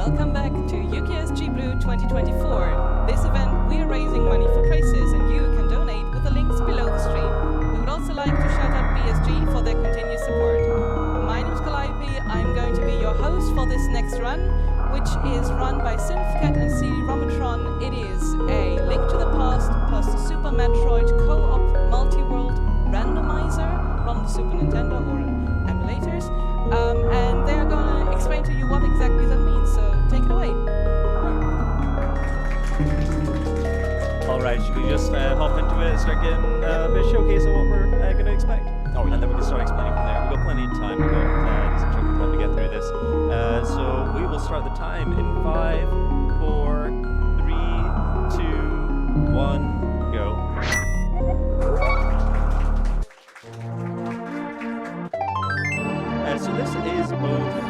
Welcome back to UKSG Blue 2024. This event, we are raising money for prizes and you can donate with the links below the stream. We would also like to shout out BSG for their continued support. My name is Calliope, I'm going to be your host for this next run, which is run by SynthKat and CDRomatron. It is a Link to the Past plus Super Metroid co-op Multiworld Randomiser from the Super Nintendo or emulators. And they are going to explain to you what exactly that means, so take it away. Alright, should we just hop into it and start getting a bit of showcase of what we're going to expect? And then we can start explaining from there. We've got plenty of time, we've got decent chunk of time to get through this. So we will start the time in 5, 4, 3, 2, 1, go. So this is both the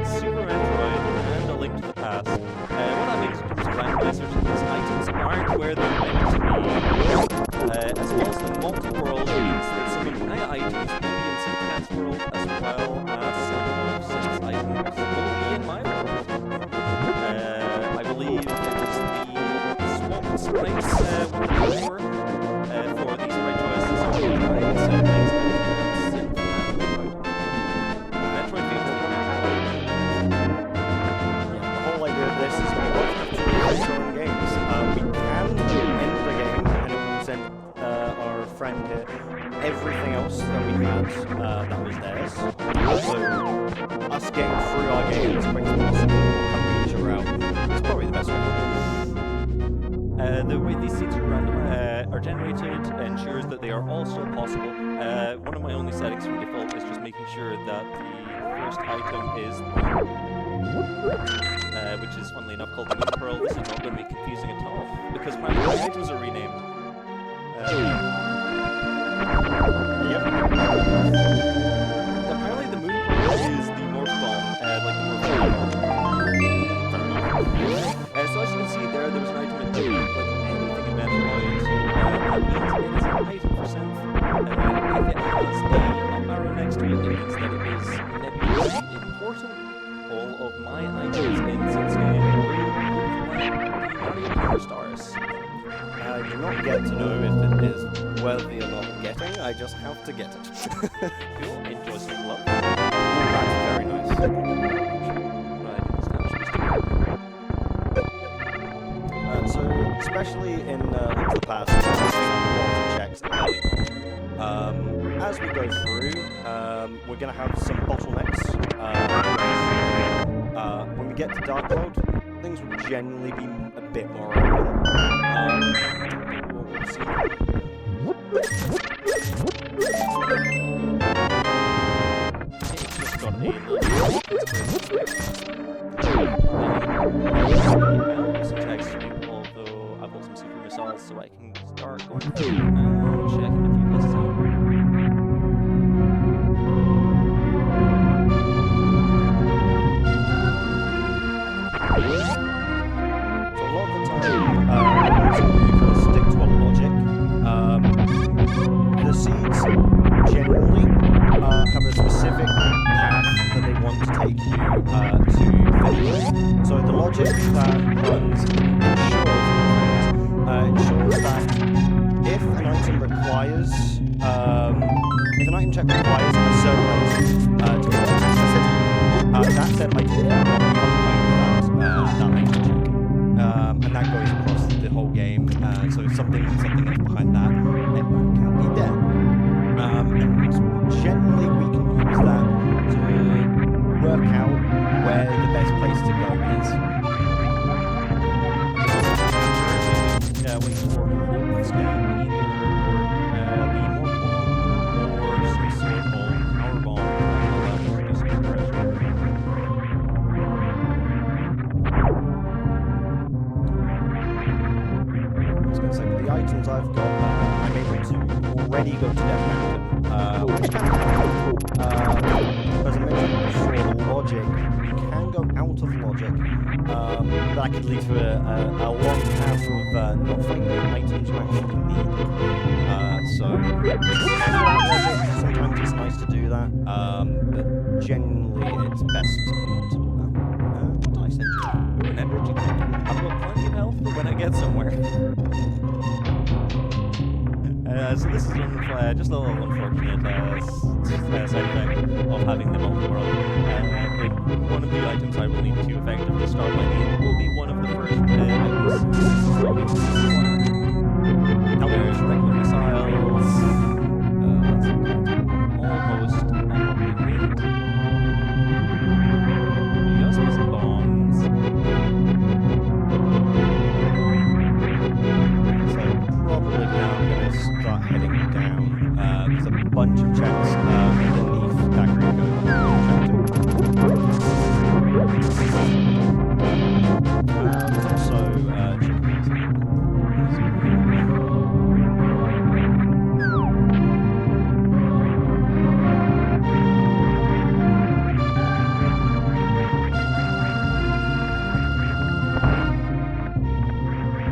Super Metroid and A Link to the Past. What that means in terms of randomizers is items aren't where they're meant to be. As well as the multi-world means that some of my items will be in SynthKat's world as well as some of Synth's items will be in my world. I believe it was the swamp sprites were for these right choices. So friend here, everything else that we had that was theirs. So us getting through our game as quick as possible, helping each other out, is probably the best way. The way these seeds are generated ensures that they are all still possible. One of my only settings from default is just making sure that the first item is which is funnily enough called the Multiworld. This is not going to be confusing at all because my items are renamed. Apparently the moon is the morph bomb, like the morph bomb. So as you can see there was an item in like anything in Metroid. That means it is an item for Synth. If it has a arrow next to it, it means that it is nebulously important. All of my items in Synth's game are stars. I do not get to know if it is worthy or not getting, I just have to get it. Cool, enjoy some love. That's very nice. So, especially in the past, checks as we go through, we're going to have some bottlenecks. When we get to Dark World, things will generally be a bit more open. We'll see. It's just got a some text, although I've got some super missiles, so I can start going through and checking a few places out. Have a specific path that they want to take you to finish. So the logic that runs ensures that if an item requires, if an item check requires a certain item to be accessed, that said item will not be behind that item check. And that goes across the whole game. So if something that's behind that, it can't be there. And generally we can use that to work out where the best place to go is. Yeah, wait for it's going to be either the morph bomb or some sort of power bomb that will allow me to do some progression. I was going to say, with the items I've got, I'm able to already go to Death Mountain. Which can help. As I mentioned before, the logic, you can go out of logic. That could lead to a long path of not finding the items you actually need. So, sometimes it's nice to do that, but generally it's best not to do that. sent you. Ooh, an energy tank. I've got plenty of health for when I get somewhere. So this is just a little unfortunate side effect of having the multi-world. One of the items I will need to effectively start mining will be one of the first items. Now there's regular missiles. Almost on what we need. Just missing bombs. So probably now I'm going to start heading down. There's a bunch of checks underneath that green code. There's also chickens.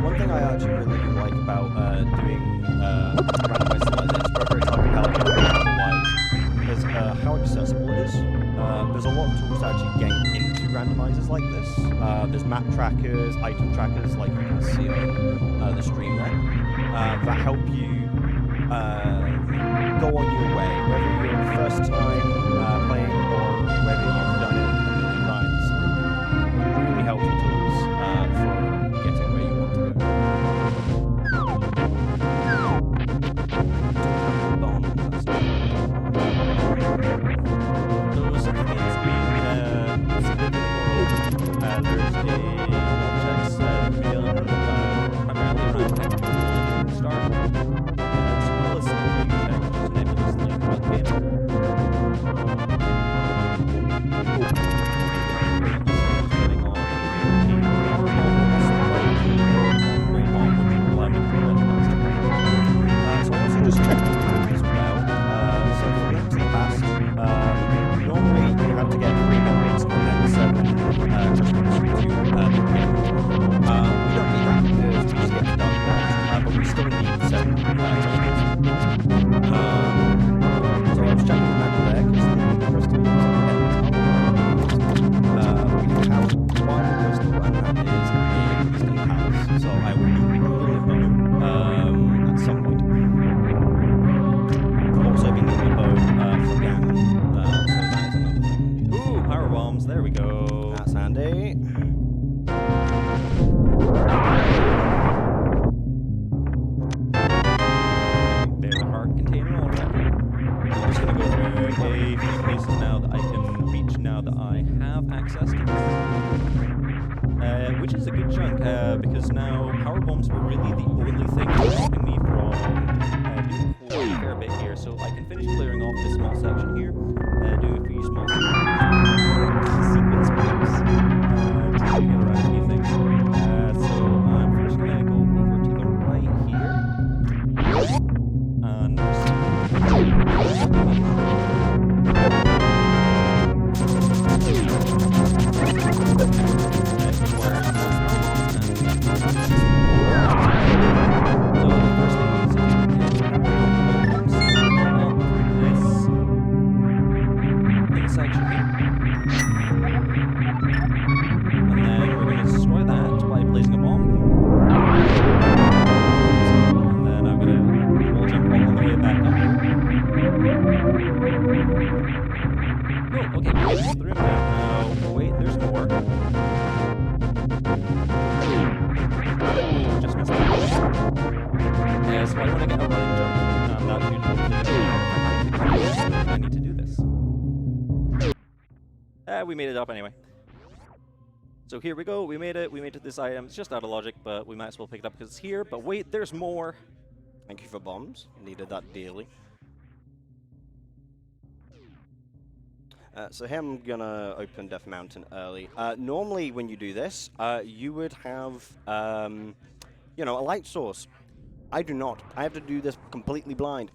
One thing I actually really do like about doing randomizers like this, but very psychological-wise, is how accessible it is. There's a lot of tools to actually get into randomizers like this. There's map trackers, item trackers, like you can see on the stream there, that help you go on your way, whether you're the first time playing or whether you've done it a million times. Really helpful tools for getting where you want to go. Those things being significantly more open. There's a checks beyond primarily around technical start, as well as some few checks just nebulously throughout the game. Getting on So I also just checked the rules as well. So for Link to the Past, normally you have to get 3 memories and then 7 customers to the game. We don't need that because we just get the done now, but we still need 7 customers. So I was checking the map there because the crystal we have one crystal and that is in Eastern Palace. So I will be moving it at some point. Could also be needing a bow for Ganon, so that is another thing. Ooh, power bombs, there we go. That's handy. There's a heart container already. I'm just going to go through a few places now that I can reach now that I have access to this. Which is a good chunk, because now power bombs were really the only thing stopping me from doing quite a fair bit here. So I can finish clearing off this small section here, do a few small sequence moves to get around a few things. So I'm first going to go over to the right here. And we made it up anyway. So here we go, we made it to this item. It's just out of logic, but we might as well pick it up because it's here. But wait, there's more. Thank you for bombs. Needed that dearly. So here I'm gonna open Death Mountain early. Normally when you do this, you would have, you know, a light source. I do not. I have to do this completely blind.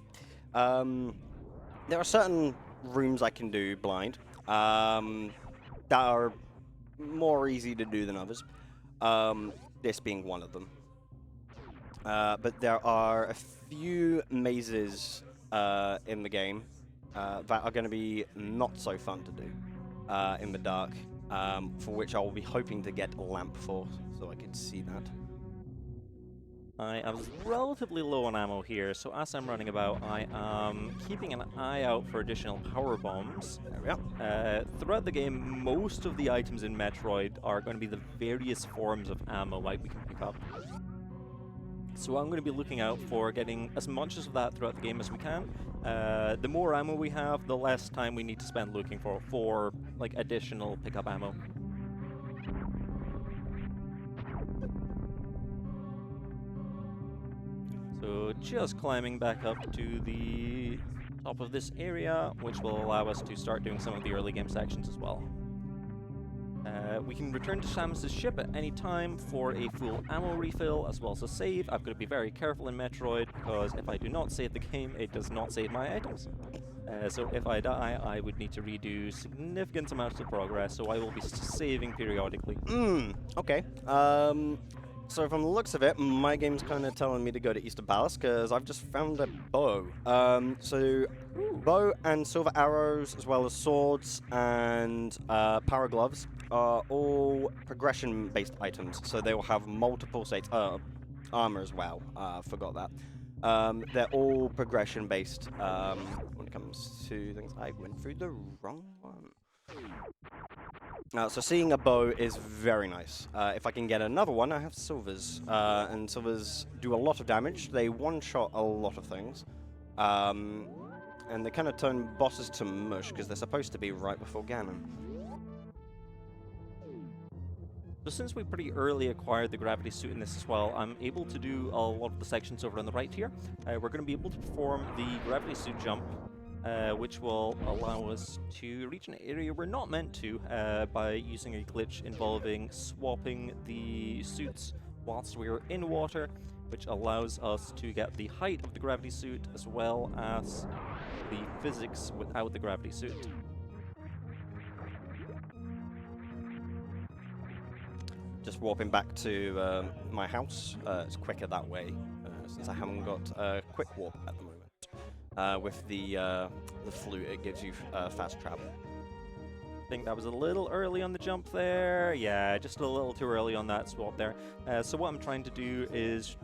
There are certain rooms I can do blind that are more easy to do than others. This being one of them. But there are a few mazes in the game that are going to be not so fun to do in the dark. for which I will be hoping to get a lamp for, so I can see that. I am relatively low on ammo here, so as I'm running about, I am keeping an eye out for additional power bombs. There we are. Throughout the game, most of the items in Metroid are going to be the various forms of ammo like we can pick up. So I'm going to be looking out for getting as much of that throughout the game as we can. The more ammo we have, the less time we need to spend looking for like additional pickup ammo. So just climbing back up to the top of this area, which will allow us to start doing some of the early game sections as well. We can return to Samus's ship at any time for a full ammo refill as well as a save. I've got to be very careful in Metroid because if I do not save the game, it does not save my items. So if I die, I would need to redo significant amounts of progress, so I will be saving periodically. Okay. So from the looks of it, my game's kind of telling me to go to Eastern Palace because I've just found a bow. So bow and silver arrows, as well as swords and power gloves, are all progression-based items. So they will have multiple states. Armor as well. Forgot that. They're all progression-based. When it comes to things, I went through the wrong one. So seeing a bow is very nice. If I can get another one, I have silvers. And silvers do a lot of damage. They one-shot a lot of things. And they kind of turn bosses to mush because they're supposed to be right before Ganon. So since we pretty early acquired the gravity suit in this as well, I'm able to do a lot of the sections over on the right here. We're going to be able to perform the gravity suit jump, which will allow us to reach an area we're not meant to by using a glitch involving swapping the suits whilst we're in water, which allows us to get the height of the gravity suit as well as the physics without the gravity suit. Just warping back to my house. It's quicker that way, since I haven't got a quick warp at the moment. With the flute, it gives you fast travel. I think that was a little early on the jump there. Yeah, just a little too early on that swap there. So what I'm trying to do is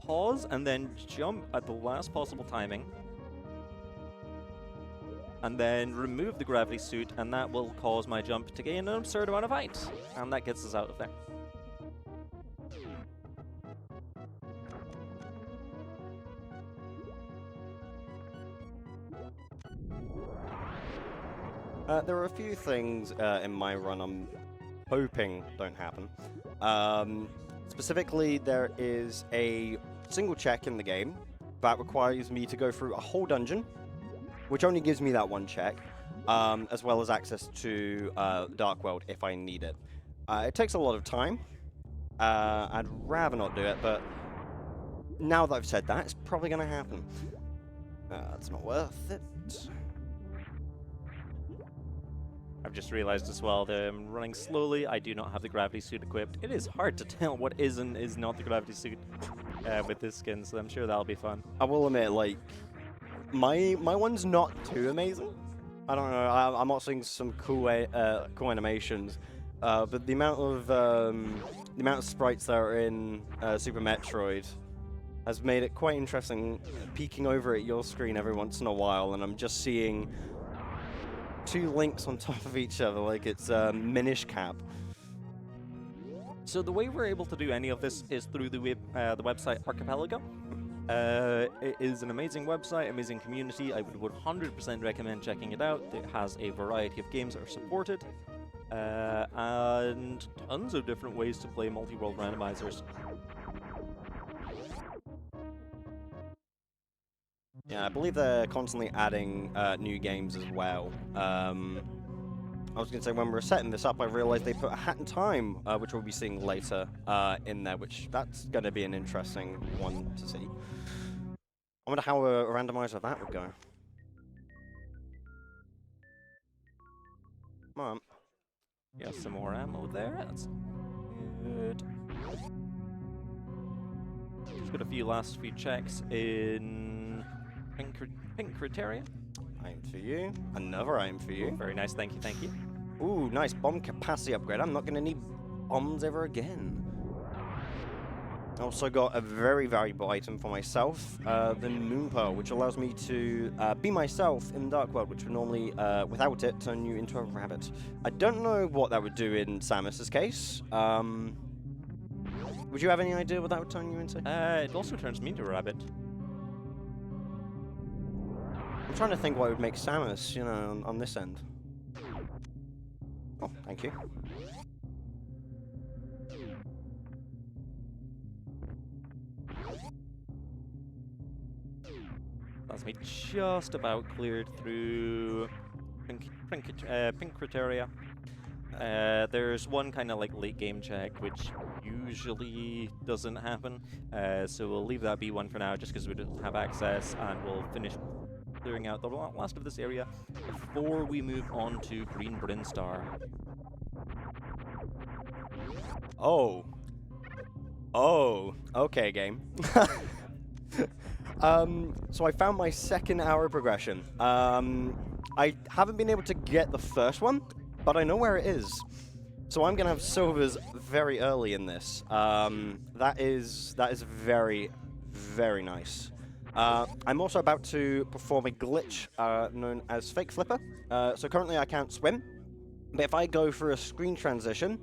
pause and then jump at the last possible timing. And then remove the gravity suit, and that will cause my jump to gain an absurd amount of height. And that gets us out of there. There are a few things in my run I'm hoping don't happen. Specifically, there is a single check in the game that requires me to go through a whole dungeon, which only gives me that one check, as well as access to Dark World if I need it. It takes a lot of time. I'd rather not do it, but now that I've said that, it's probably going to happen. It's not worth it. I've just realized as well that I'm running slowly. I do not have the gravity suit equipped. It is hard to tell what is and is not the gravity suit with this skin, so I'm sure that'll be fun. I will admit, like, my one's not too amazing. I don't know. I'm not seeing some cool animations, but the amount of sprites that are in Super Metroid has made it quite interesting. Peeking over at your screen every once in a while, and I'm just seeing two links on top of each other, like it's Minish Cap. So the way we're able to do any of this is through the website Archipelago. It is an amazing website, amazing community. I would 100% recommend checking it out. It has a variety of games that are supported, and tons of different ways to play multi-world randomizers. Yeah, I believe they're constantly adding new games as well. I was going to say, when we were setting this up, I realized they put a Hat in Time, which we'll be seeing later, in there, which that's going to be an interesting one to see. I wonder how a randomizer of that would go. Come on. Yeah, some more ammo there. That's good. Just got a last few checks in Pink Criteria. Aim for you. Another aim for you. Very nice, thank you, thank you. Ooh, nice bomb capacity upgrade. I'm not going to need bombs ever again. Also got a very valuable item for myself, the Moon Pearl, which allows me to be myself in the Dark World, which would normally, without it, turn you into a rabbit. I don't know what that would do in Samus's case. Would you have any idea what that would turn you into? It also turns me into a rabbit. I'm trying to think what would make Samus, you know, on this end. Oh, thank you. That's me just about cleared through pink criteria. There's one kind of like late game check which usually doesn't happen, so we'll leave that be one for now just because we don't have access, and we'll finish clearing out the last of this area before we move on to Green Brinstar. Oh. Oh. Okay, game. So I found my second hour progression. I haven't been able to get the first one, but I know where it is. So I'm gonna have silvers very early in this. That is very, very nice. I'm also about to perform a glitch known as Fake Flipper. So currently I can't swim, but if I go for a screen transition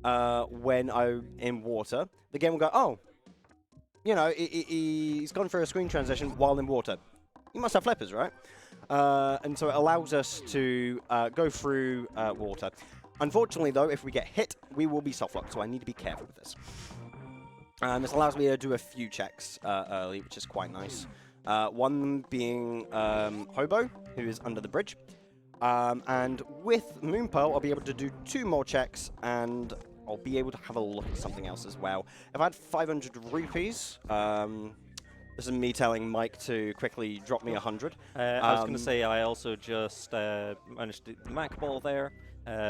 when I'm in water, the game will go, oh, you know, he's gone for a screen transition while in water. You must have flippers, right? And so it allows us to go through water. Unfortunately, though, if we get hit, we will be soft-locked, so I need to be careful with this. This allows me to do a few checks early, which is quite nice. One being Hobo, who is under the bridge. And with Moon Pearl, I'll be able to do 2 more checks, and I'll be able to have a look at something else as well. If I had 500 rupees, this is me telling Mike to quickly drop me 100. I was going to say, I also just managed the Mac Ball there,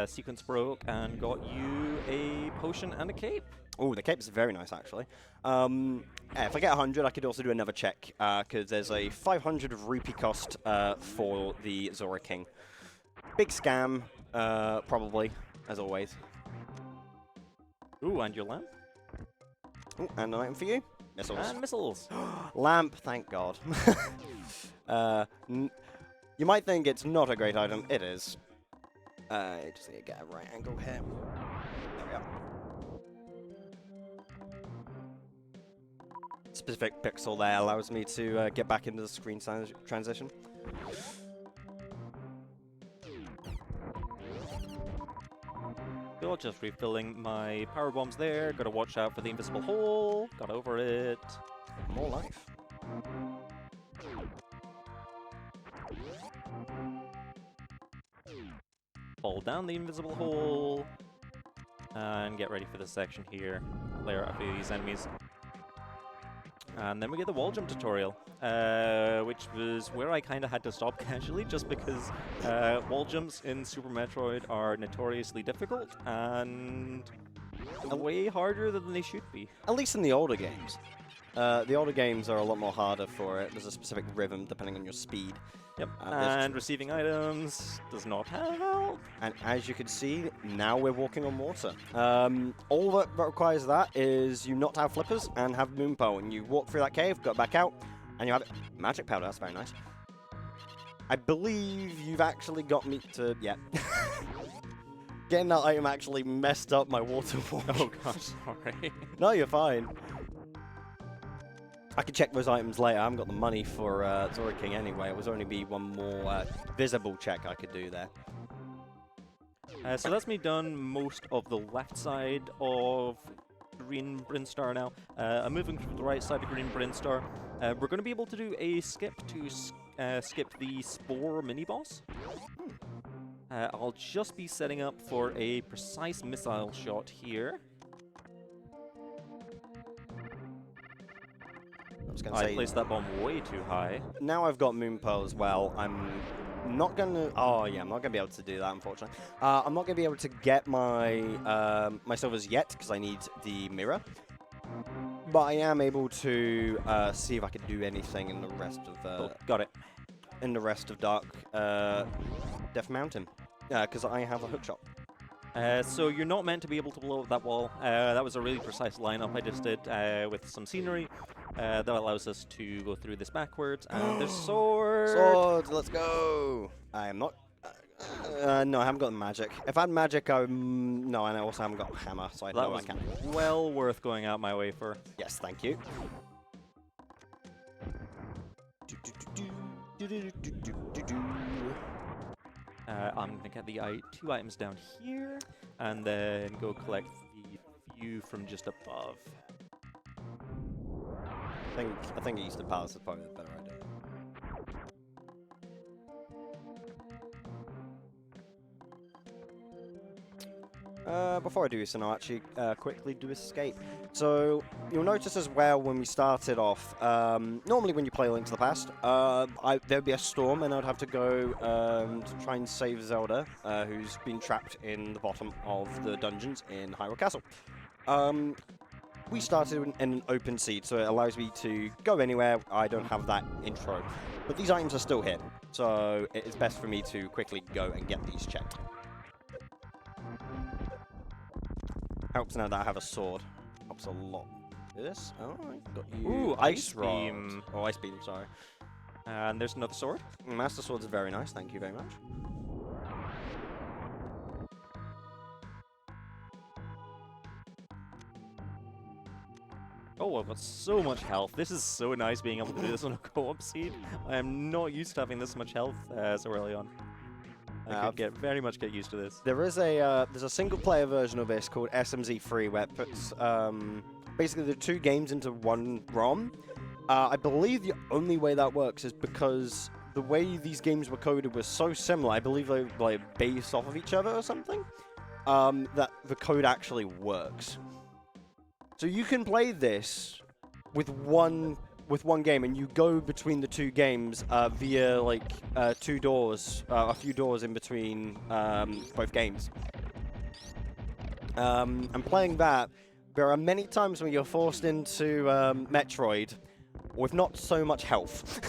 sequence broke, and got you a potion and a cape. Oh, the cape is very nice, actually. If I get 100, I could also do another check, because there's a 500 rupee cost for the Zora King. Big scam, probably, as always. Ooh, and your lamp? Ooh, and an item for you. Missiles. And missiles. Lamp, thank God. You might think it's not a great item. It is. Just need to get a right angle here. There we are. Specific pixel there allows me to get back into the screen transition. Still just refilling my power bombs there. Gotta watch out for the invisible hole. Got over it. More life. Fall down the invisible hole. And get ready for this section here. Layer up these enemies. And then we get the wall jump tutorial, which was where I kind of had to stop casually, just because wall jumps in Super Metroid are notoriously difficult and way harder than they should be. At least in the older games. The older games are a lot more harder for it. There's a specific rhythm depending on your speed. Yep, and receiving items does not help. And as you can see, now we're walking on water. All that requires that is you not have flippers and have Moon Pearl, and you walk through that cave, go back out, and you have magic powder. That's very nice. I believe you've actually got me to... yeah. Getting that item actually messed up my water walk. Oh gosh, sorry. No, you're fine. I could check those items later. I haven't got the money for Zora King anyway. It was only be one more visible check I could do there. So that's me done most of the left side of Green Brinstar now. I'm moving to the right side of Green Brinstar. We're going to be able to do a skip to skip the Spore mini-boss. I'll just be setting up for a precise missile shot here. I placed that bomb way too high. Now I've got Moon Pearl as well. I'm not gonna... oh yeah, I'm not gonna be able to do that, unfortunately. I'm not gonna be able to get my my silvers yet because I need the mirror. But I am able to see if I can do anything in the rest of got it. in the rest of Dark Death Mountain. because I have a hookshot. So you're not meant to be able to blow up that wall. That was a really precise lineup I just did with some scenery that allows us to go through this backwards. And there's sword. Swords, let's go. I am not. No, I haven't got the magic. If I had magic, no, and I also haven't got a hammer, so I That know I was can't. well worth going out my way for. Yes, thank you. I'm gonna get the two items down here, and then go collect the few from just above. I think Eastern Palace is probably the better idea. Before I do this, and I'll actually quickly do escape. So you'll notice as well when we started off, normally when you play Link to the Past, there'd be a storm, and I'd have to go to try and save Zelda, who's been trapped in the bottom of the dungeons in Hyrule Castle. We started in an open seed, so it allows me to go anywhere. I don't have that intro, but these items are still here, so it is best for me to quickly go and get these checked. Helps now that I have a sword. Helps a lot. This? Oh, I got you. Ooh, Ice Beam. Rod. Oh, Ice Beam, sorry. And there's another sword. Master Sword's very nice, thank you very much. Oh, I've got so much health. This is so nice being able to do this on a co-op seed. I am not used to having this much health so early on. I could very much get used to this. There is there's a single-player version of this called SMZ3 where it puts basically the two games into one ROM. I believe the only way that works is because the way these games were coded was so similar. I believe they like based off of each other or something. That the code actually works. So you can play this with one game, and you go between the two games via like a few doors in between both games. And playing that, there are many times when you're forced into Metroid with not so much health.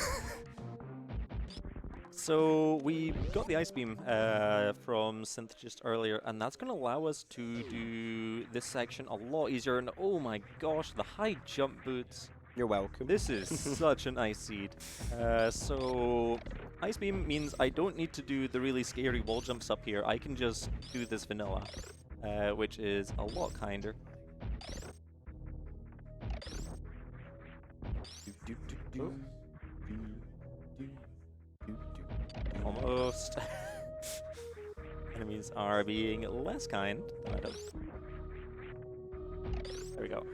So we got the Ice Beam from Synth just earlier, and that's going to allow us to do this section a lot easier. And oh my gosh, the high jump boots. You're welcome. This is such an ice seed. So Ice Beam means I don't need to do the really scary wall jumps up here. I can just do this vanilla, which is a lot kinder. Almost. Enemies are being less kind than I thought. There we go.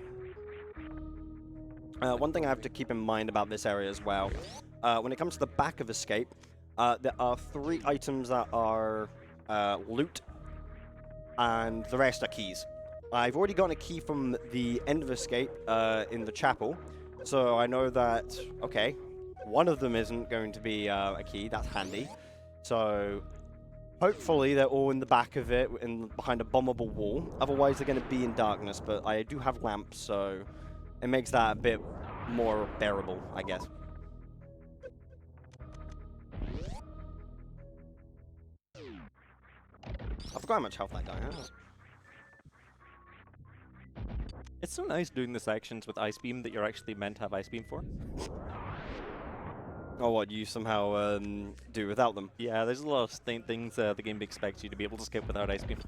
One thing I have to keep in mind about this area as well, when it comes to the back of Escape, there are 3 items that are loot, and the rest are keys. I've already gotten a key from the end of Escape in the chapel, so I know that, okay, one of them isn't going to be a key. That's handy. So hopefully they're all in the back of it, behind a bombable wall. Otherwise they're going to be in darkness, but I do have lamps, so it makes that a bit more bearable, I guess. I forgot how much health that guy has. It's so nice doing the sections with Ice Beam that you're actually meant to have Ice Beam for. Oh, what, you somehow do without them? Yeah, there's a lot of things the game expects you to be able to skip without Ice Beam.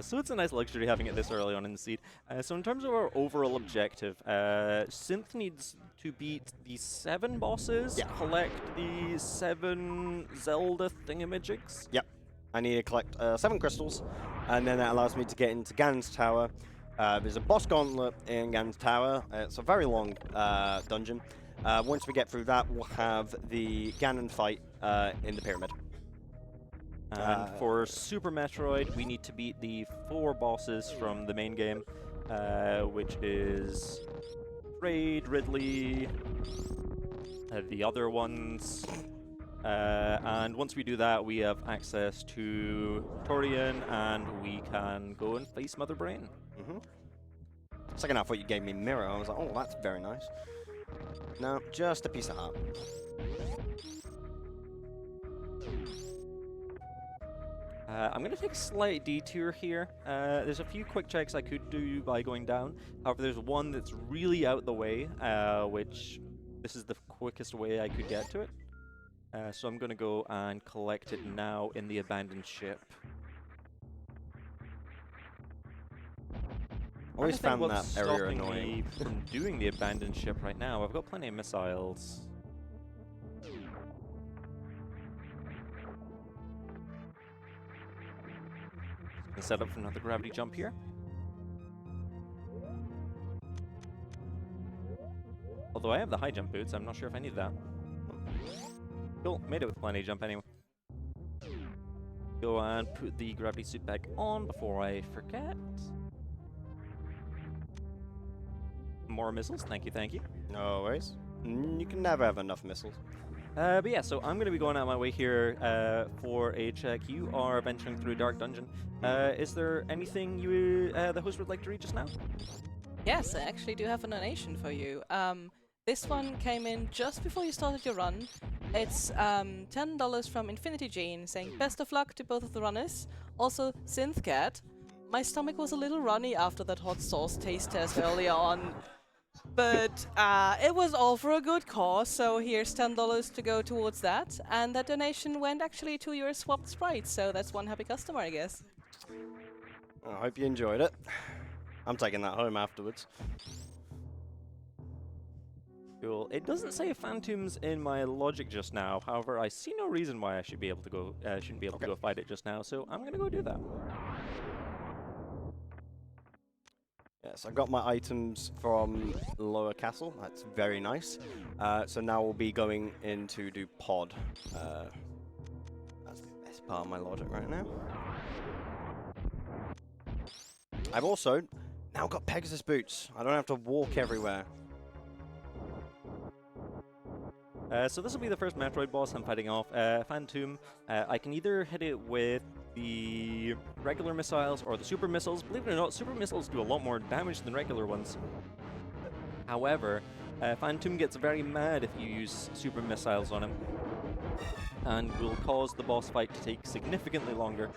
So it's a nice luxury having it this early on in the seed. So in terms of our overall objective, Synth needs to beat the 7 bosses, collect the 7 Zelda thingamajigs. Yep. I need to collect 7 crystals, and then that allows me to get into Ganon's Tower. There's a boss gauntlet in Ganon's Tower. It's a very long dungeon. Once we get through that, we'll have the Ganon fight in the pyramid. And for Super Metroid, we need to beat the 4 bosses from the main game, which is Raid, Ridley, the other ones. And once we do that, we have access to Torian, and we can go and face Mother Brain. Second, I thought you gave me mirror. I was like, oh, that's very nice. No, just a piece of heart. I'm going to take a slight detour here. There's a few quick checks I could do by going down. However, there's one that's really out the way, which this is the quickest way I could get to it. So I'm going to go and collect it now in the abandoned ship. Always found that area stopping annoying. me from doing the abandoned ship right now. I've got plenty of missiles. Gonna set up for another gravity jump here. Although I have the high jump boots, I'm not sure if I need that. Cool, made it with plenty of jump anyway. Go and put the gravity suit back on before I forget. More missiles, thank you, thank you. No worries. You can never have enough missiles. But yeah, so I'm going to be going out my way here for a check. You are venturing through a dark dungeon. Is there anything you, the host would like to read just now? Yes, I actually do have a donation for you. This one came in just before you started your run. It's $10 from Infinity Gene saying best of luck to both of the runners. Also, SynthKat. My stomach was a little runny after that hot sauce taste test earlier on. But it was all for a good cause, so here's $10 to go towards that. And that donation went actually to your swapped sprites, so that's one happy customer, I guess. I hope you enjoyed it. I'm taking that home afterwards. Cool. It doesn't say Phantoms in my logic just now. However, I see no reason why I should be able to go. Shouldn't be able to go fight it just now. So I'm gonna go do that. Yes, I got my items from Lower Castle. That's very nice. So now we'll be going in to do pod. That's the best part of my logic right now. I've also now got Pegasus boots. I don't have to walk everywhere. So this will be the first Metroid boss I'm fighting off. Phantom. I can either hit it with the regular missiles or the super missiles. Believe it or not, super missiles do a lot more damage than regular ones. However, Phantom gets very mad if you use super missiles on him, and will cause the boss fight to take significantly longer.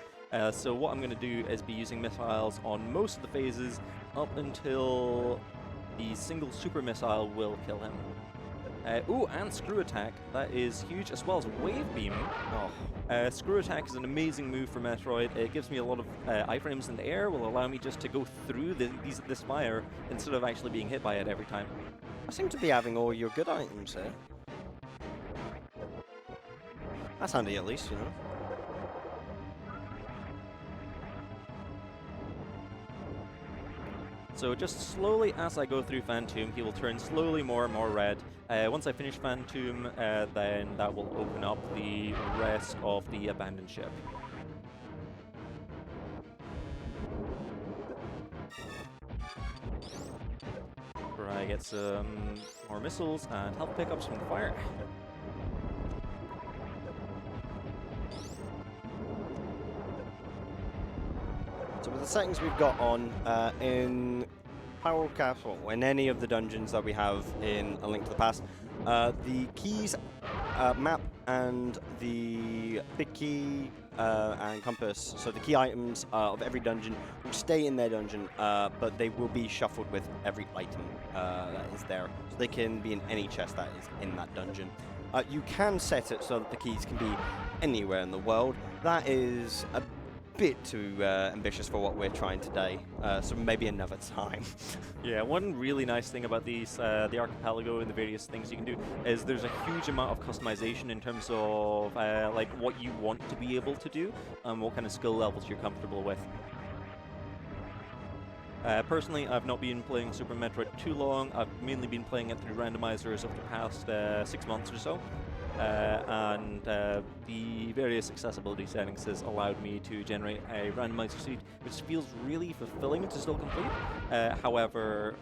So what I'm going to do is be using missiles on most of the phases up until the single super missile will kill him. Ooh, and Screw Attack. That is huge, as well as Wave Beam. Oh. Screw Attack is an amazing move for Metroid. It gives me a lot of iframes in the air, will allow me just to go through this fire instead of actually being hit by it every time. I seem to be having all your good items here. That's handy at least, you know. So just slowly as I go through Phantom, he will turn slowly more and more red. Once I finish Phantom, then that will open up the rest of the abandoned ship. Where I get some more missiles and health pickups from the fire. So with the settings we've got on in Power Castle, in any of the dungeons that we have in A Link to the Past, the keys, map, and the big key and compass, so the key items of every dungeon will stay in their dungeon, but they will be shuffled with every item that is there. So they can be in any chest that is in that dungeon. You can set it so that the keys can be anywhere in the world. That is a bit too ambitious for what we're trying today, so maybe another time. Yeah, one really nice thing about these, the archipelago and the various things you can do, is there's a huge amount of customization in terms of like what you want to be able to do and what kind of skill levels you're comfortable with. Personally, I've not been playing Super Metroid too long. I've mainly been playing it through randomizers over the past 6 months or so. And the various accessibility settings has allowed me to generate a randomizer suite, which feels really fulfilling to still complete. However,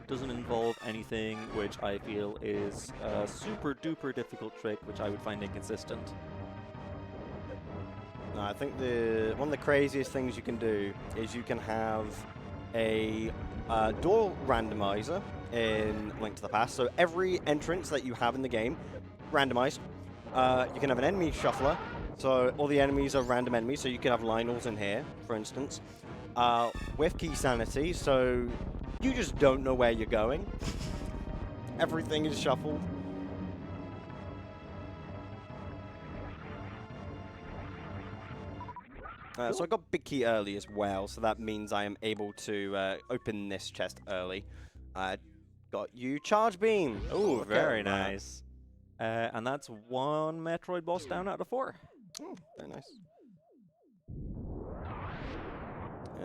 doesn't involve anything which I feel is a super duper difficult trick, which I would find inconsistent. No, I think one of the craziest things you can do is you can have a door randomizer in Link to the Past. So every entrance that you have in the game, randomized. You can have an enemy shuffler, So all the enemies are random enemies, so you can have Lionels in here, for instance. With key sanity, so you just don't know where you're going. Everything is shuffled. So I got big key early as well, so that means I am able to open this chest early. Got you charge beam. Oh, very nice. And that's one Metroid boss down out of 4. Oh, very nice.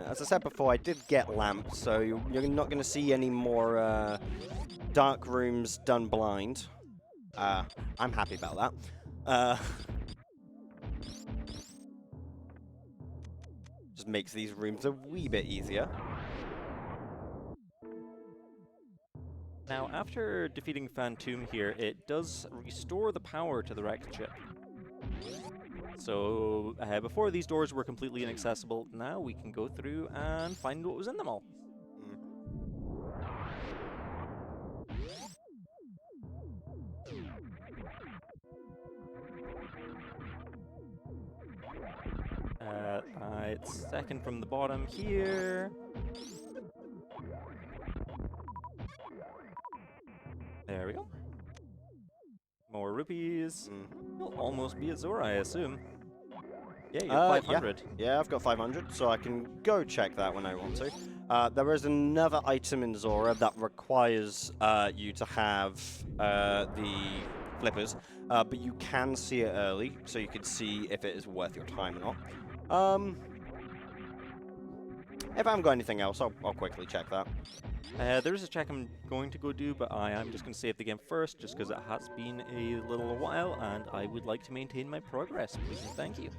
As I said before, I did get lamps, so you're not going to see any more dark rooms done blind. I'm happy about that. Just makes these rooms a wee bit easier. Now, after defeating Phantom here, it does restore the power to the wrecked ship. So, before these doors were completely inaccessible, now we can go through and find what was in them all. It's second from the bottom here. There we go. More rupees. We'll almost be at Zora, I assume. Yeah, you have 500. Yeah, I've got 500, so I can go check that when I want to. There is another item in Zora that requires you to have the flippers, but you can see it early, so you can see if it is worth your time or not. If I haven't got anything else, I'll quickly check that. There is a check I'm going to go do, but I am just going to save the game first, just because it has been a little while, and I would like to maintain my progress, please and thank you.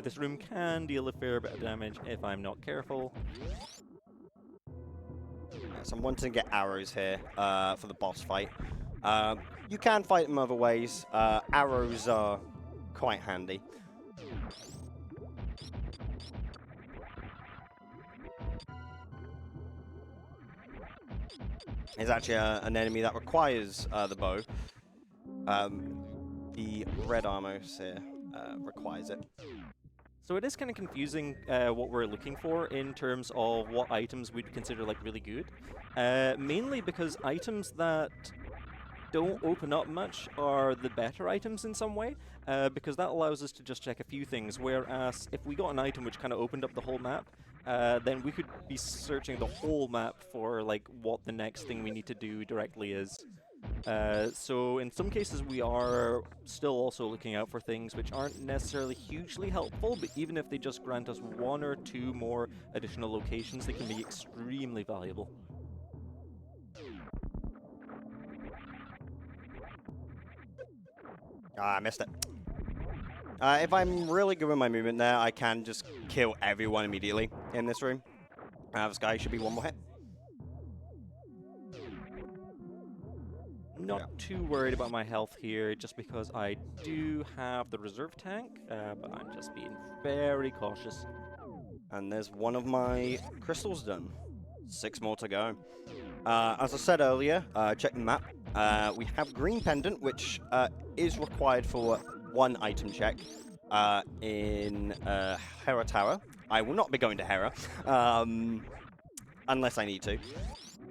This room can deal a fair bit of damage if I'm not careful. So I'm wanting to get arrows here for the boss fight. You can fight them other ways. Arrows are quite handy. There's actually an enemy that requires the bow. The red armor here requires it. So it is kind of confusing what we're looking for in terms of what items we'd consider like really good. Mainly because items that don't open up much are the better items in some way, because that allows us to just check a few things, whereas if we got an item which kind of opened up the whole map, then we could be searching the whole map for like what the next thing we need to do directly is. So in some cases we are still also looking out for things which aren't necessarily hugely helpful, but even if they just grant us 1 or 2 more additional locations, they can be extremely valuable. I missed it. If I'm really good with my movement there, I can just kill everyone immediately in this room. This guy should be 1 more hit. Not too worried about my health here, just because I do have the reserve tank, but I'm just being very cautious. And there's 1 of my crystals done. 6 more to go. As I said earlier, check the map. We have green pendant, which is required for 1 item check in Hera Tower. I will not be going to Hera, unless I need to.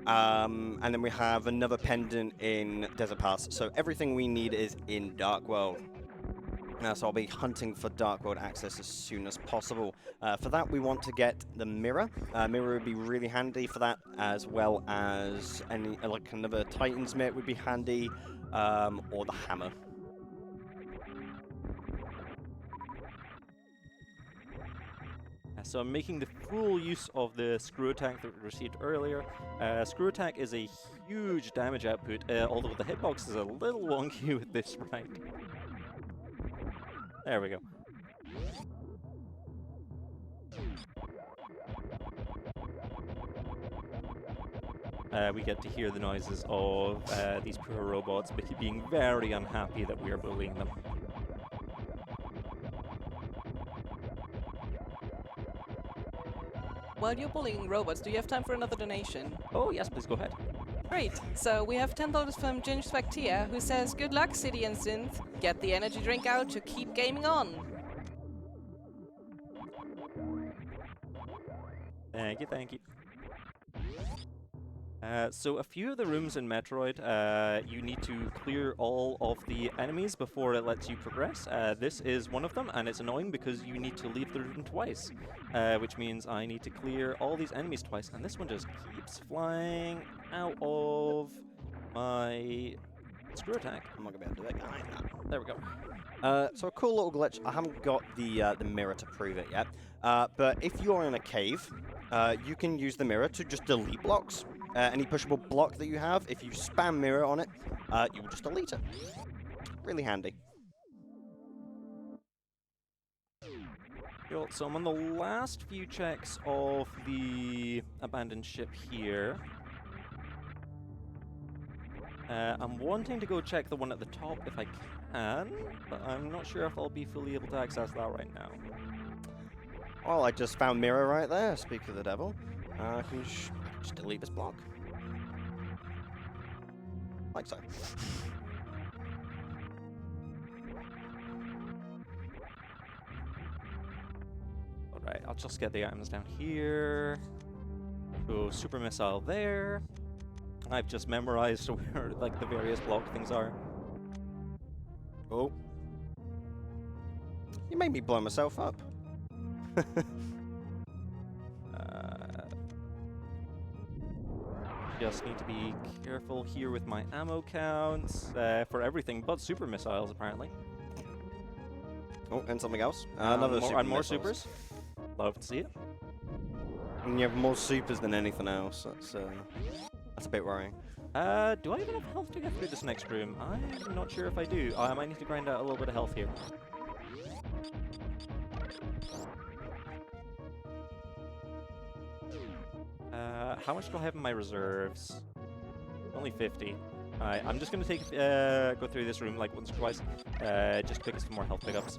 And then we have another pendant in Desert Pass. So everything we need is in Dark World. So I'll be hunting for Dark World access as soon as possible. For that, we want to get the mirror. Mirror would be really handy for that, as well as any like another Titan's Mitt would be handy, or the hammer. So I'm making the full use of the screw attack that we received earlier. Screw attack is a huge damage output, although the hitbox is a little wonky with this sprite. There we go. We get to hear the noises of these poor robots being very unhappy that we are bullying them. While you're bullying robots, do you have time for another donation? Oh yes, please go ahead. Great. So we have $10 from Ginger Spectia, who says, "Good luck, City and Synth. Get the energy drink out to keep gaming on." Thank you, thank you. So a few of the rooms in Metroid, you need to clear all of the enemies before it lets you progress. This is one of them, and it's annoying because you need to leave the room twice, which means I need to clear all these enemies twice, and this one just keeps flying out of my screw attack. I'm not going to be able to do it. There we go. So a cool little glitch. I haven't got the mirror to prove it yet, but if you're in a cave, you can use the mirror to just delete blocks. Any pushable block that you have, if you spam mirror on it, you will just delete it. Really handy. Cool. So I'm on the last few checks of the abandoned ship here. I'm wanting to go check the one at the top if I can, but I'm not sure if I'll be fully able to access that right now. Well, I just found mirror right there, speak of the devil. I can just delete this block. Like so. Alright, I'll just get the items down here. Go super missile there. I've just memorized where like the various block things are. Oh. You made me blow myself up. Just need to be careful here with my ammo counts for everything but super missiles, apparently. Oh, and something else. Another super and more missiles. supers. Love to see it. And you have more supers than anything else. That's a bit worrying. Do I have enough health to get through this next room? I'm not sure if I do. I might need to grind out a little bit of health here. How much do I have in my reserves? Only 50. Alright, I'm just gonna take go through this room like once or twice, just pick up some more health pickups.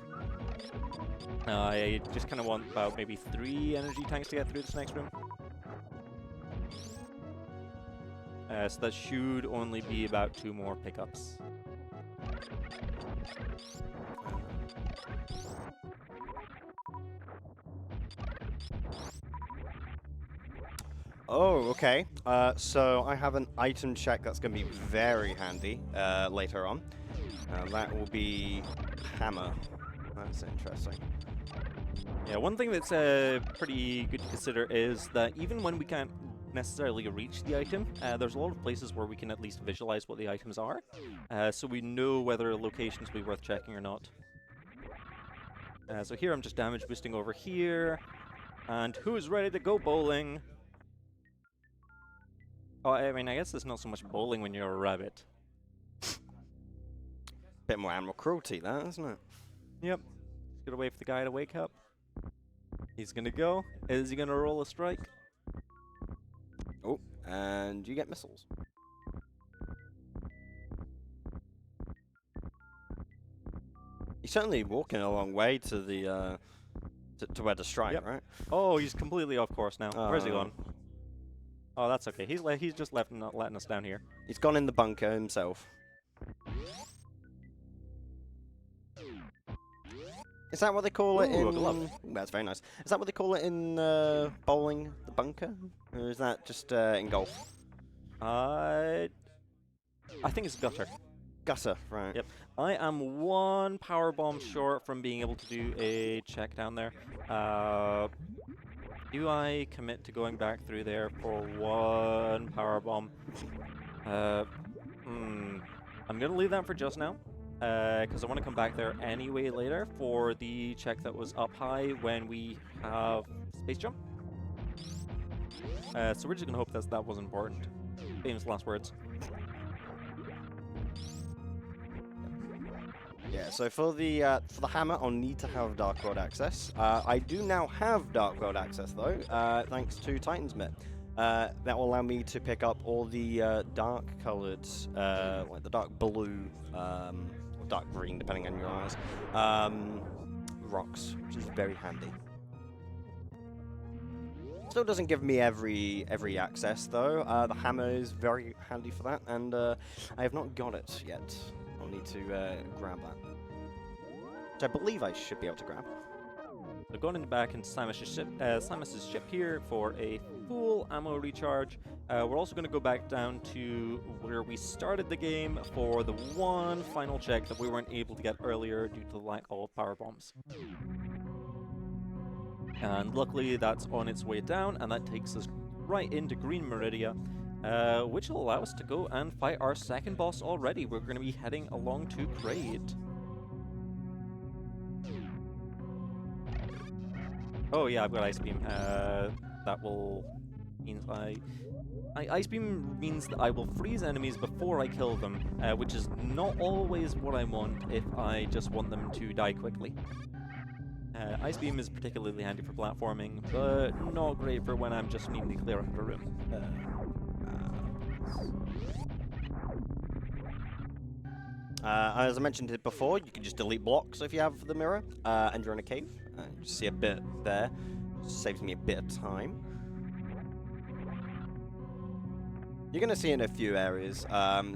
I just kind of want about maybe 3 energy tanks to get through this next room. So that should only be about 2 more pickups. Oh, okay. So I have an item check that's going to be very handy later on. That will be hammer. That's interesting. Yeah, one thing that's pretty good to consider is that even when we can't necessarily reach the item, there's a lot of places where we can at least visualize what the items are, so we know whether locations will be worth checking or not. So here I'm just damage boosting over here, and who's ready to go bowling? Oh, I mean, I guess it's not so much bowling when you're a rabbit. Bit more animal cruelty, that, isn't it? Yep. Just gotta wait for the guy to wake up. He's gonna go. Is he gonna roll a strike? Oh, and you get missiles. He's certainly walking a long way to the to where to strike, Yep. right? Oh, he's completely off course now. Where's he gone? Oh, that's okay. He's just not letting us down here. He's gone in the bunker himself. Is that what they call it Ooh, a in... glove. That's very nice. Is that what they call it in bowling, the bunker? Or is that just in golf? I think it's gutter. Gutter, right. Yep. I am 1 power bomb short from being able to do a check down there. Do I commit to going back through there for 1 power bomb? I'm gonna leave that for just now, because I want to come back there anyway later for the check that was up high when we have space jump. So we're just gonna hope that was important. Famous last words. Yeah, so for the hammer, I'll need to have Dark World access. I do now have Dark World access, though, thanks to Titansmith. That will allow me to pick up all the dark-coloured, like the dark blue, or dark green, depending on your eyes, rocks, which is very handy. Still doesn't give me every access though. The hammer is very handy for that, and I have not got it yet. I'll need to grab that. Which I believe I should be able to grab. So going in the back into Samus's ship here for a full ammo recharge. We're also going to go back down to where we started the game for the one final check that we weren't able to get earlier due to the lack of power bombs. And luckily that's on its way down, and that takes us right into Green Meridia, which will allow us to go and fight our second boss already. We're going to be heading along to Kraid. Oh yeah, I've got Ice Beam. That will mean Ice Beam means that I will freeze enemies before I kill them, which is not always what I want if I just want them to die quickly. Ice Beam is particularly handy for platforming, but not great for when I'm just needing to clear out a room. As I mentioned it before, you can just delete blocks if you have the mirror, and you're in a cave. You see a bit there. Saves me a bit of time. You're going to see in a few areas,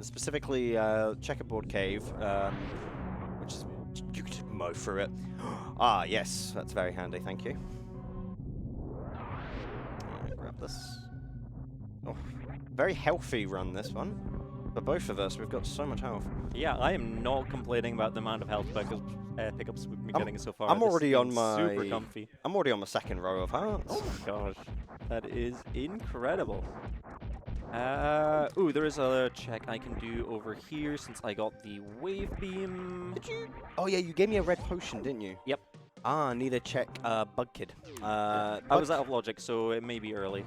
specifically Checkerboard Cave, which is, you can just mow through it. Ah, yes, that's very handy, thank you. Grab this. Oh, very healthy run, this one. For both of us, we've got so much health. Yeah, I am not complaining about the amount of health pickups we've been getting so far. I'm already on my super comfy. I'm already on my second row of hearts. Oh my gosh, that is incredible. Ooh, there is a check I can do over here since I got the wave beam. Did you? Oh yeah, you gave me a red potion, didn't you? Yep. Ah, need to check Bug Kid. I was out of logic, so it may be early.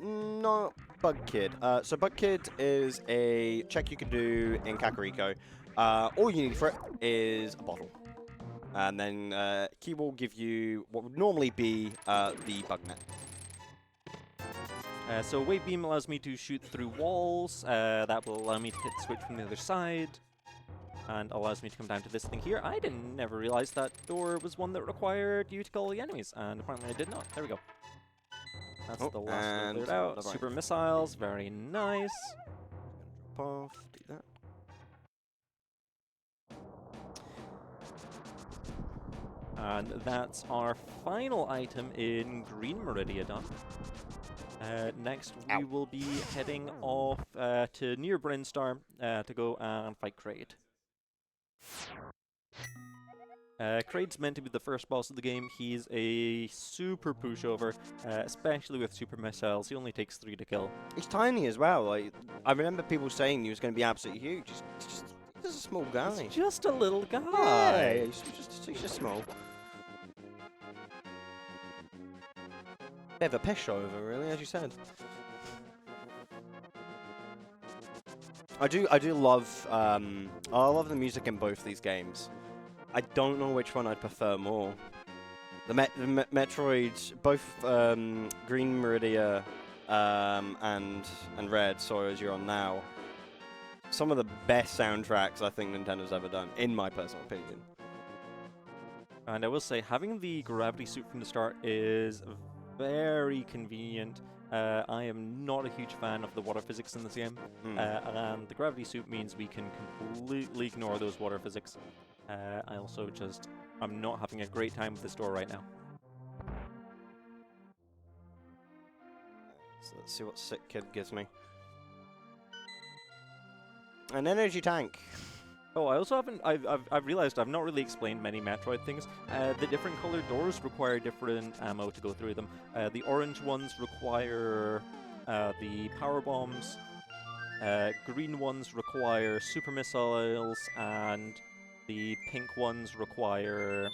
Not Bug Kid. So Bug Kid is a check you can do in Kakariko. All you need for it is a bottle. And then Key will give you what would normally be the bug net. So Wave Beam allows me to shoot through walls. That will allow me to hit the switch from the other side. And allows me to come down to this thing here. I never realized that door was one that required you to kill the enemies. And apparently I did not. There we go. That's the last one cleared out. Super missiles, very nice. Drop off, do that. And that's our final item in Green Meridia done. Next, we will be heading off to near Brinstar to go and fight Kraid. Kraid's meant to be the first boss of the game. He's a super pushover, especially with super missiles. He only takes 3 to kill. He's tiny as well. Like I remember people saying he was going to be absolutely huge. He's just a small guy. He's just a little guy. Yeah, he's just small. Bit of a pushover, really, as you said. I do love I love the music in both these games. I don't know which one I'd prefer more. The Metroid, both Green Meridia and Red, sorry, as you're on now. Some of the best soundtracks I think Nintendo's ever done, in my personal opinion. And I will say, having the gravity suit from the start is very convenient. I am not a huge fan of the water physics in this game, and the gravity suit means we can completely ignore those water physics. I also I'm not having a great time with this door right now. So let's see what Sick Kid gives me. An energy tank. Oh, I also haven't. I've realized I've not really explained many Metroid things. The different colored doors require different ammo to go through them. The orange ones require the power bombs. Green ones require super missiles, and the pink ones require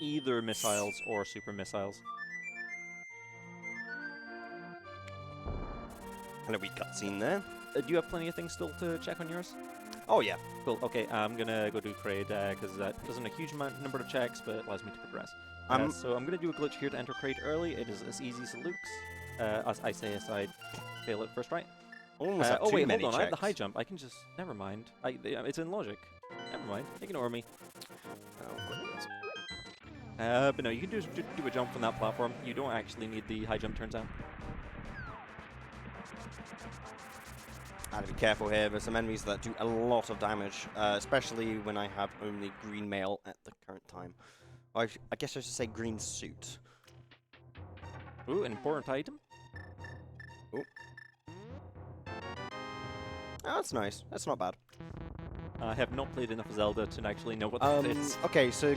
either missiles or super missiles. And a wee cutscene there. Do you have plenty of things still to check on yours? Oh yeah. Cool. Okay, I'm gonna go do Kraid because that doesn't a huge number of checks, but it allows me to progress. So I'm gonna do a glitch here to enter Kraid early. It is as easy as it looks. As I say, as I fail it first, right? Oh wait, hold on. I have the high jump. I can just never mind. It's in logic. Never mind. Ignore me. Oh, goodness. But no, you can just do a jump from that platform. You don't actually need the high jump, turns out. I have to be careful here. There's some enemies that do a lot of damage, especially when I have only green mail at the current time. Or I guess I should say green suit. Ooh, an important item. Ooh. Oh, that's nice. That's not bad. I have not played enough Zelda to actually know what that is. Okay, so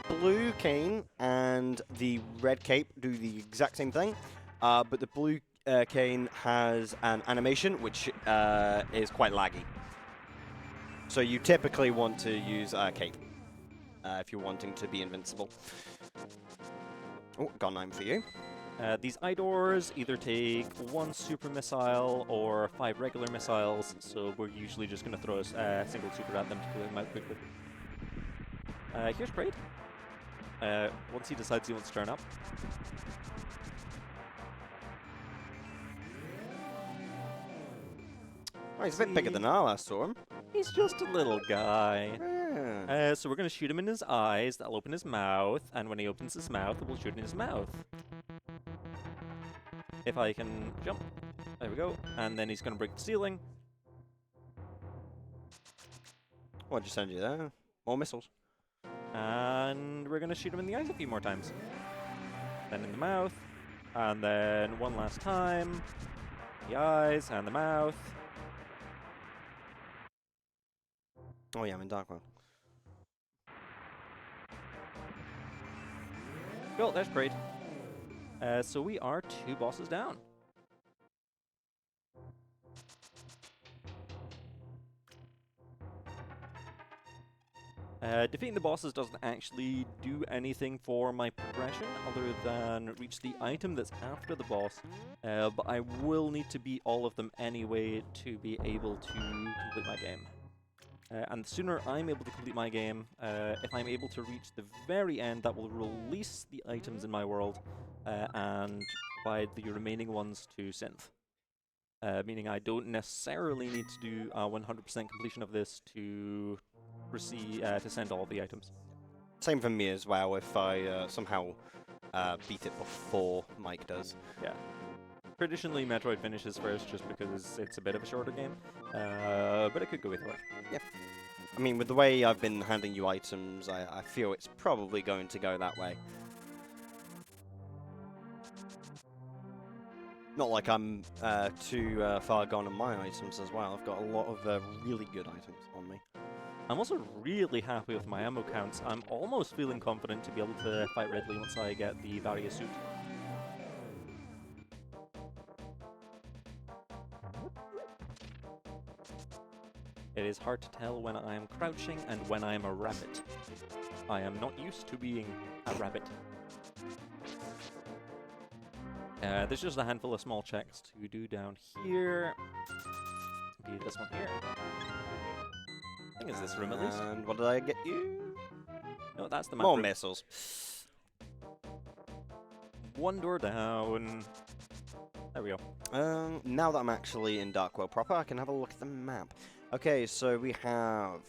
blue cane and the red cape do the exact same thing, but the blue cane has an animation which is quite laggy. So you typically want to use cape if you're wanting to be invincible. Oh, got an item for you. These Idors either take 1 super missile or 5 regular missiles, so we're usually just going to throw a single super at them to clear them out quickly. Here's Kraid. Once he decides he wants to turn up. Oh, he's a bit bigger than I last saw him. He's just a little guy. Yeah. So we're going to shoot him in his eyes, that'll open his mouth, and when he opens his mouth, we'll shoot in his mouth. If I can jump. There we go. And then he's going to break the ceiling. What'd you send you there? More missiles. And we're going to shoot him in the eyes a few more times. Then in the mouth. And then one last time. The eyes and the mouth. Oh yeah, I'm in Dark World. Cool, that's great. So we are 2 bosses down. Defeating the bosses doesn't actually do anything for my progression other than reach the item that's after the boss, but I will need to beat all of them anyway to be able to complete my game. And the sooner I'm able to complete my game, if I'm able to reach the very end, that will release the items in my world and provide the remaining ones to Synth. Meaning I don't necessarily need to do 100% completion of this to receive to send all the items. Same for me as well. If I somehow beat it before Mike does. Yeah. Traditionally, Metroid finishes first just because it's a bit of a shorter game, but it could go either way. Yeah. I mean, with the way I've been handing you items, I feel it's probably going to go that way. Not like I'm too far gone on my items as well. I've got a lot of really good items on me. I'm also really happy with my ammo counts. I'm almost feeling confident to be able to fight Ridley once I get the Varia suit. It is hard to tell when I am crouching and when I am a rabbit. I am not used to being a rabbit. There's just a handful of small checks to do down here. Be this one here. I think it's this room at least. And what did I get you? No, that's the map More room. missiles. One door down. There we go. Now that I'm actually in Dark World proper, I can have a look at the map. Okay, so we have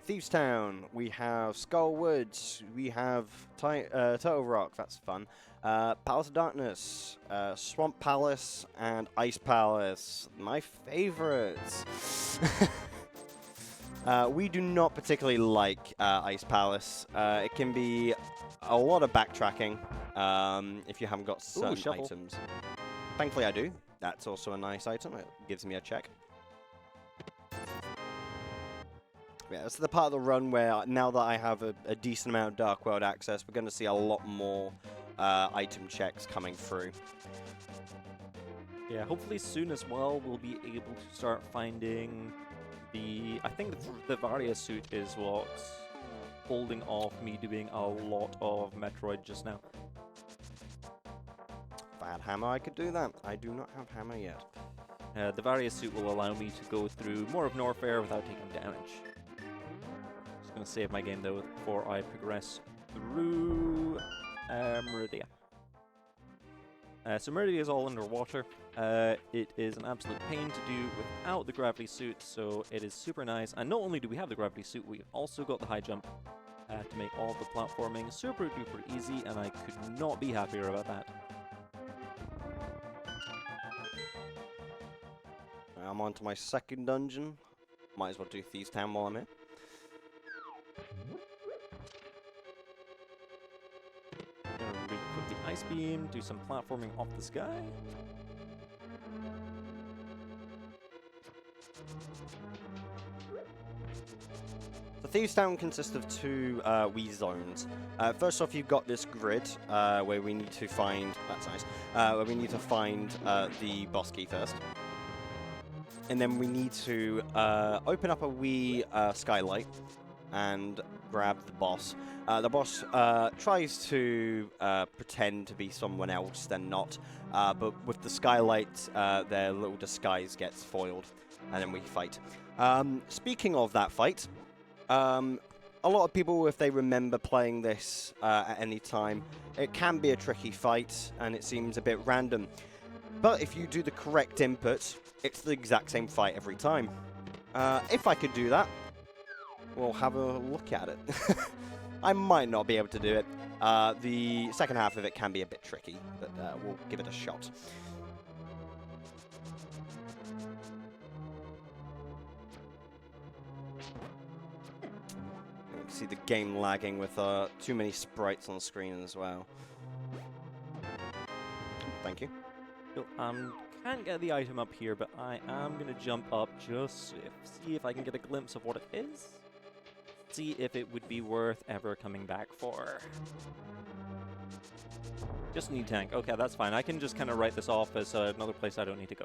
Thieves Town, we have Skull Woods, we have Turtle Rock, that's fun. Palace of Darkness, Swamp Palace, and Ice Palace, my favorites. We do not particularly like Ice Palace. It can be a lot of backtracking if you haven't got certain items. Thankfully I do. That's also a nice item. It gives me a check. Yeah, this is the part of the run where now that I have a decent amount of Dark World access, we're going to see a lot more item checks coming through. Yeah, hopefully soon as well we'll be able to start finding the... I think the Varia suit is what's holding off me doing a lot of Metroid just now. If I had hammer, I could do that. I do not have hammer yet. The Varia suit will allow me to go through more of Norfair without taking damage. Just going to save my game though before I progress through Meridia. So Meridia is all underwater. It is an absolute pain to do without the gravity suit, so it is super nice. And not only do we have the gravity suit, we've also got the high jump. to make all the platforming super duper easy, and I could not be happier about that. I'm on to my second dungeon. Might as well do Thieves Town while I'm here. Gonna re-equip the Ice Beam, do some platforming off the sky. The Thieves Town consists of two wee zones. First off, you've got this grid where we need to find. That's nice. Where we need to find the boss key first, and then we need to open up a wee skylight and grab the boss. The boss tries to pretend to be someone else, then not. But with the skylight, their little disguise gets foiled, and then we fight. Speaking of that fight. A lot of people, if they remember playing this at any time, it can be a tricky fight and it seems a bit random. But if you do the correct inputs, it's the exact same fight every time. If I could do that, we'll have a look at it. I might not be able to do it. The second half of it can be a bit tricky, but we'll give it a shot. See the game lagging with too many sprites on the screen as well. Thank you. So, can't get the item up here, but I am going to jump up just see if I can get a glimpse of what it is. See if it would be worth ever coming back for. Just need tank. Okay, that's fine. I can just kind of write this off as another place I don't need to go.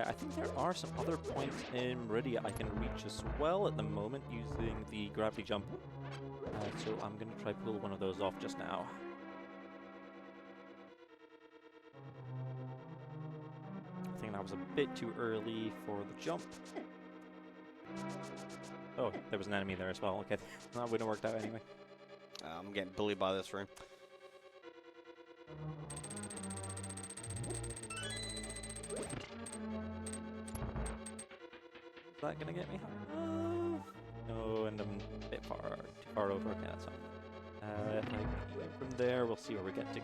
I think there are some other points in Meridia I can reach as well at the moment using the gravity jump. So I'm going to try pull one of those off just now. I think that was a bit too early for the jump. Oh, there was an enemy there as well. Okay, that wouldn't have worked out anyway. I'm getting bullied by this room. Is that gonna get me high? No, and I'm a bit too far over. Okay, that's fine. If I go from there, we'll see where we get to.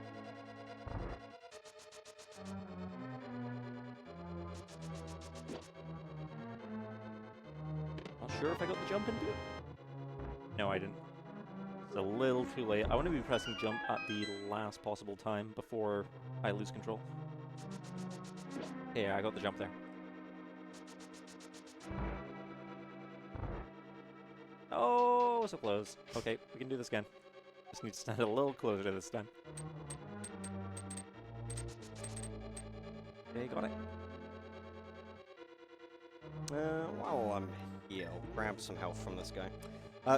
Not sure if I got the jump into it. No, I didn't. It's a little too late. I want to be pressing jump at the last possible time before I lose control. Yeah, I got the jump there. Oh, so close. Okay, we can do this again. Just need to stand a little closer this time. Okay, got it. While I'm here, I'll grab some health from this guy.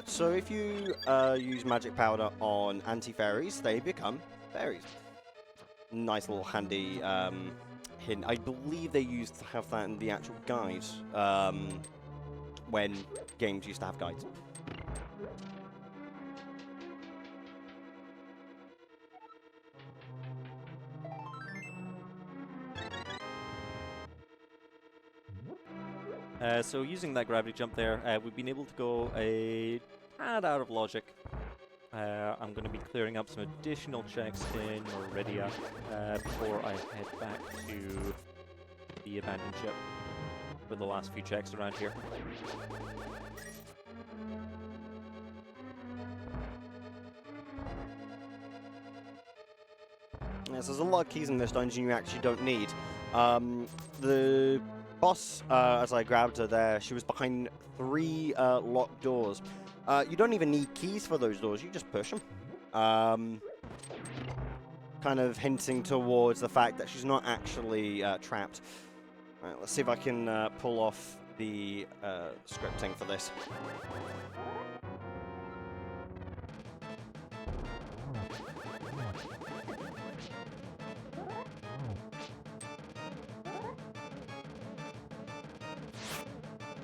So if you use magic powder on anti-fairies, they become fairies. Nice little handy hint. I believe they used to have that in the actual guide. When games used to have guides. So using that gravity jump there, we've been able to go a tad out of logic. I'm going to be clearing up some additional checks in Meridia before I head back to the abandoned ship for the last few checks around here. Yes, there's a lot of keys in this dungeon you actually don't need. The boss, as I grabbed her there, she was behind 3 locked doors. You don't even need keys for those doors, you just push them. Kind of hinting towards the fact that she's not actually trapped. Right, let's see if I can pull off the scripting for this.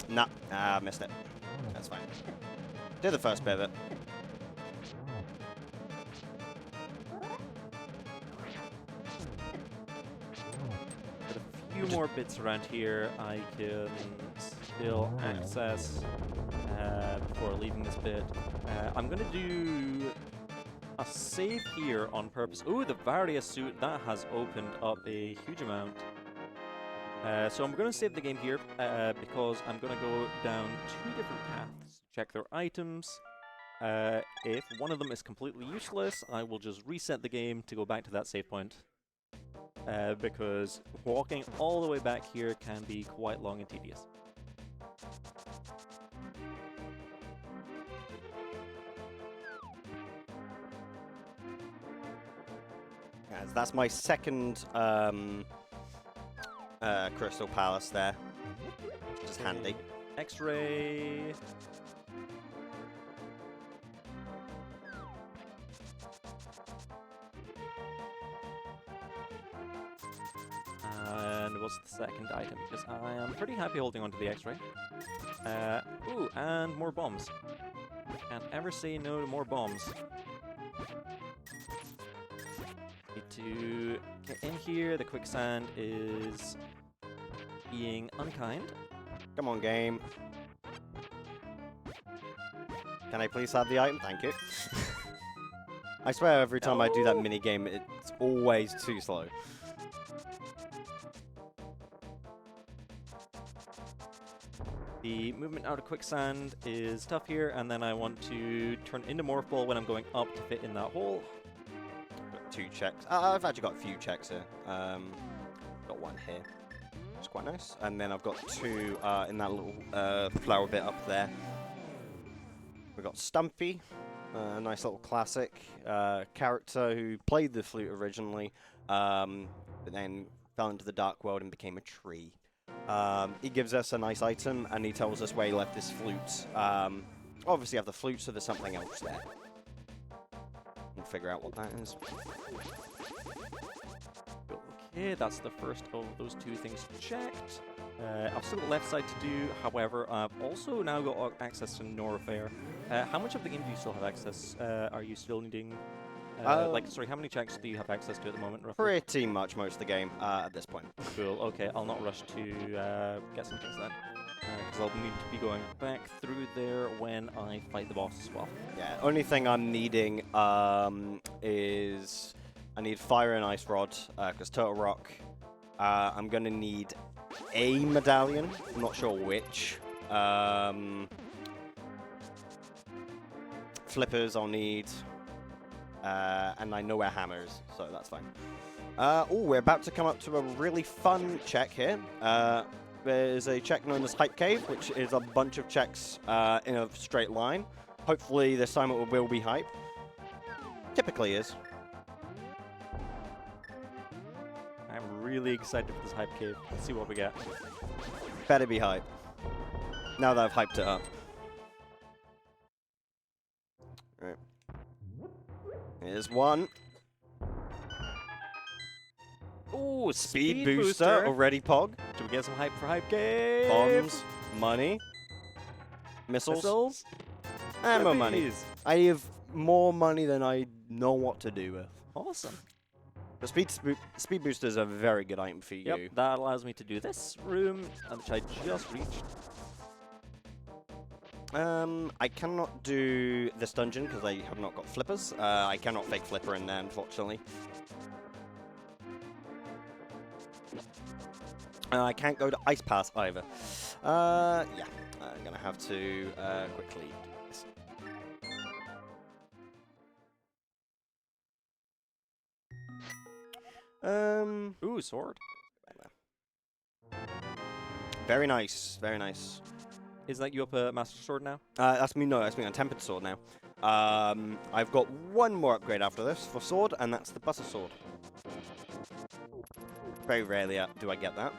Nah, missed it. That's fine. Did the first bit of it. few more bits around here I can still access before leaving this bit. I'm going to do a save here on purpose. Ooh, the Varia suit, that has opened up a huge amount. So I'm going to save the game here because I'm going to go down 2 different paths, check their items. If one of them is completely useless, I will just reset the game to go back to that save point. Because walking all the way back here can be quite long and tedious. Guys, that's my second Crystal Palace there. Just handy. X-ray. And what's the second item? Because I am pretty happy holding on to the X-ray. Ooh, and more bombs. Can't ever say no to more bombs. Need to get in here. The quicksand is being unkind. Come on, game. Can I please have the item? Thank you. I swear every time I do that mini game, it's always too slow. The movement out of quicksand is tough here, and then I want to turn into Morph Ball when I'm going up to fit in that hole. Got 2 checks. I've actually got a few checks here. Got 1 here. It's quite nice. And then I've got 2 in that little flower bit up there. We've got Stumpy, a nice little classic character who played the flute originally, but then fell into the dark world and became a tree. He gives us a nice item, and he tells us where he left his flute. Obviously, I have the flute, so there's something else there. We'll figure out what that is. Okay, that's the first of those 2 things checked. I've still got left side to do, however, I've also now got access to Norfair. How much of the game do you still have access? Are you still needing... how many checks do you have access to at the moment, roughly? Pretty much most of the game at this point. Cool, okay, I'll not rush to get some things then. Because I'll need to be going back through there when I fight the boss as well. Yeah, only thing I'm needing is... I need Fire and Ice Rod, because Turtle Rock. I'm going to need a medallion, I'm not sure which. Flippers I'll need. And I know where hammer is, so that's fine. We're about to come up to a really fun check here. There's a check known as Hype Cave, which is a bunch of checks in a straight line. Hopefully this time it will be hype. Typically is. I'm really excited for this Hype Cave. Let's see what we get. Better be hype. Now that I've hyped it up. Right. Here's one. Ooh, Speed booster. Already pog. Do we get some hype for Hype Cave? Bombs. Money. Missiles. And more money. I have more money than I know what to do with. Awesome. The speed booster is a very good item for you. Yep, that allows me to do this room, which I just reached. I cannot do this dungeon because I have not got flippers. I cannot fake flipper in there, unfortunately. I can't go to Ice Pass either. Yeah, I'm gonna have to quickly do this. Ooh, sword. Very nice, very nice. Is that you up a Master Sword now? That's me on Tempered Sword now. I've got one more upgrade after this for sword, and that's the Butter Sword. Very rarely do I get that.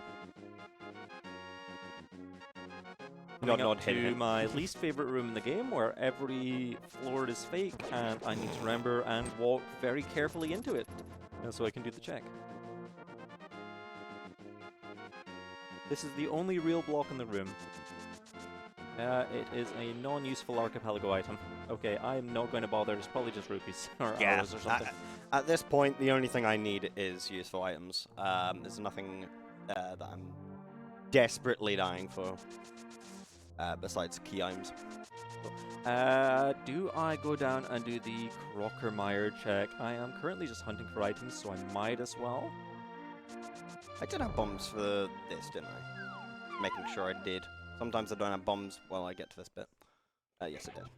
Coming up to my least favorite room in the game, where every floor is fake, and I need to remember and walk very carefully into it, so I can do the check. This is the only real block in the room. It is a non-useful archipelago item. Okay, I'm not going to bother. It's probably just rupees or arrows or something. At this point, the only thing I need is useful items. There's nothing that I'm desperately dying for. Besides key items. Do I go down and do the Crockermeyer check? I am currently just hunting for items, so I might as well. I did have bombs for this, didn't I? Making sure I did. Sometimes I don't have bombs while I get to this bit. Yes, I did.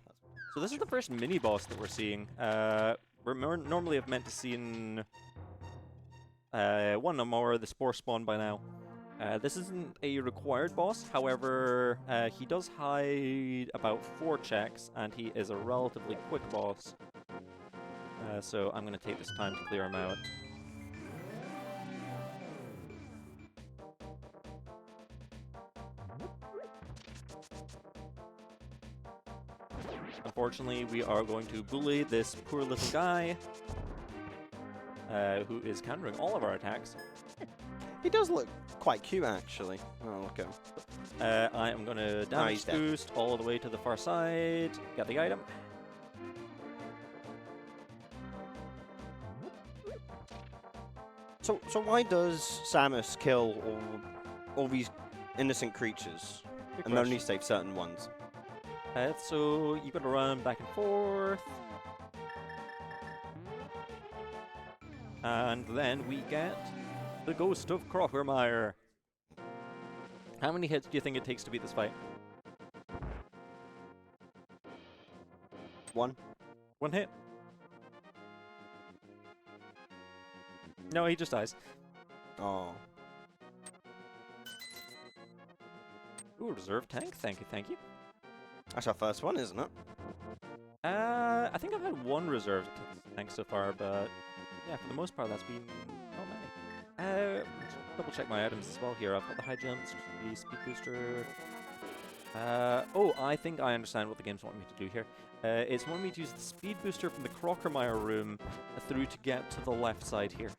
So this is the first mini-boss that we're seeing. We're normally have meant to see in one or more of the Spore Spawn by now. This isn't a required boss, however, he does hide about 4 checks, and he is a relatively quick boss. So I'm going to take this time to clear him out. Unfortunately, we are going to bully this poor little guy, who is countering all of our attacks. He does look quite cute, actually. Oh, look at him. I am going to damage boost all the way to the far side. Get the item. So why does Samus kill all these innocent creatures and only save certain ones? So you got to run back and forth. And then we get the Ghost of Crockermeyer. How many hits do you think it takes to beat this fight? 1. 1 hit? No, he just dies. Oh. Ooh, reserve tank. Thank you, thank you. That's our first one, isn't it? I think I've had 1 reserve tank so far, but yeah, for the most part, that's been not many. Double check my items as well here. I've got the high jumps, the speed booster. Oh, I think I understand what the game's wanting me to do here. It's wanting me to use the speed booster from the Crockermeyer room through to get to the left side here.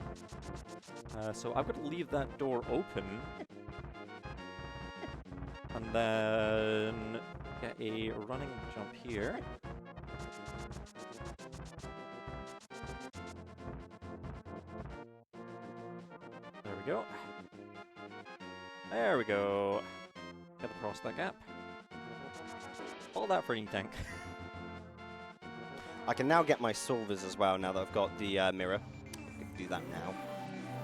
So I've got to leave that door open. And then get a running jump here. There we go. There we go. Get across that gap. All that for an E-tank. I can now get my silvers as well now that I've got the mirror. I can do that now.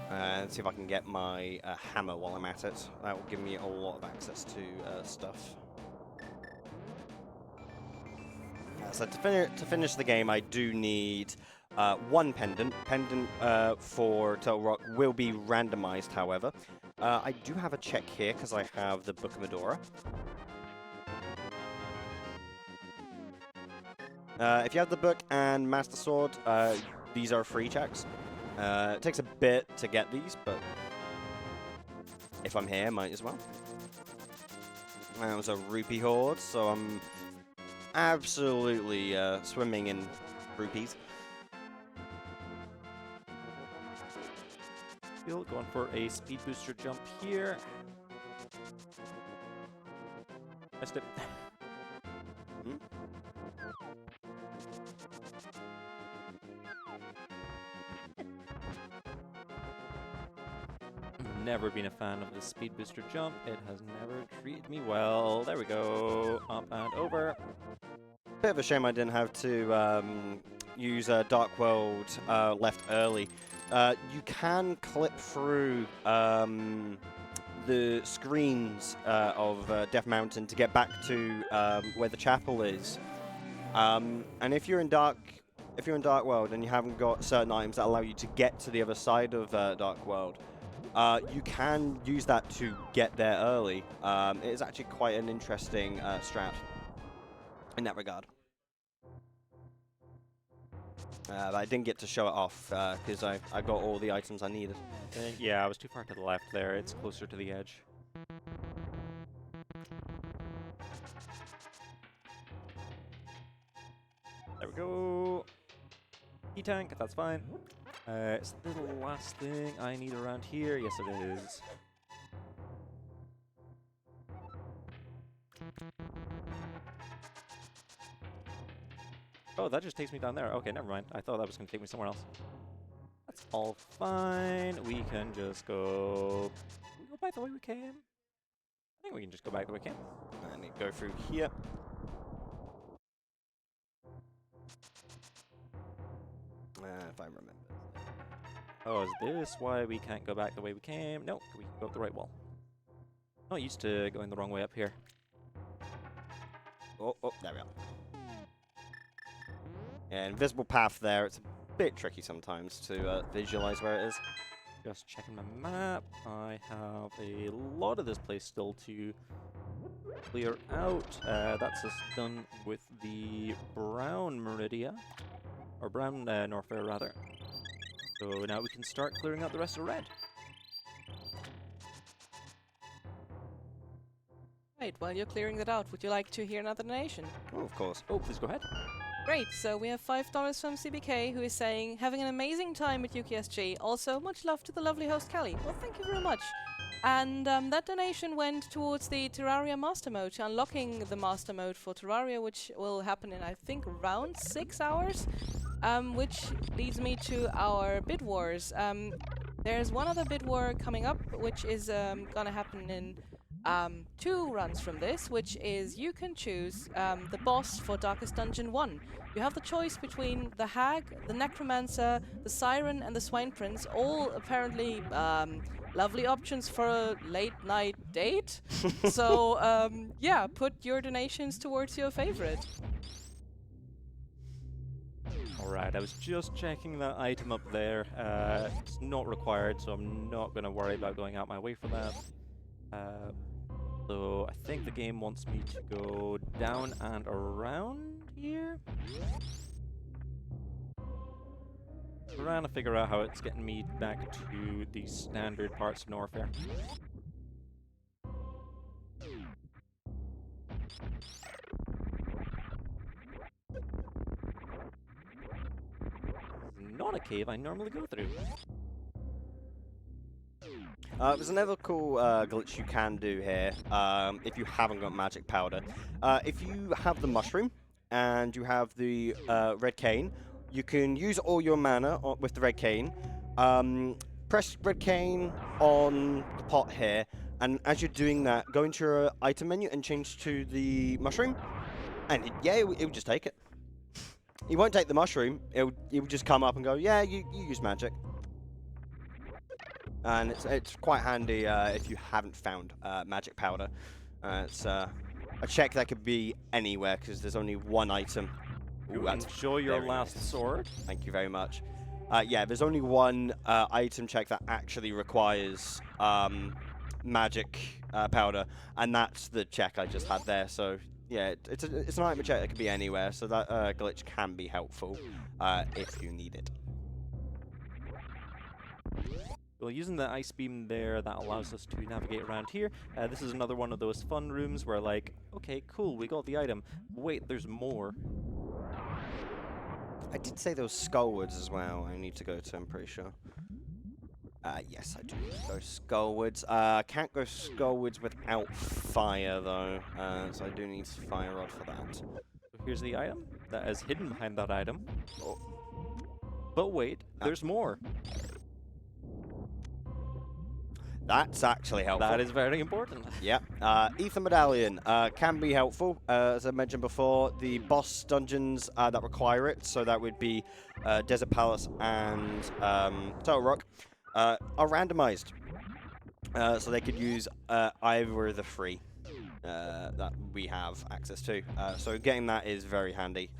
And see if I can get my hammer while I'm at it. That will give me a lot of access to stuff. So to finish the game, I do need 1 pendant. Pendant for Turtle Rock will be randomized, however. I do have a check here because I have the Book of Medora. If you have the book and Master Sword, these are free checks. It takes a bit to get these, but if I'm here, might as well. That was a rupee horde, so I'm absolutely swimming in rupees. Going for a speed booster jump here. Missed it. Never been a fan of the speed booster jump. It has never treated me well. There we go. Up and over. Bit of a shame I didn't have to use Dark World left early. You can clip through the screens of Death Mountain to get back to where the chapel is. And if you're in Dark World and you haven't got certain items that allow you to get to the other side of Dark World, you can use that to get there early. It is actually quite an interesting strat in that regard. But I didn't get to show it off because I got all the items I needed. Yeah, I was too far to the left there. It's closer to the edge. There we go. E-tank, that's fine. Is this the last thing I need around here? Yes, it is. Oh, that just takes me down there. Okay, never mind. I thought that was going to take me somewhere else. That's all fine. We can just go back the way we came. I think we can just go back the way we came. And it go through here. If I remember. Oh, is this why we can't go back the way we came? No, we can go up the right wall. Not used to going the wrong way up here. Oh, there we are. Yeah, invisible path there. It's a bit tricky sometimes to visualize where it is. Just checking my map. I have a lot of this place still to clear out. That's us done with the brown Meridia. Or brown Norfair, rather. So now we can start clearing out the rest of red. Right, while you're clearing that out, would you like to hear another donation? Oh, of course. Oh, please go ahead. Great, so we have $5 from CBK, who is saying, having an amazing time at UKSG. Also, much love to the lovely host, Callie. Well, thank you very much. And that donation went towards the Terraria Master Mode, to unlocking the Master Mode for Terraria, which will happen in, I think, around 6 hours. Which leads me to our Bid Wars. There's one other Bid War coming up, which is gonna happen in 2 runs from this, which is you can choose the boss for Darkest Dungeon 1. You have the choice between the Hag, the Necromancer, the Siren, and the Swine Prince, all apparently lovely options for a late night date. So, yeah, put your donations towards your favorite. Alright, I was just checking that item up there. It's not required, so I'm not going to worry about going out my way for that. So I think the game wants me to go down and around here. Trying to figure out how it's getting me back to the standard parts of Norfair. Not a cave I normally go through. There's another cool glitch you can do here if you haven't got magic powder. If you have the mushroom and you have the red cane, you can use all your mana with the red cane. Press red cane on the pot here, and as you're doing that, go into your item menu and change to the mushroom, and it will just take it. He won't take the mushroom. It will just come up and go, yeah, you use magic. And it's quite handy if you haven't found magic powder. It's a check that could be anywhere because there's only one item. Ooh, enjoy your last sword. Thank you very much. Yeah, there's only one item check that actually requires magic powder, and that's the check I just had there. So yeah, it's an item check that could be anywhere. So that glitch can be helpful if you need it. Well, using the ice beam there, that allows us to navigate around here. This is another one of those fun rooms where, like, okay, cool, we got the item. Wait, there's more. I did say there was Skullwards as well. I need to go to, I'm pretty sure. Yes, I do need to go Skullwards. Can't go Skullwards without fire, though. So I do need Fire Rod for that. So here's the item that is hidden behind that item. Oh. But wait, there's more. That's actually helpful. That is very important. Yeah. Ether Medallion can be helpful. As I mentioned before, the boss dungeons that require it, so that would be Desert Palace and Turtle Rock, are randomized. So they could use either of the 3 that we have access to. So getting that is very handy.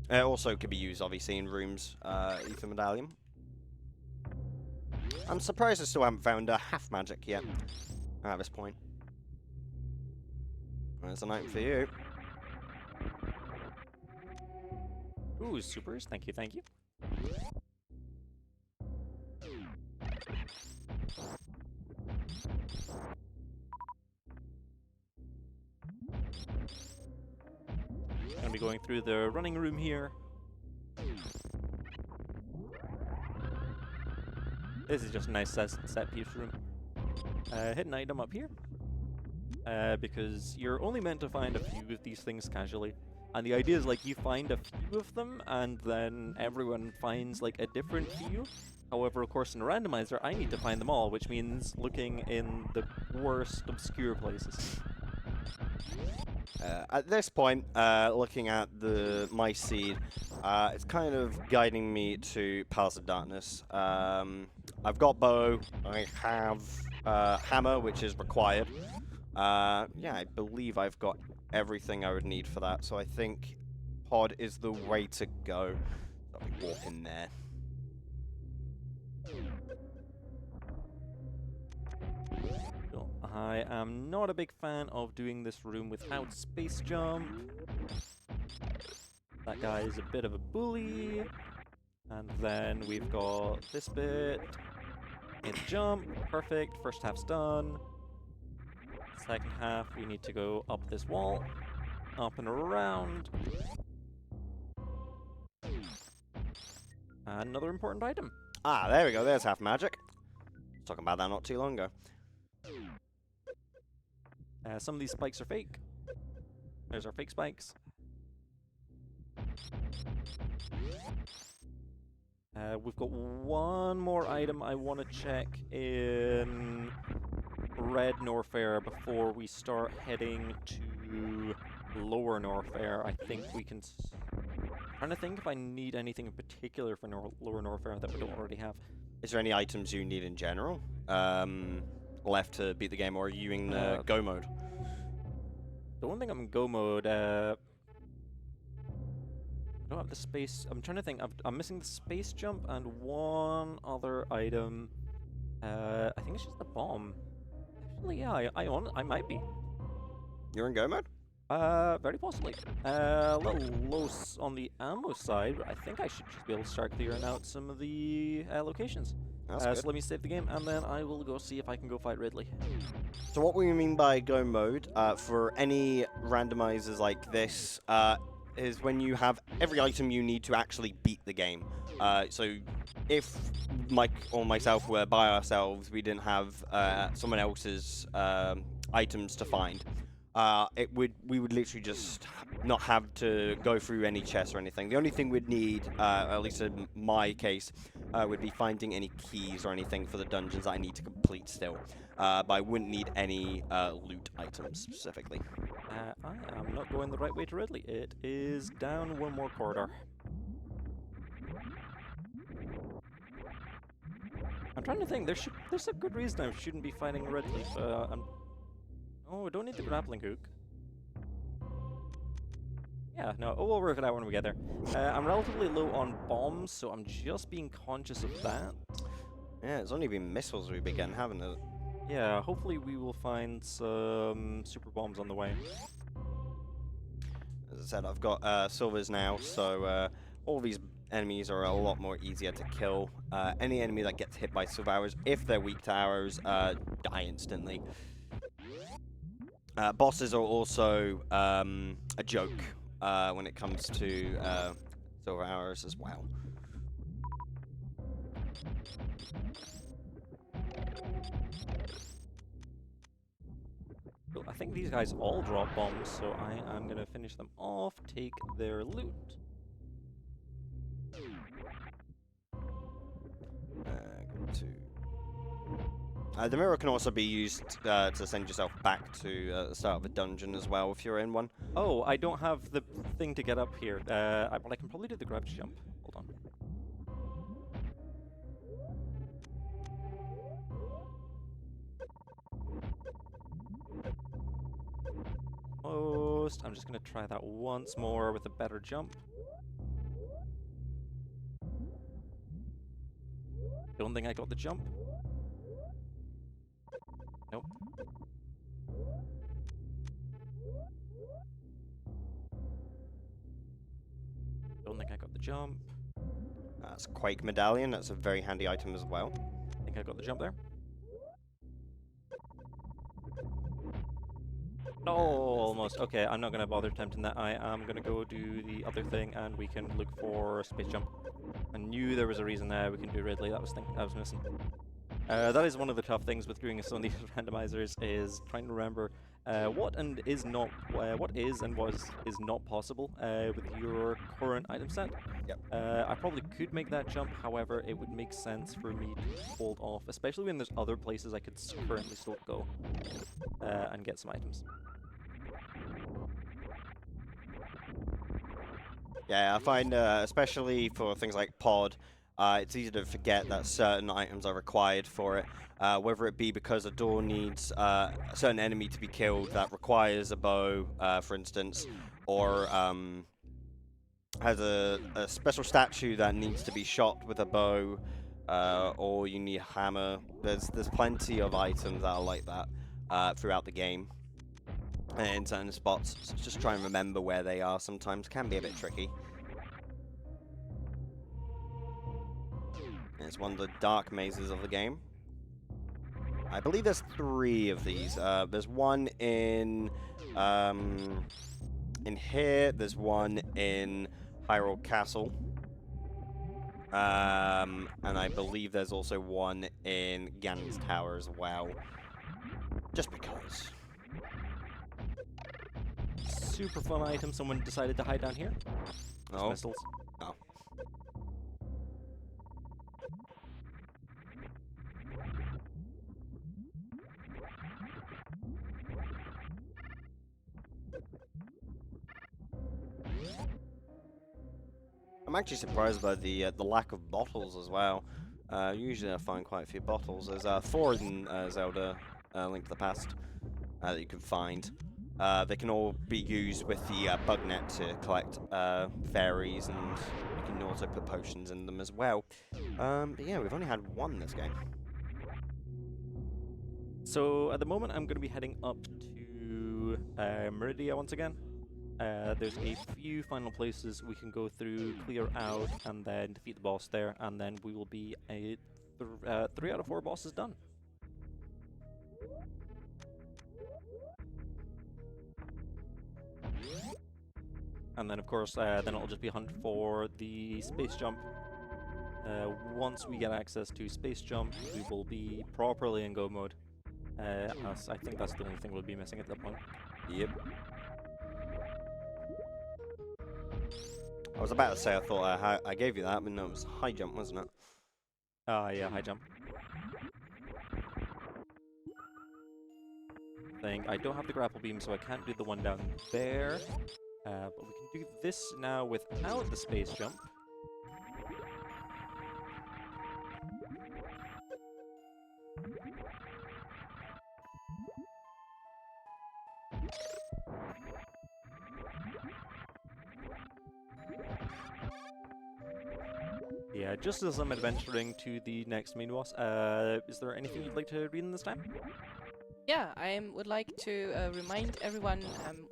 It also could be used, obviously, in rooms, Ether Medallion. I'm surprised I still haven't found half magic yet at this point. There's an item for you. Ooh, supers. Thank you, thank you. Gonna be going through the running room here. This is just a nice set piece room. Hit an item up here. Because you're only meant to find a few of these things casually. And the idea is like you find a few of them, and then everyone finds like a different few. However, of course, in a randomizer, I need to find them all, which means looking in the worst obscure places. At this point, looking at my seed, it's kind of guiding me to Palace of Darkness. I've got bow, I have hammer, which is required. Yeah, I believe I've got everything I would need for that, so I think pod is the way to go. I'll be walking there. I am not a big fan of doing this room without space jump. That guy is a bit of a bully. And then we've got this bit. Need to jump. Perfect. First half's done. Second half, we need to go up this wall. Up and around. Another important item. Ah, there we go. There's half magic. Talking about that not too long ago. Some of these spikes are fake. There's our fake spikes. We've got one more item I want to check in Red Norfair before we start heading to Lower Norfair. I think we can... I'm trying to think if I need anything in particular for Lower Norfair that we don't already have. Is there any items you need in general left to beat the game, or are you in go mode? The one thing I'm in go mode, I don't have the space. I'm trying to think. I'm missing the space jump and one other item. I think it's just the bomb. Actually, yeah, I might be. You're in go mode? Very possibly. A little low on the ammo side, but I think I should just be able to start clearing out some of the locations. That's good. So let me save the game, and then I will go see if I can go fight Ridley. So what we mean by go mode, for any randomizers like this, is when you have every item you need to actually beat the game. So if Mike or myself were by ourselves, we didn't have someone else's items to find. We would literally just not have to go through any chests or anything. The only thing we'd need, at least in my case, would be finding any keys or anything for the dungeons that I need to complete still. But I wouldn't need any loot items specifically. I am not going the right way to Ridley. It is down one more corridor. I'm trying to think. There's a good reason I shouldn't be fighting Ridley. Oh, I don't need the grappling hook. Yeah, no, we'll work it out when we get there. I'm relatively low on bombs, so I'm just being conscious of that. Yeah, it's only been missiles we began, haven't it? Yeah, hopefully we will find some super bombs on the way. As I said, I've got silvers now, so all these enemies are a lot more easier to kill. Any enemy that gets hit by silver arrows, if they're weak to arrows, die instantly. Bosses are also a joke when it comes to silver arrows as well. Cool. I think these guys all drop bombs, so I am going to finish them off, take their loot. Go to... the mirror can also be used to send yourself back to the start of a dungeon as well if you're in one. Oh, I don't have the thing to get up here. But I can probably do the gravity jump. Hold on. Almost. I'm just going to try that once more with a better jump. Don't think I got the jump. Nope. Don't think I got the jump. That's a Quake Medallion. That's a very handy item as well. I think I got the jump there. Oh, almost. Okay, I'm not going to bother attempting that. I am going to go do the other thing, and we can look for space jump. I knew there was a reason we can do Ridley. That was missing. That is one of the tough things with doing some of these randomizers, is trying to remember what is and is not possible with your current item set. Yep. I probably could make that jump, however, it would make sense for me to hold off, especially when there's other places I could currently still go and get some items. Yeah, I find, especially for things like pod, it's easy to forget that certain items are required for it, whether it be because a door needs a certain enemy to be killed that requires a bow, for instance, or has a special statue that needs to be shot with a bow, or you need a hammer. There's plenty of items that are like that throughout the game. And in certain spots, so just try and remember where they are sometimes can be a bit tricky. It's one of the dark mazes of the game. I believe there's 3 of these. There's one in here. There's one in Hyrule Castle. And I believe there's also one in Ganon's Tower as well. Just because. Super fun item. Someone decided to hide down here. Oh. Missiles. Oh. I'm actually surprised by the lack of bottles as well. Usually I find quite a few bottles. There's 4 in Zelda Link to the Past that you can find. They can all be used with the bug net to collect fairies, and you can also put potions in them as well. But yeah, we've only had 1 this game. So at the moment I'm going to be heading up to Meridia once again. There's a few final places we can go through, clear out, and then defeat the boss there, and then we will be 3 out of 4 bosses done. And then, of course, then it'll just be a hunt for the space jump. Once we get access to space jump, we will be properly in go mode. As I think that's the only thing we'll be missing at that point. Yep. I was about to say I thought I gave you that, but no, it was high jump, wasn't it? Yeah, high jump. I don't have the grapple beam, so I can't do the one down there. But we can do this now without the space jump. Yeah, just as I'm adventuring to the next main boss, is there anything you'd like to read in this time? Yeah, I would like to remind everyone,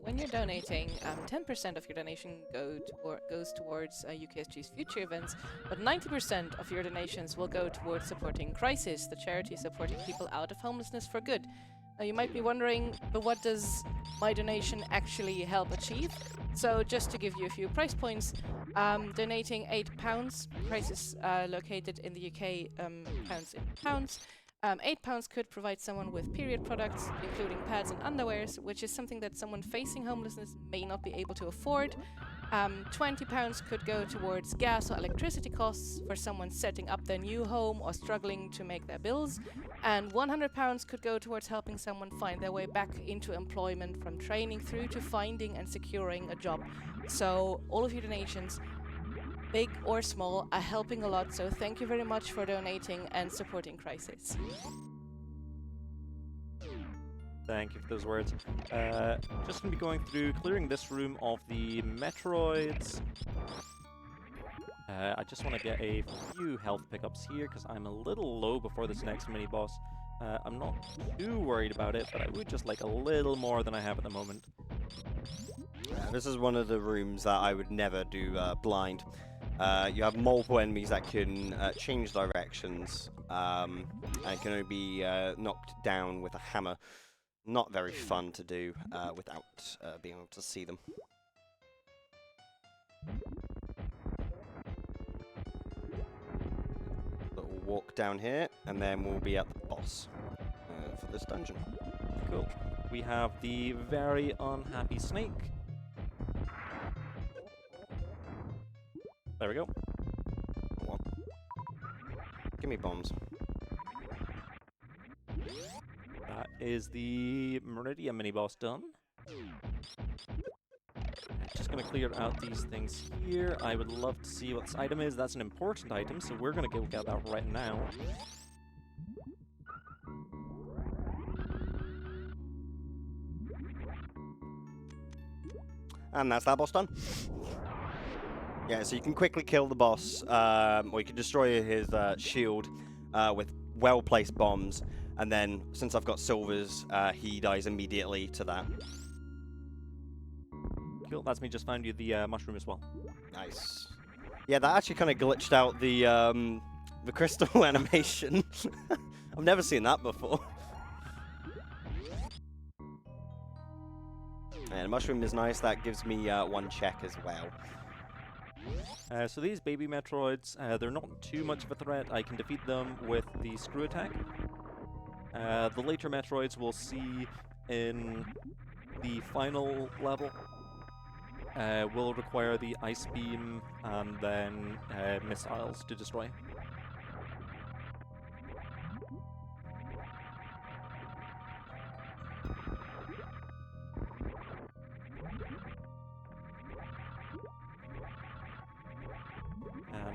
when you're donating, 10% of your donation goes towards UKSG's future events, but 90% of your donations will go towards supporting Crisis, the charity supporting people out of homelessness for good. Now you might be wondering, but what does my donation actually help achieve? So just to give you a few price points, donating £8, Crisis located in the UK, pounds in pounds. £8 could provide someone with period products, including pads and underwears, which is something that someone facing homelessness may not be able to afford. £20 could go towards gas or electricity costs for someone setting up their new home or struggling to make their bills. And £100 could go towards helping someone find their way back into employment, from training through to finding and securing a job. So all of your donations, big or small, are helping a lot, so thank you very much for donating and supporting Crisis. Thank you for those words. Just going to be going through, clearing this room of the Metroids. I just want to get a few health pickups here, because I'm a little low before this next mini-boss. I'm not too worried about it, but I would just like a little more than I have at the moment. This is one of the rooms that I would never do blind. You have multiple enemies that can change directions and can only be knocked down with a hammer. Not very fun to do without being able to see them. But we'll walk down here, and then we'll be at the boss for this dungeon. Cool. we have the very unhappy snake. There we go. What? Give me bombs. That is the Meridian mini-boss done. Just going to clear out these things here. I would love to see what this item is. That's an important item, so we're going to go get that right now. And that's that boss done. Yeah, so you can quickly kill the boss, or you can destroy his shield with well-placed bombs, and then, since I've got silvers, he dies immediately to that. Cool, that's me just found you the mushroom as well. Nice. Yeah, that actually kind of glitched out the crystal animation. I've never seen that before. And the mushroom is nice. That gives me 1 check as well. So these baby Metroids, they're not too much of a threat. I can defeat them with the screw attack. The later Metroids we'll see in the final level will require the ice beam and then missiles to destroy.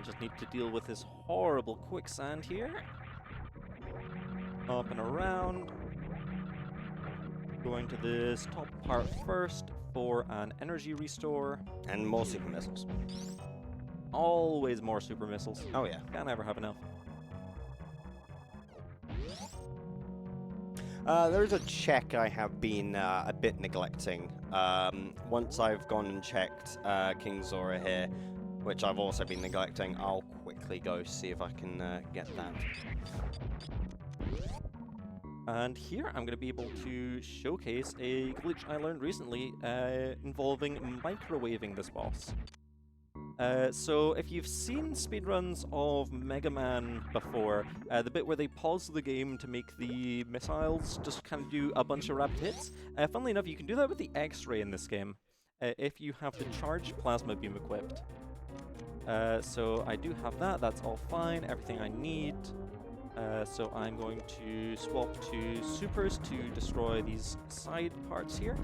Just need to deal with this horrible quicksand here. Up and around. Going to this top part first for an energy restore. And more super missiles. Always more super missiles. Oh yeah. Can't ever have enough. There is a check I have been a bit neglecting. Once I've gone and checked King Zora here, which I've also been neglecting, I'll quickly go see if I can get that. And here I'm going to be able to showcase a glitch I learned recently involving microwaving this boss. So if you've seen speedruns of Mega Man before, the bit where they pause the game to make the missiles just kind of do a bunch of rapid hits, funnily enough you can do that with the X-Ray in this game, if you have the charged plasma beam equipped. So I do have that, that's all fine, everything I need. So I'm going to swap to supers to destroy these side parts here.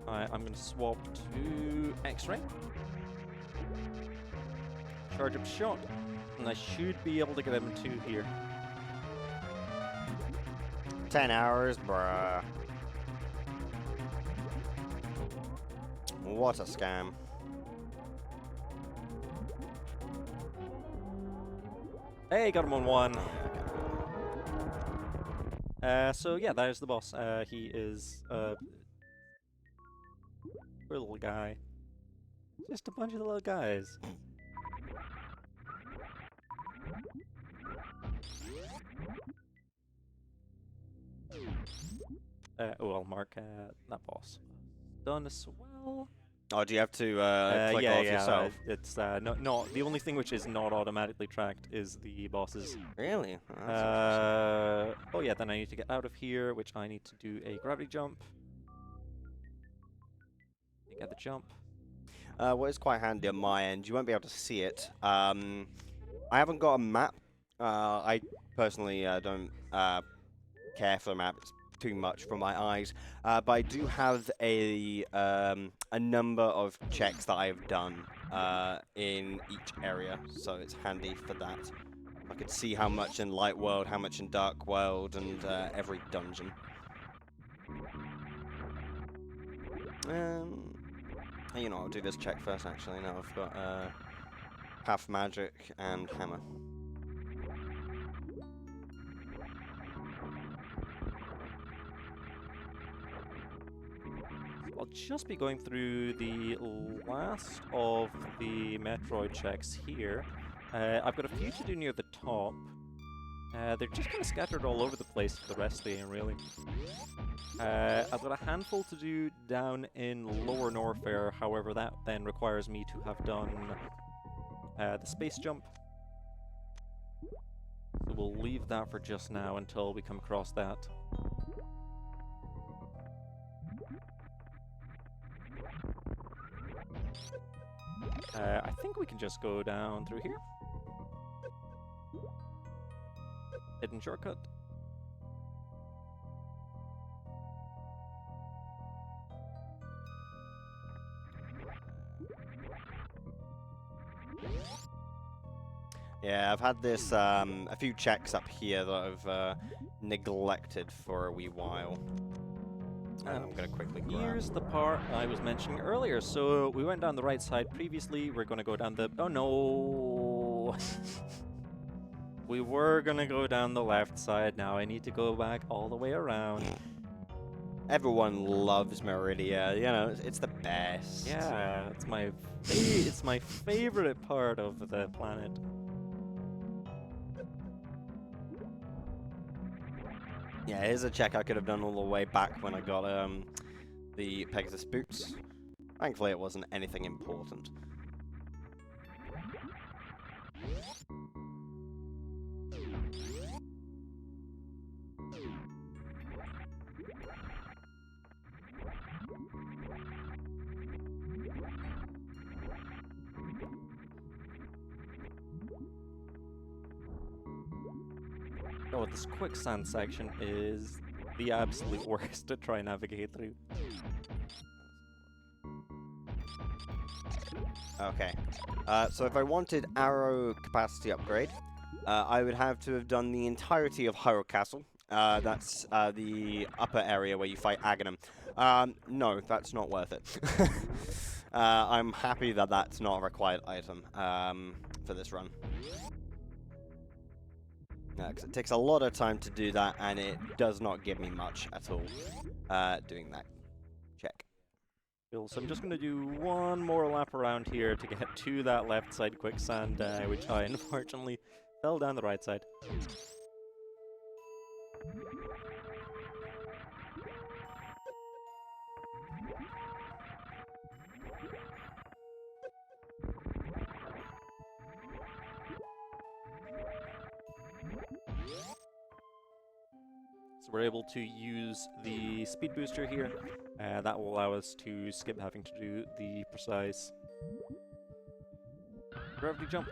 I'm going to swap to X-Ray. Charge up shot, and I should be able to get him to here. 10 hours, bruh. What a scam. Hey, got him on 1. So yeah, there's the boss. He is a poor little guy. Just a bunch of little guys. I'll mark that boss done as well. Oh, do you have to click off yourself? It's not the only thing which is not automatically tracked is the bosses. Really? Oh, oh yeah, then I need to get out of here, which I need to do a gravity jump. Get the jump. What is quite handy on my end, you won't be able to see it. I haven't got a map. I personally don't care for the map. It's too much for my eyes. But I do have a number of checks that I've done in each area, so it's handy for that. I can see how much in Light World, how much in Dark World, and every dungeon. You know, I'll do this check first, actually. Now I've got Half Magic and Hammer. I'll just be going through the last of the Metroid checks here. I've got a few to do near the top. They're just kind of scattered all over the place for the rest of the game, really. I've got a handful to do down in Lower Norfair, however that then requires me to have done the space jump. So will leave that for just now until we come across that. I think we can just go down through here. Hidden shortcut. Yeah, I've had this, a few checks up here that I've neglected for a wee while. And I'm going to quickly grab. Here's the part I was mentioning earlier. So we went down the right side previously. We're going to go down the... Oh, no! We were going to go down the left side. Now I need to go back all the way around. Everyone loves Meridia. You know, it's the best. Yeah, it's my favorite part of the planet. Yeah, here's a check I could have done all the way back when I got the Pegasus boots. Thankfully, it wasn't anything important. Oh, this quicksand section is the absolute worst to try and navigate through. Okay. So if I wanted arrow capacity upgrade, I would have to have done the entirety of Hyrule Castle. That's the upper area where you fight Aghanim. No, that's not worth it. I'm happy that that's not a required item for this run. Because it takes a lot of time to do that, and it does not give me much at all doing that. Check. Cool, so I'm just going to do one more lap around here to get to that left side quicksand, which I unfortunately fell down the right side. So we're able to use the speed booster here. That will allow us to skip having to do the precise gravity jump.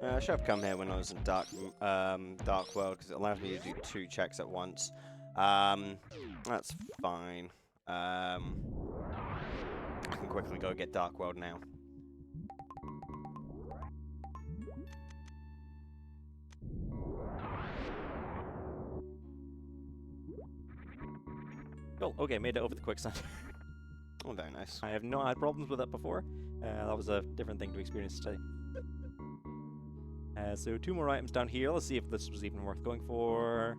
I should have come here when I was in Dark World, because it allows me to do 2 checks at once. That's fine. I can quickly go get Dark World now. Cool, okay, made it over the quicksand. Oh, very nice. I have not had problems with that before. That was a different thing to experience today. So 2 more items down here. Let's see if this was even worth going for.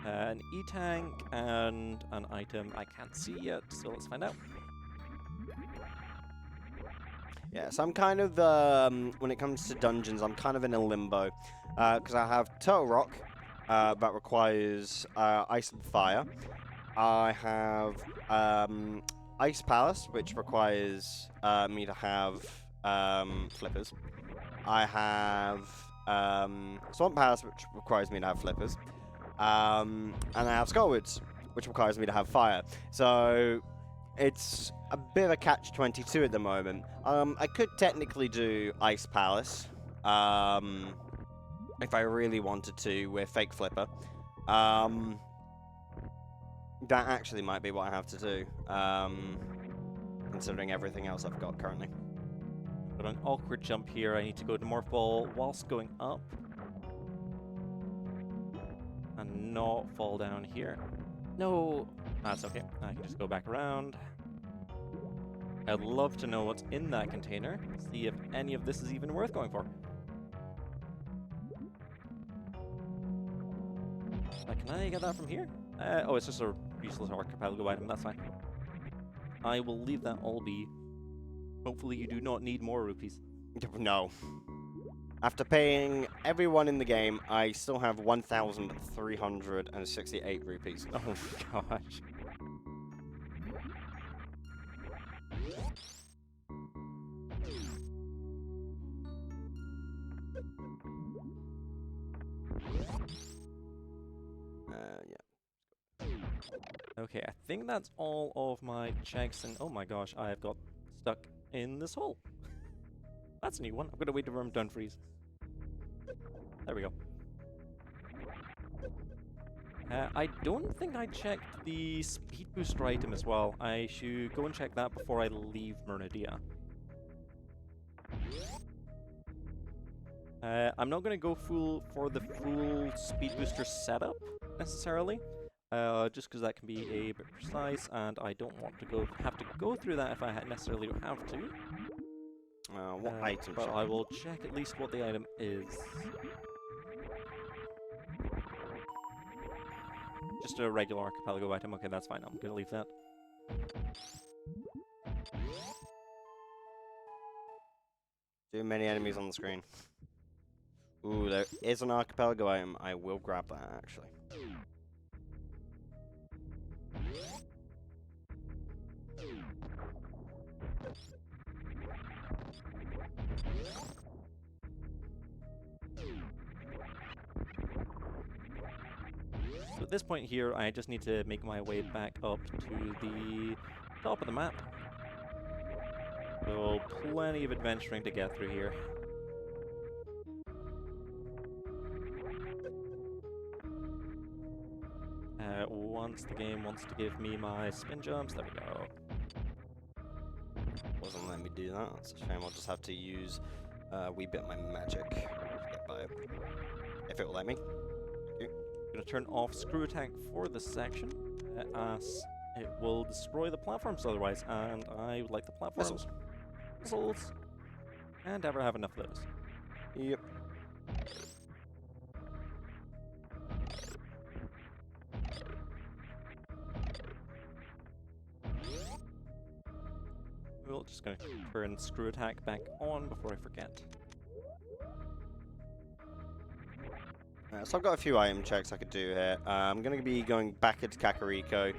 An E-tank and an item I can't see yet, so let's find out. Yeah, so I'm kind of, when it comes to dungeons, I'm kind of in a limbo. Because I have Turtle Rock, that requires Ice and Fire. I have Ice Palace, which requires me to have flippers. I have Swamp Palace, which requires me to have flippers. And I have Skullwoods, which requires me to have fire. So it's a bit of a catch-22 at the moment. I could technically do Ice Palace if I really wanted to with Fake Flipper. That actually might be what I have to do, considering everything else I've got currently. Got an awkward jump here. I need to go to Morph Ball whilst going up. And not fall down here. No! That's okay. I can just go back around. I'd love to know what's in that container. See if any of this is even worth going for. Can I get that from here? Oh, it's just a useless archipelago item. That's fine. I will leave that all be. Hopefully you do not need more rupees. No. After paying everyone in the game, I still have 1,368 rupees. Oh gosh. Yeah. Okay, I think that's all of my checks, and oh my gosh, I have got stuck in this hole. That's a new one. I'm gonna wait till I'm done freeze. There we go. I don't think I checked the speed booster item as well. I should go and check that before I leave Myrnidia. I'm not going to go for the full speed booster setup necessarily, just because that can be a bit precise, and I don't want to have to go through that if I necessarily don't have to. What item? But I will check at least what the item is. Just a regular archipelago item. Okay, that's fine. I'm gonna leave that. Too many enemies on the screen. Ooh, there is an archipelago item. I will grab that, actually. So at this point here, I just need to make my way back up to the top of the map. So plenty of adventuring to get through here. Once the game wants to give me my spin jumps, there we go. Wasn't letting me do that. That's a shame. I'll just have to use a wee bit of my magic to get by it. If it will let me. I'm going to turn off screw attack for this section, as it will destroy the platforms otherwise, and I would like the platforms. Missiles. And never have enough of those. Yep. We're just going to turn screw attack back on before I forget. So I've got a few item checks I could do here. I'm going to be going back into Kakariko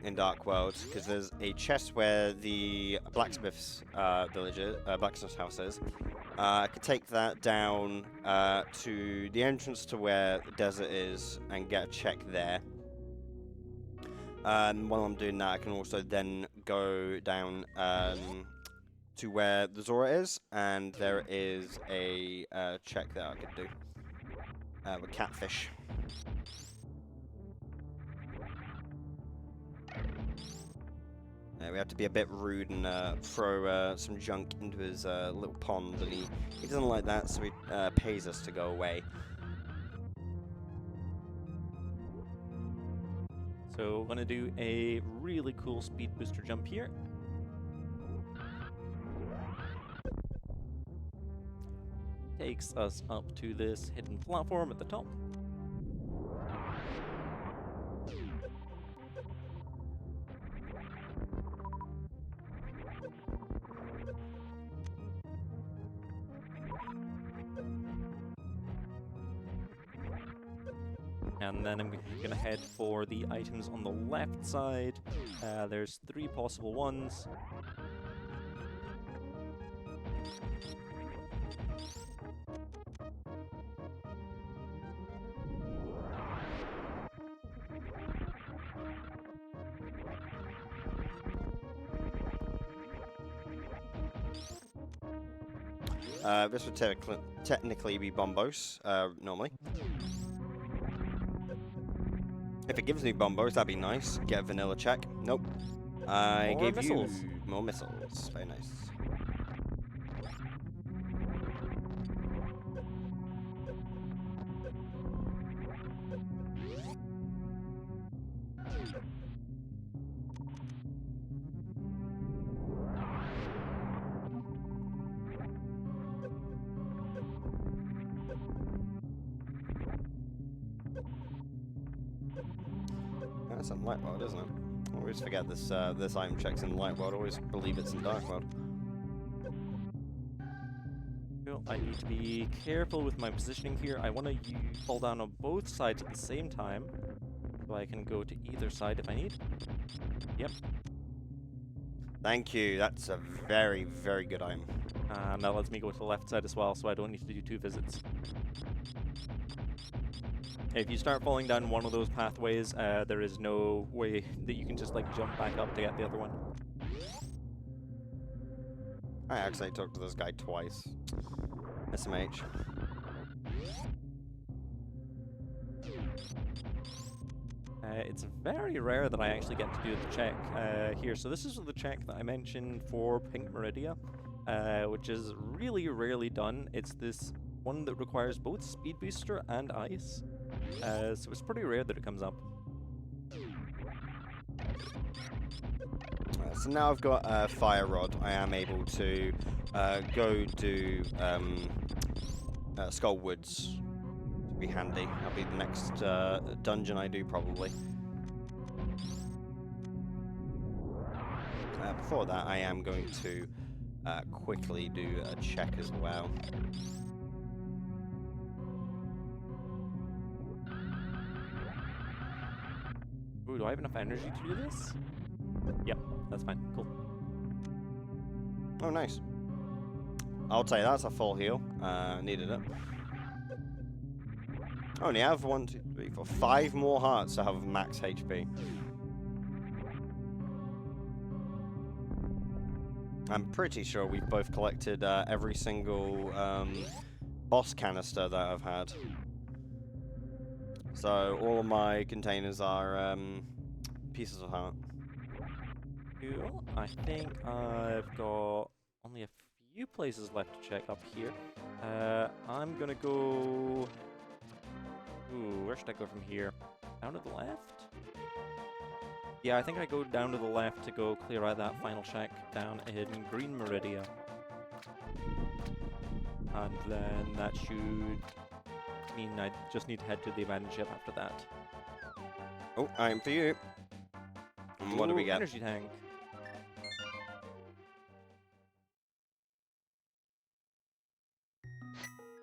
in Dark World, because there's a chest where the blacksmith's blacksmith's house is. I could take that down to the entrance to where the desert is and get a check there. While I'm doing that, I can also then go down to where the Zora is, and there is a check that I could do with catfish. We have to be a bit rude and throw some junk into his little pond, and he doesn't like that, so he pays us to go away. So we're going to do a really cool speed booster jump here. Takes us up to this hidden platform at the top. And then I'm going to head for the items on the left side. There's 3 possible ones. This would technically be Bombos, normally. If it gives me Bombos, that'd be nice. Get a vanilla check. Nope. I More gave missiles. you more missiles. Very nice. That's in Light World, isn't it? I always forget this this item check's in Light World. I always believe it's in Dark World. Cool. So I need to be careful with my positioning here. I want to fall down on both sides at the same time, so I can go to either side if I need. Yep. Thank you. That's a very, very good item. And that lets me go to the left side as well, so I don't need to do 2 visits. If you start falling down one of those pathways, there is no way that you can just like jump back up to get the other one. I actually talked to this guy twice. SMH. It's very rare that I actually get to do the check here. So this is the check that I mentioned for Pink Meridia, which is really rarely done. It's this one that requires both Speed Booster and Ice. So it's pretty rare that it comes up. So now I've got a Fire Rod, I am able to go do Skull Woods. To be handy. That'll be the next dungeon I do, probably. Before that, I am going to quickly do a check as well. Ooh, do I have enough energy to do this? Yep, that's fine. Cool. Oh, nice. I'll tell you, that's a full heal. Needed it. I only have 1, 2, 3, 4, 5 more hearts to have max HP. I'm pretty sure we've both collected every single boss canister that I've had. So all of my containers are pieces of heart. Cool. I think I've got only a few places left to check up here. I'm gonna go... Ooh, where should I go from here? Down to the left? Yeah, I think I go down to the left to go clear out that final check down in Green Meridia. And then that should mean I just need to head to the abandoned ship after that. Oh, I'm for you. And what do we get? Energy tank.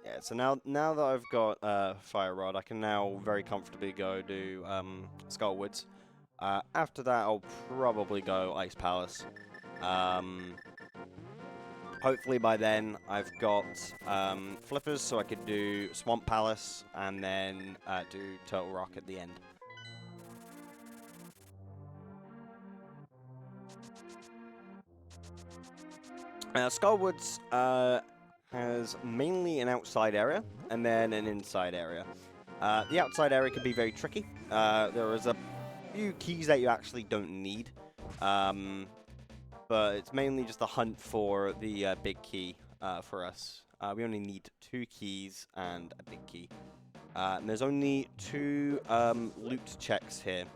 Yeah, so now that I've got Fire Rod, I can now very comfortably go do Skull Woods. After that, I'll probably go Ice Palace. Hopefully by then, I've got flippers, so I could do Swamp Palace and then do Turtle Rock at the end. Skullwoods has mainly an outside area and then an inside area. The outside area can be very tricky. There is a few keys that you actually don't need, but it's mainly just a hunt for the big key for us. We only need 2 keys and a big key. And there's only 2 loot checks here,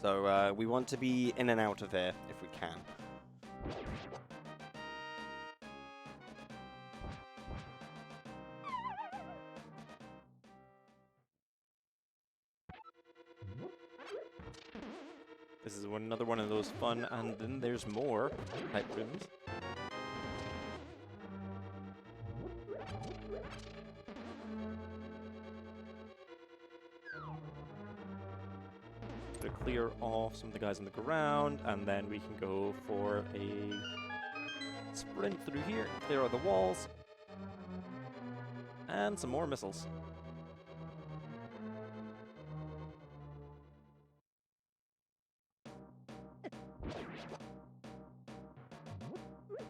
so we want to be in and out of here if we can. This is another one of those fun, and then there's more type rooms. To clear off some of the guys on the ground, and then we can go for a sprint through here, clear out the walls, and some more missiles.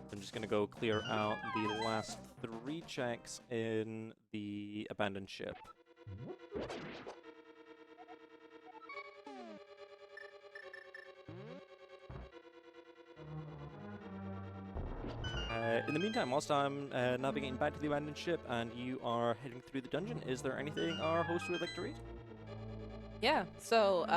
I'm just going to go clear out the last 3 checks in the abandoned ship. In the meantime, whilst I'm navigating back to the abandoned ship and you are heading through the dungeon, is there anything our host would like to read? Yeah, so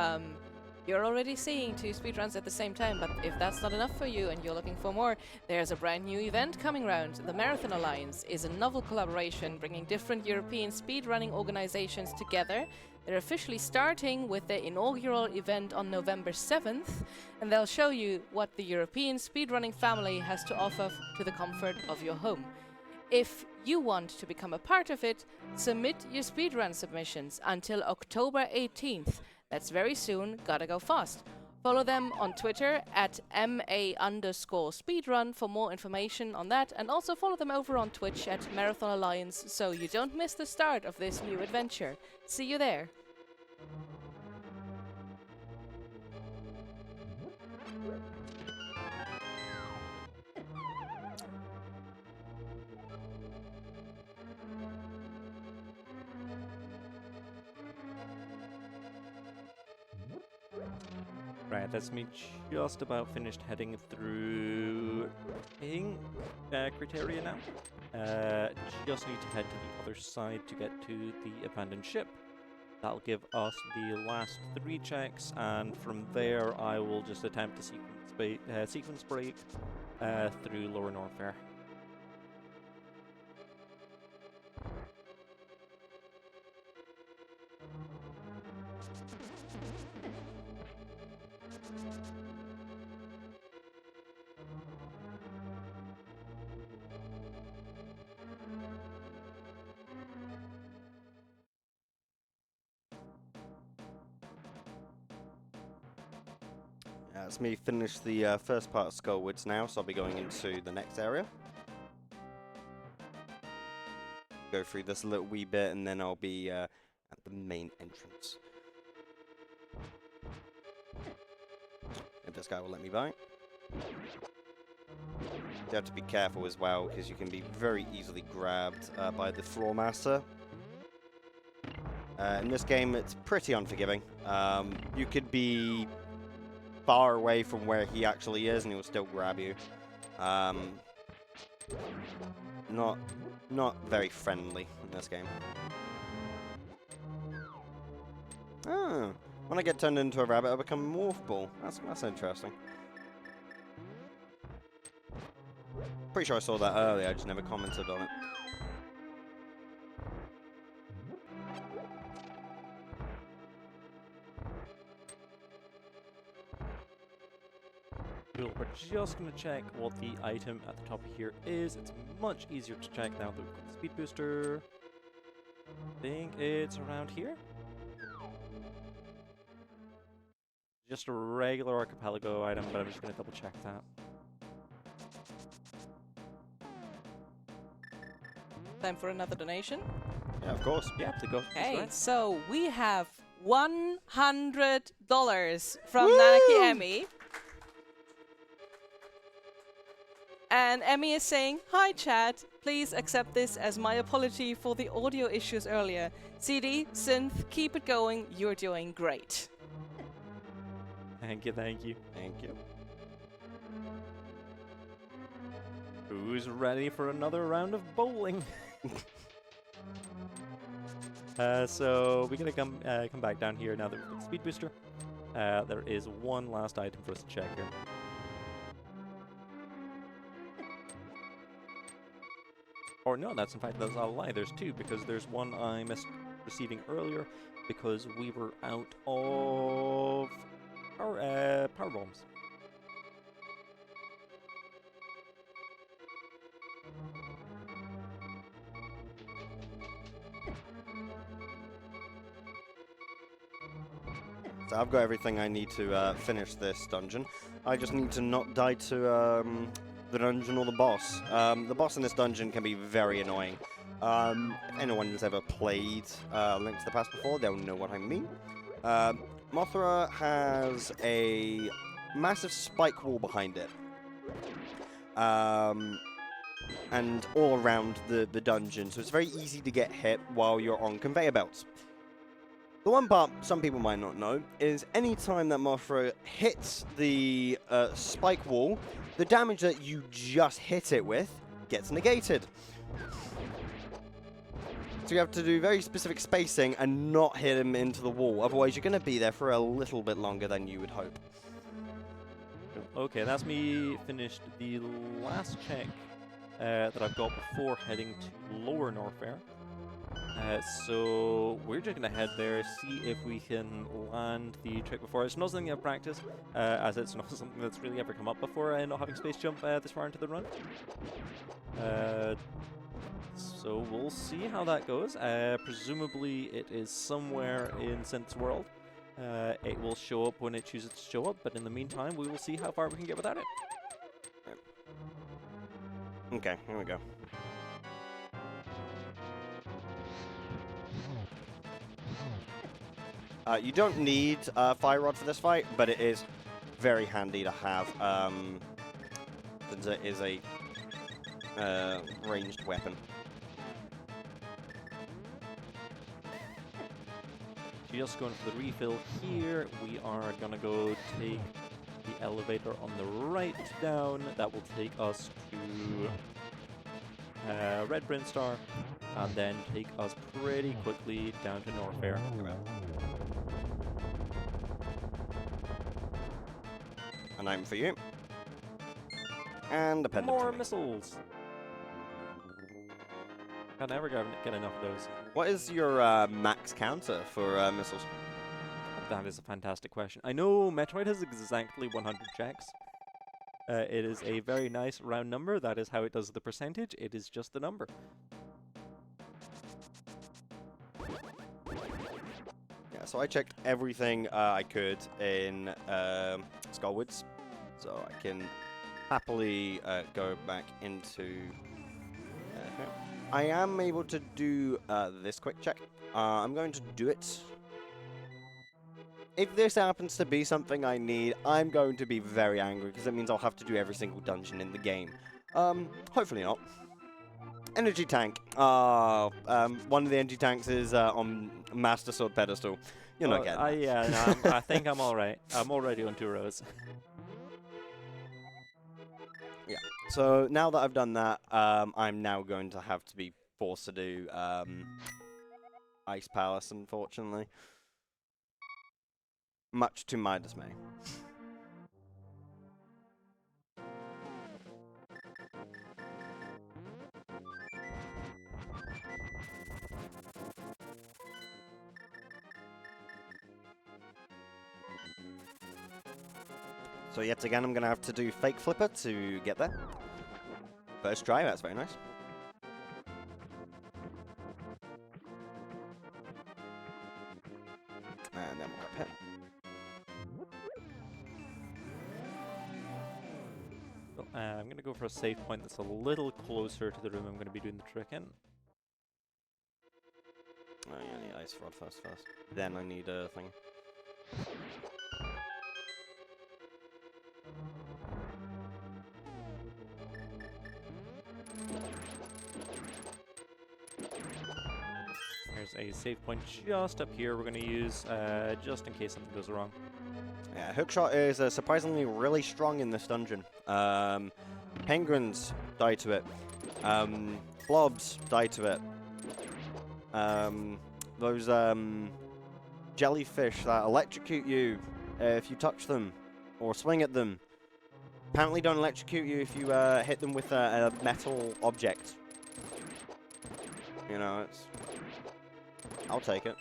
you're already seeing 2 speedruns at the same time, but if that's not enough for you and you're looking for more, there's a brand new event coming round. The Marathon Alliance is a novel collaboration bringing different European speedrunning organizations together. They're officially starting with their inaugural event on November 7th, and they'll show you what the European speedrunning family has to offer to the comfort of your home. If you want to become a part of it, submit your speedrun submissions until October 18th. That's very soon, gotta go fast. Follow them on Twitter at MA_speedrun for more information on that, and also follow them over on Twitch at Marathon Alliance so you don't miss the start of this new adventure. See you there. Right, that's me just about finished heading through criteria now. Just need to head to the other side to get to the abandoned ship. That'll give us the last 3 checks, and from there I will just attempt to sequence break through Lower Norfair. That's me finish the first part of Skullwoods now, so I'll be going into the next area. Go through this little wee bit, and then I'll be at the main entrance. If this guy will let me by. You have to be careful as well, because you can be very easily grabbed by the Floor Master. In this game, it's pretty unforgiving. You could be far away from where he actually is, and he will still grab you. Not very friendly in this game. Ah, when I get turned into a rabbit, I become a morph ball. That's interesting. Pretty sure I saw that earlier. I just never commented on it. Cool. We're just going to check what the item at the top here is. It's much easier to check now that we've got the speed booster. I think it's around here. Just a regular archipelago item, but I'm just going to double check that. Time for another donation. Yeah, of course. Yeah, to go. Okay, so we have $100 from Nanaki Emmy. And Emmy is saying, "Hi chat, please accept this as my apology for the audio issues earlier. CD, Synth, keep it going, you're doing great." Thank you, thank you. Thank you. Who's ready for another round of bowling? So we're gonna come back down here now that we've got the speed booster. There is one last item for us to check here. Or no, that's in fact that's a lie. There's 2 because there's one I missed receiving earlier because we were out of our power bombs. So I've got everything I need to finish this dungeon. I just need to not die to the dungeon or the boss. The boss in this dungeon can be very annoying. If anyone's ever played Link to the Past before, they'll know what I mean. Mothra has a massive spike wall behind it. And all around the dungeon, so it's very easy to get hit while you're on conveyor belts. The one part some people might not know is any time that Mothra hits the spike wall, the damage that you just hit it with gets negated. So you have to do very specific spacing and not hit him into the wall, otherwise you're going to be there for a little bit longer than you would hope. Okay, that's me finished the last check that I've got before heading to Lower Norfair. So we're just going to head there, see if we can land the trick before. It's not something I've practiced, as it's not something that's really ever come up before, not having space jump this far into the run. So we'll see how that goes. Presumably it is somewhere in Synth's world. It will show up when it chooses to show up, but in the meantime, we will see how far we can get without it. Okay, here we go. You don't need Fire Rod for this fight, but it is very handy to have, since it is a ranged weapon. Just going for the refill here. We are going to go take the elevator on the right down. That will take us to Red Brinstar, and then take us pretty quickly down to Norfair. An item for you. And a pendant More for me. missiles! I never get enough of those. What is your max counter for missiles? That is a fantastic question. I know Metroid has exactly 100 checks. It is a very nice round number. That is how it does the percentage. It is just the number. Yeah, so I checked everything I could in Skullwoods, so I can happily go back into... I am able to do this quick check. I'm going to do it. If this happens to be something I need, I'm going to be very angry, because it means I'll have to do every single dungeon in the game. Hopefully not. Energy tank. One of the energy tanks is on Master Sword pedestal. You're not getting that. Yeah, no, I think I'm alright. I'm already on 2 rows. Yeah. So now that I've done that, I'm now going to have to be forced to do Ice Palace, unfortunately. Much to my dismay. So yet again, I'm going to have to do Fake Flipper to get there. First try, that's very nice. And then we'll go pit. I'm going to go for a save point that's a little closer to the room I'm going to be doing the trick in. Oh, yeah, I need Ice Rod first. Then I need a thing. There's a save point just up here we're going to use, just in case something goes wrong. Yeah, Hookshot is surprisingly really strong in this dungeon. Penguins die to it. Blobs die to it. Those jellyfish that electrocute you if you touch them or swing at them. Apparently don't electrocute you if you hit them with a metal object. You know, it's... I'll take it.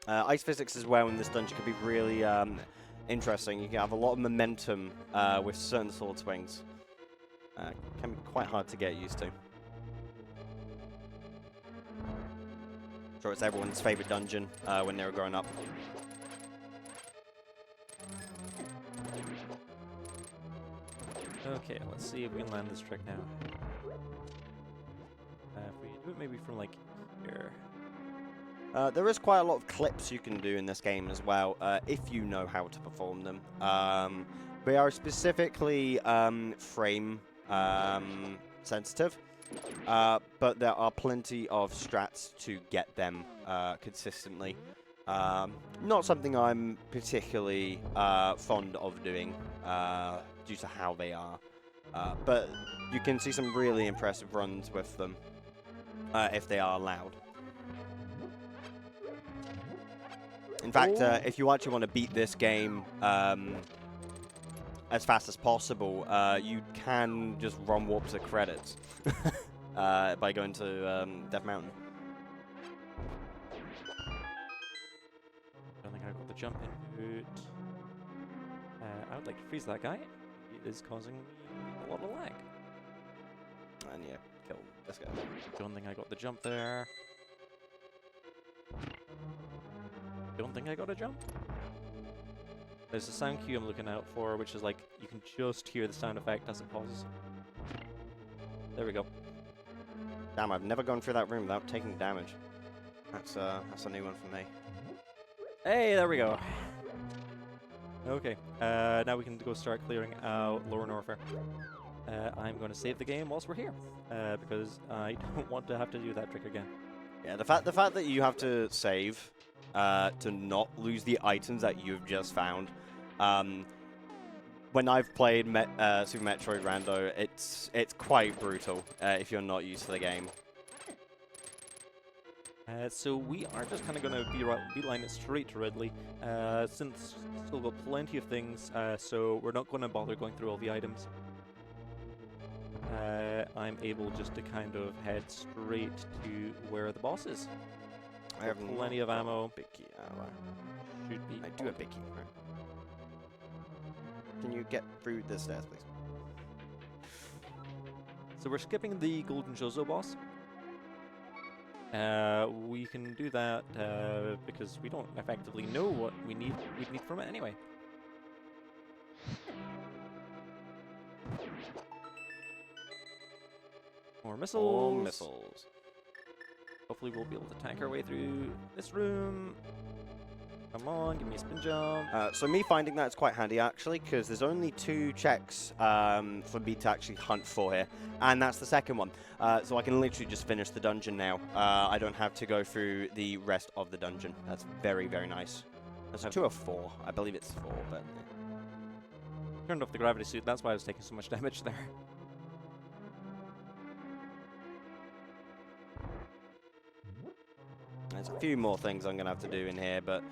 Ice physics as well in this dungeon can be really interesting. You can have a lot of momentum with certain sword swings. Can be quite hard to get used to. Sure, it's everyone's favorite dungeon when they were growing up. Okay, let's see if we can land this trick now. If we do it maybe from like here. There is quite a lot of clips you can do in this game as well, if you know how to perform them. They are specifically frame sensitive, but there are plenty of strats to get them consistently. Not something I'm particularly fond of doing due to how they are, but you can see some really impressive runs with them if they are allowed. In fact, if you actually want to beat this game as fast as possible, you can just run warp to credits by going to Death Mountain. I don't think I got the jump input. I would like to freeze that guy. He is causing me a lot of lag. and yeah, kill this guy. Don't think I got the jump there. Don't think I got a jump. There's a sound cue I'm looking out for, which is like, you can just hear the sound effect as it pauses. There we go. Damn, I've never gone through that room without taking damage. That's a new one for me. Hey, there we go. Okay, now we can go start clearing out Lower Norfair. I'm going to save the game whilst we're here, because I don't want to have to do that trick again. Yeah, the fact that you have to save to not lose the items that you've just found. When I've played Super Metroid Rando, it's quite brutal if you're not used to the game. So we are just kind of going to beeline it straight to Ridley, since still got plenty of things, so we're not going to bother going through all the items. I'm able just to kind of head straight to where the boss is. I have plenty of ammo. Big key. Oh, Should be. I do have big key. Right. Can you get through the stairs, please? So we're skipping the Golden Jozo boss. We can do that because we don't effectively know what we'd need from it anyway. More missiles. More missiles. Hopefully we'll be able to tank our way through this room. Come on, give me a spin jump. So me finding that is quite handy actually, because there's only 2 checks for me to actually hunt for here, and that's the second one. So I can literally just finish the dungeon now. I don't have to go through the rest of the dungeon. That's very, very nice. That's 2 of 4. I believe it's 4, but... Turned off the gravity suit, that's why I was taking so much damage there. There's a few more things I'm going to have to do in here, but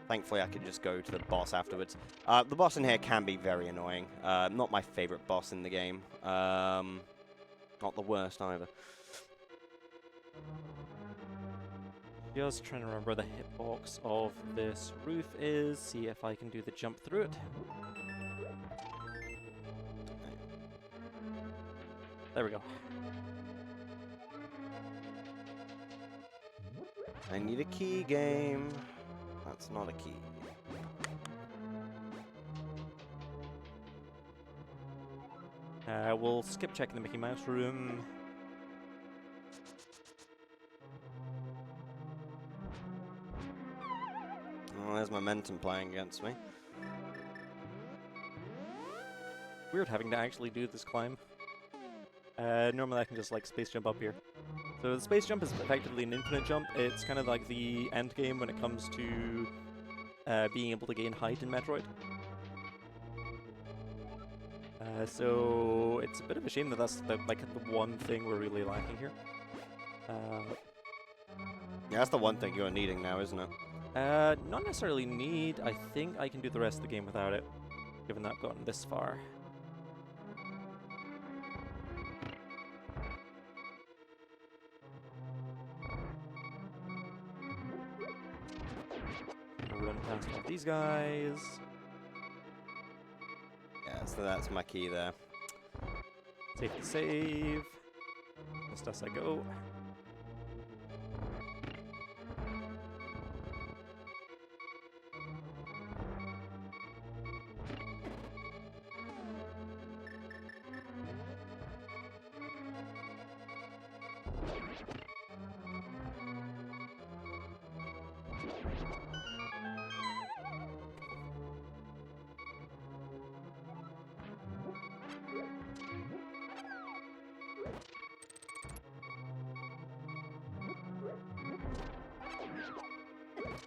thankfully I can just go to the boss afterwards. The boss in here can be very annoying. Not my favorite boss in the game. Not the worst either. Just trying to remember the hitbox of this roof is, see if I can do the jump through it. There we go. I need a key game. That's not a key. We'll skip checking the Mickey Mouse room. Oh, there's momentum playing against me. Weird having to actually do this climb. Normally I can just like space jump up here. So the space jump is effectively an infinite jump. It's kind of like the end game when it comes to being able to gain height in Metroid. So it's a bit of a shame that that's the one thing we're really lacking here. Yeah, that's the one thing you're needing now, isn't it? Not necessarily need. I think I can do the rest of the game without it, given that I've gotten this far. Run past all these guys. Yeah, so that's my key there. Take the save. Just as I go.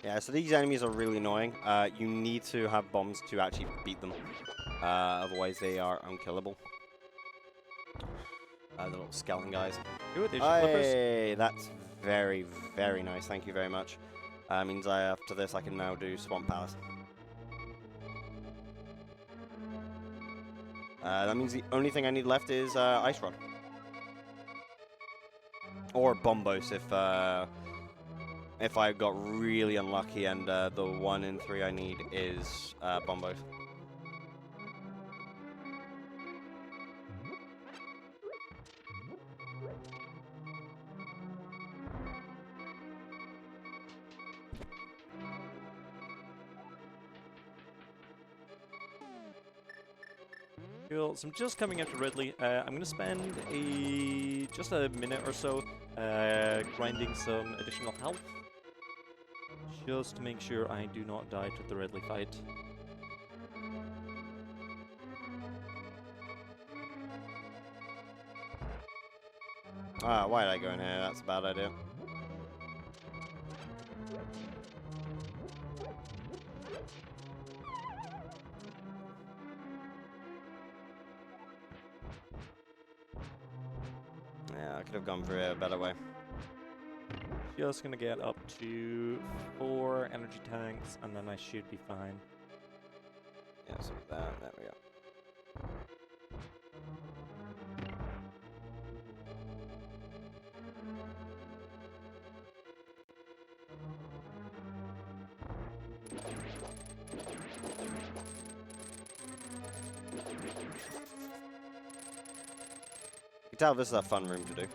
Yeah, so these enemies are really annoying. You need to have bombs to actually beat them. Otherwise they are unkillable. The little skeleton guys. Ooh, there's your flippers. Hey, that's very, very nice. Thank you very much. Means after this I can now do Swamp Palace. That means the only thing I need left is Ice Rod. Or Bombos if I got really unlucky and the 1 in 3 I need is Bombos. Cool. So I'm just coming into Ridley. I'm going to spend just a minute or so grinding some additional health, just to make sure I do not die to the Ridley fight. Ah, why did I go in here? That's a bad idea. Yeah, I could have gone for a better way. Just gonna get up to 4 energy tanks, and then I should be fine. Yeah, so there we go. You can tell this is a fun room to do.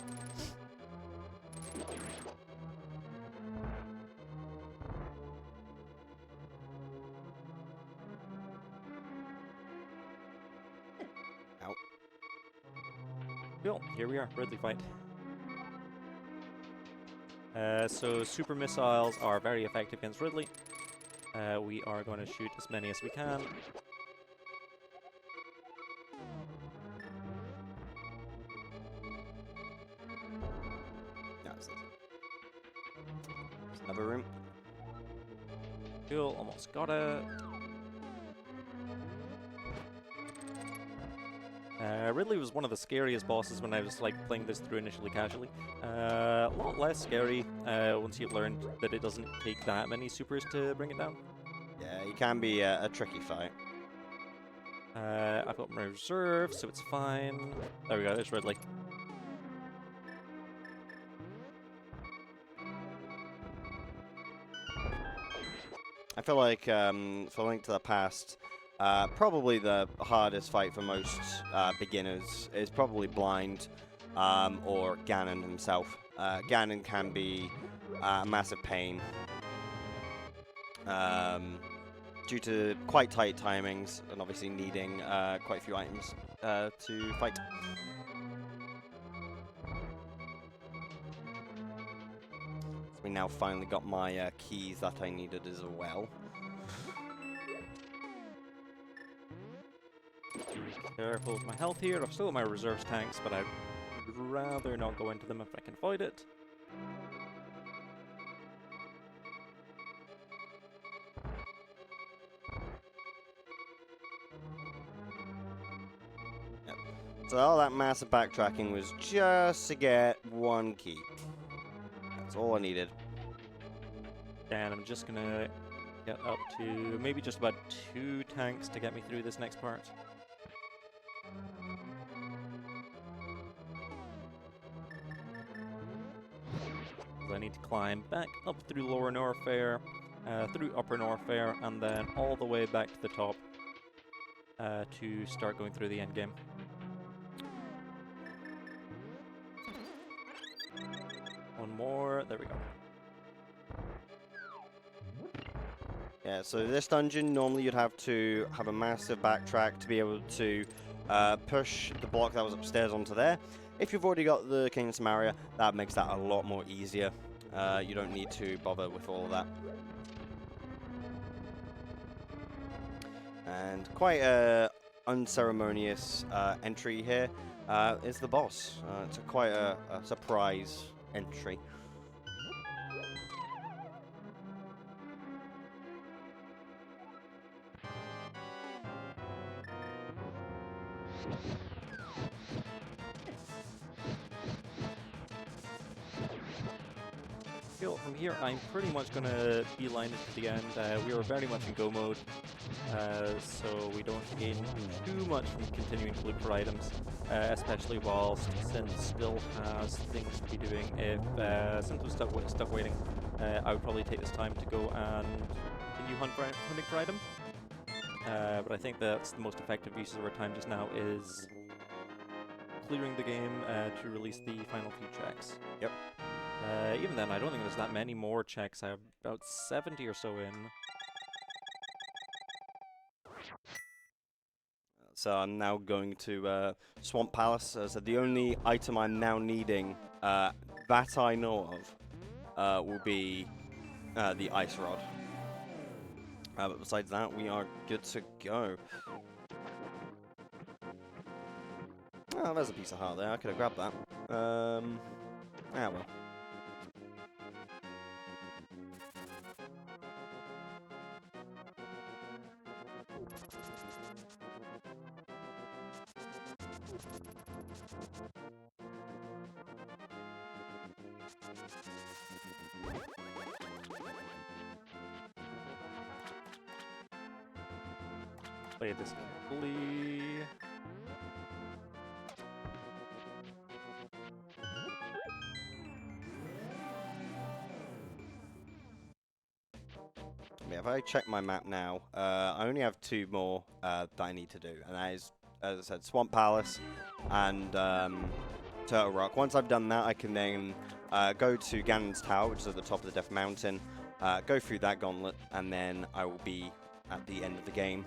Ow. Cool, here we are, Ridley fight. So super missiles are very effective against Ridley. We are going to shoot as many as we can. Yeah, there's another room. Cool, almost got it. Ridley was one of the scariest bosses when I was like playing this through initially casually. A lot less scary once you've learned that it doesn't take that many supers to bring it down. Yeah, it can be a tricky fight. I've got my reserve, so it's fine. There we go, there's Ridley. I feel like for Link to the Past, probably the hardest fight for most beginners is probably Blind or Ganon himself. Ganon can be a massive pain due to quite tight timings and obviously needing quite a few items to fight. So we now finally got my keys that I needed as well. Careful with my health here. I've still got my reserves tanks, but I'd rather not go into them if I can avoid it. Yep. So all that massive backtracking was just to get one key. That's all I needed. And I'm just gonna get up to maybe just about 2 tanks to get me through this next part. I need to climb back up through Lower Norfair, through Upper Norfair, and then all the way back to the top to start going through the end game. One more, there we go. Yeah, so this dungeon, normally you'd have to have a massive backtrack to be able to push the block that was upstairs onto there. If you've already got the King of Samaria, that makes that a lot more easier. You don't need to bother with all of that. And quite a unceremonious entry here is the boss. It's quite a surprise entry. From here, I'm pretty much going to beeline it to the end. We are very much in go mode, so we don't gain too much from continuing to look for items, especially whilst Synth still has things to be doing. If Synth was stuck waiting, I would probably take this time to go and continue hunting for items. But I think that's the most effective use of our time just now is clearing the game to release the final few checks. Yep. Even then, I don't think there's that many more checks. I have about 70 or so in. so I'm now going to Swamp Palace. So the only item I'm now needing that I know of will be the Ice Rod. But besides that, we are good to go. Oh, there's a piece of heart there. I could have grabbed that. Ah, well. Play this carefully. Yeah, if I check my map now, I only have 2 more that I need to do, and that is, as I said, Swamp Palace and Turtle Rock. Once I've done that, I can then go to Ganon's Tower, which is at the top of the Death Mountain, go through that gauntlet, and then I will be at the end of the game.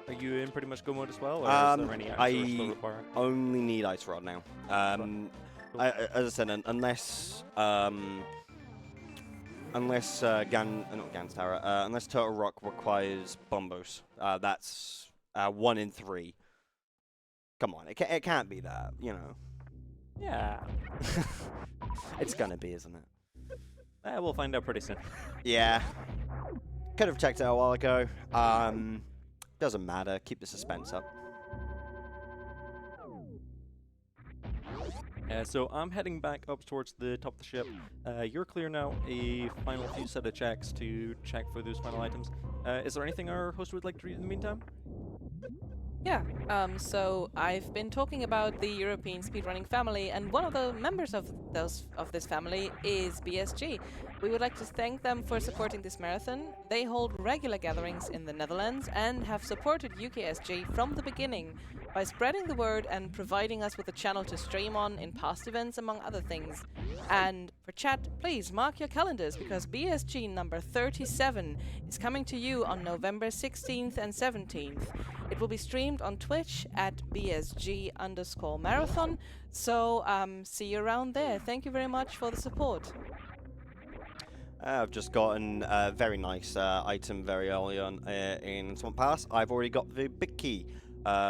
Are you in pretty much go mode as well, or is there any actions still required? Only need Ice Rod now. Cool. As I said, unless unless not Gan's Tower, unless Turtle Rock requires Bombos, that's 1 in 3. Come on, it can't be that, you know. Yeah. It's gonna be, isn't it? We'll find out pretty soon. Yeah. Could have checked it out a while ago. Doesn't matter. Keep the suspense up. So I'm heading back up towards the top of the ship. You're clear now. A final few set of checks to check for those final items. Is there anything our host would like to read in the meantime? Yeah, so I've been talking about the European speedrunning family, and one of the members of this family is BSG. We would like to thank them for supporting this marathon. They hold regular gatherings in the Netherlands and have supported UKSG from the beginning by spreading the word and providing us with a channel to stream on in past events, among other things. And for chat, please mark your calendars, because BSG number 37 is coming to you on November 16th and 17th. It will be streamed on Twitch at BSG_marathon. So see you around there. Thank you very much for the support. I've just gotten a very nice item very early on in Swamp Palace. I've already got the big key,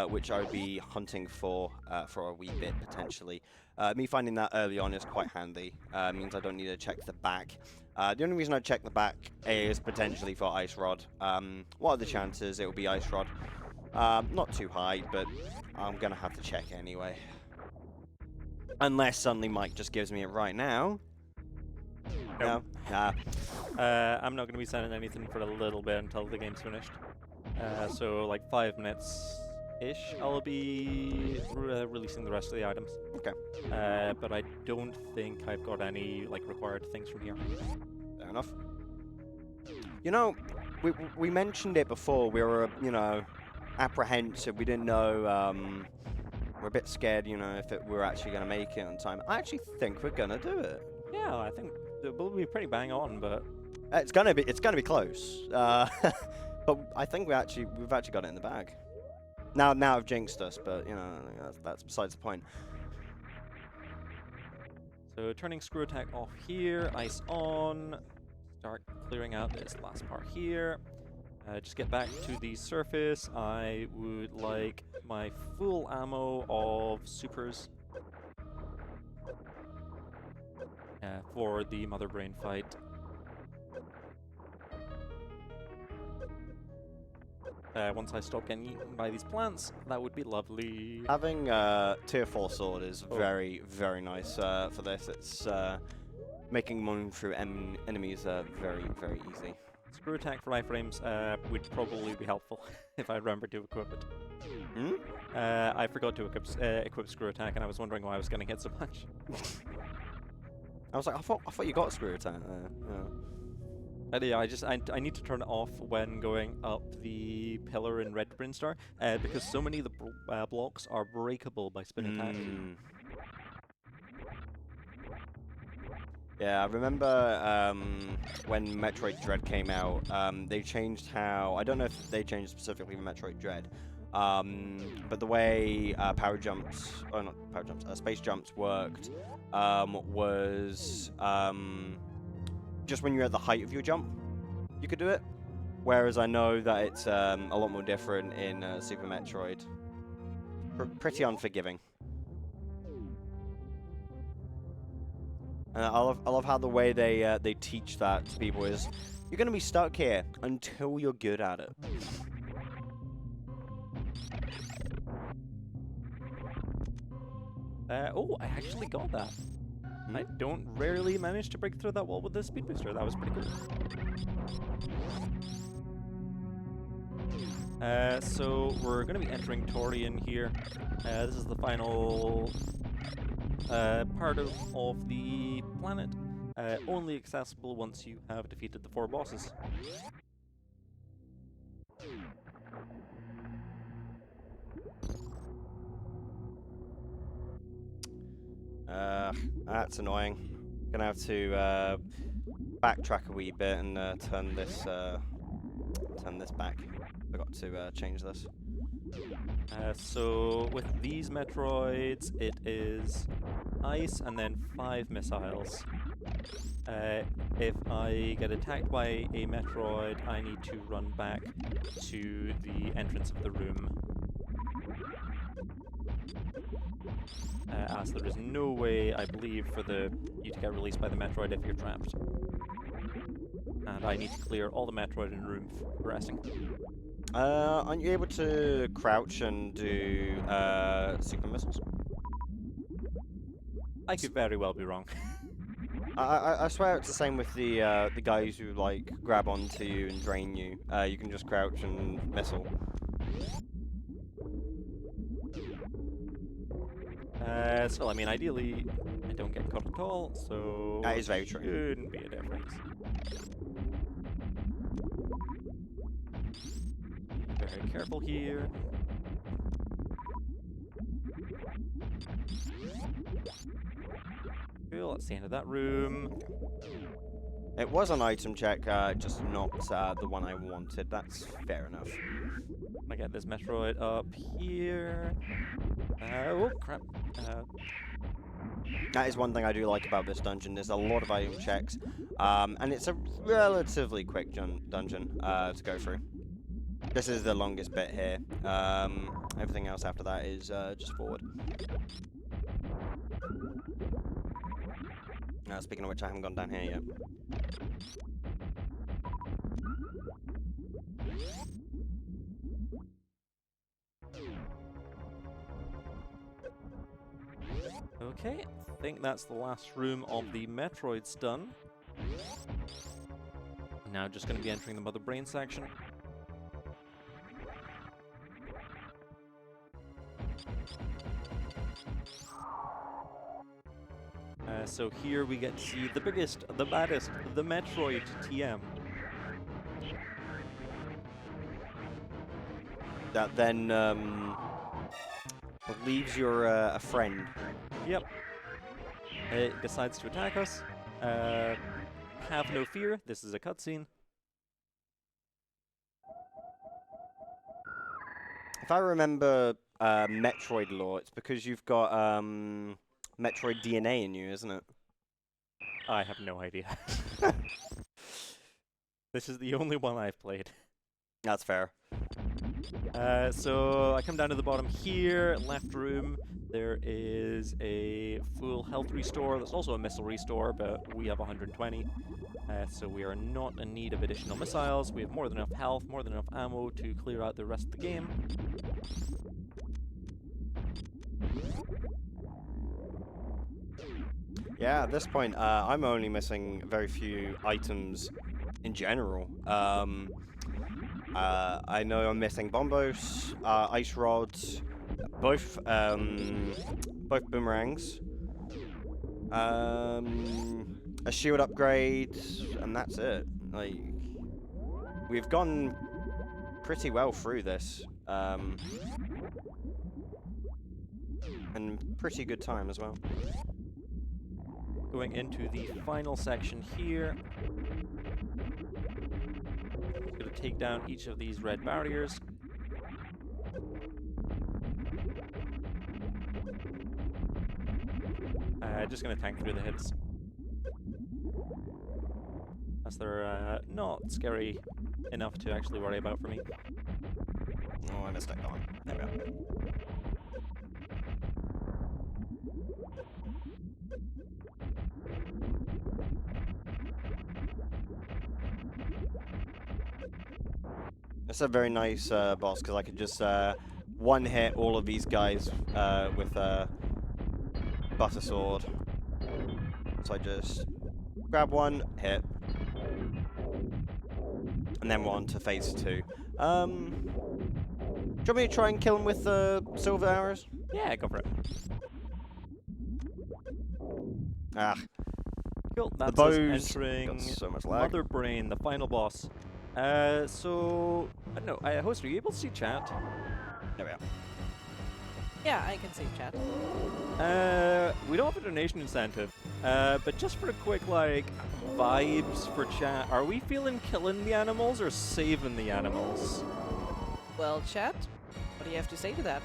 which I would be hunting for a wee bit, potentially. Me finding that early on is quite handy. Means I don't need to check the back. The only reason I check the back is potentially for Ice Rod. What are the chances it will be Ice Rod? Not too high, but I'm going to have to check anyway. Unless suddenly Mike just gives me it right now. Nope. No? Nah. I'm not going to be sending anything for a little bit until the game's finished. So like 5 minutes-ish, I'll be releasing the rest of the items. Okay. But I don't think I've got any like required things from here. Fair enough. You know, we mentioned it before. We were, you know, apprehensive. We didn't know. We're a bit scared, you know, if we were actually going to make it on time. I actually think we're going to do it. Yeah, I think we'll be pretty bang on, but it's gonna be close. But I think we've actually got it in the bag. Now I've jinxed us, but you know that's besides the point. So turning screw attack off here, ice on. Start clearing out this last part here. Just get back to the surface. I would like my full ammo of supers for the Mother Brain fight. Once I stop getting eaten by these plants, that would be lovely. Having tier 4 sword is very, very nice for this. It's making moon through enemies very, very easy. Screw attack for iframes would probably be helpful if I remember to equip it. Hmm? I forgot to equip screw attack, and I was wondering why I was getting hit so much. I was like, I thought you got a screw attack. Yeah, I need to turn it off when going up the pillar in Red Brinstar, because so many of the blocks are breakable by spin attack. Yeah, I remember when Metroid Dread came out, they changed how... I don't know if they changed specifically Metroid Dread, But the way space jumps worked was just when you're at the height of your jump, you could do it. Whereas I know that it's a lot more different in Super Metroid. Pretty unforgiving. And I love how the way they teach that to people is you're going to be stuck here until you're good at it. Oh, I actually got that. I don't rarely manage to break through that wall with the speed booster. That was pretty cool. So we're going to be entering Torian here. This is the final part of the planet. Only accessible once you have defeated the 4 bosses. That's annoying. Gonna have to backtrack a wee bit and turn this back. Forgot to change this. So with these Metroids, it is ice and then 5 missiles. If I get attacked by a Metroid, I need to run back to the entrance of the room. As there is no way, I believe, for you to get released by the Metroid if you're trapped. And I need to clear all the Metroid in the room for progressing. Aren't you able to crouch and do super missiles? I could very well be wrong. I swear it's the same with the guys who like grab onto you and drain you. You can just crouch and missile. So I mean, ideally, I don't get caught at all, so that is very true. Shouldn't be a difference. Very careful here. Cool, that's the end of that room. It was an item check, just not the one I wanted. That's fair enough. I get this Metroid up here. Oh crap. That is one thing I do like about this dungeon. There's a lot of item checks, and it's a relatively quick dungeon to go through. This is the longest bit here. Everything else after that is just forward. Speaking of which, I haven't gone down here yet. Okay, I think that's the last room of the Metroids done. Now just going to be entering the Mother Brain section. So here we get to see the biggest, the baddest, the Metroid TM. That then leaves your a friend. Yep. It decides to attack us. Have no fear, this is a cutscene. If I remember Metroid lore, it's because you've got Metroid DNA in you, isn't it? I have no idea. This is the only one I've played. That's fair. So I come down to the bottom here, left room. There is a full health restore. There's also a missile restore, but we have 120. So we are not in need of additional missiles. We have more than enough health, more than enough ammo to clear out the rest of the game. Yeah, at this point, I'm only missing very few items in general. I know I'm missing bombos, ice rods, both boomerangs, a shield upgrade, and that's it. Like, we've gone pretty well through this, and pretty good time as well. Going into the final section here. Going to take down each of these red barriers. Just gonna tank through the hits. As they're not scary enough to actually worry about for me. Oh, I missed that one. There we go. It's a very nice boss because I could just one hit all of these guys with butter sword. So I just grab one, hit, and then we're on to phase 2. Do you want me to try and kill him with silver arrows? Yeah, go for it. Ah, Cool. That's the us bows entering got so much lag. Mother Brain, the final boss. So I don't know. Host, are you able to see chat? There we are. Yeah, I can see chat. We don't have a donation incentive, but just for a quick, like, vibes for chat, are we feeling killing the animals or saving the animals? Well, chat, what do you have to say to that?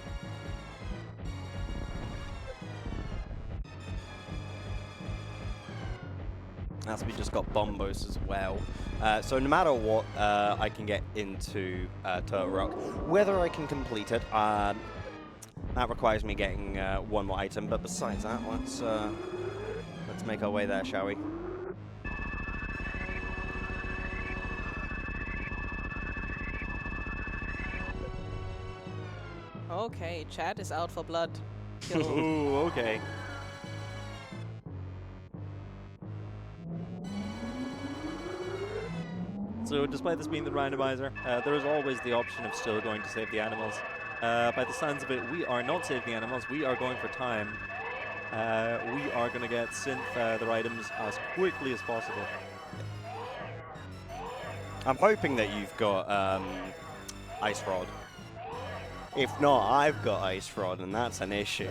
As we just got bombos as well. So no matter what, I can get into Turtle Rock. Whether I can complete it, that requires me getting one more item. But besides that, let's make our way there, shall we? Okay, chat is out for blood. Kill. Ooh, okay. So despite this being the randomizer, there is always the option of still going to save the animals. By the sounds of it, we are not saving the animals, we are going for time. We are going to get synth their items as quickly as possible. I'm hoping that you've got Ice Rod. If not, I've got Ice Rod, and that's an issue.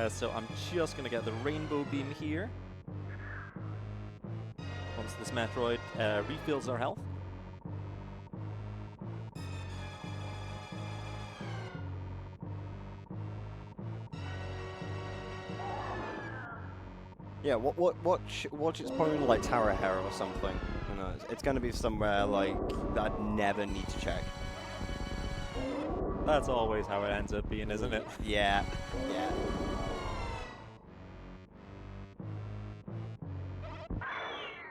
So I'm just going to get the rainbow beam here. Once this Metroid refills our health. Yeah, watch its probably like Tower Hera or something. Who knows? It's going to be somewhere like that I'd never need to check. That's always how it ends up being, isn't it? Yeah, yeah.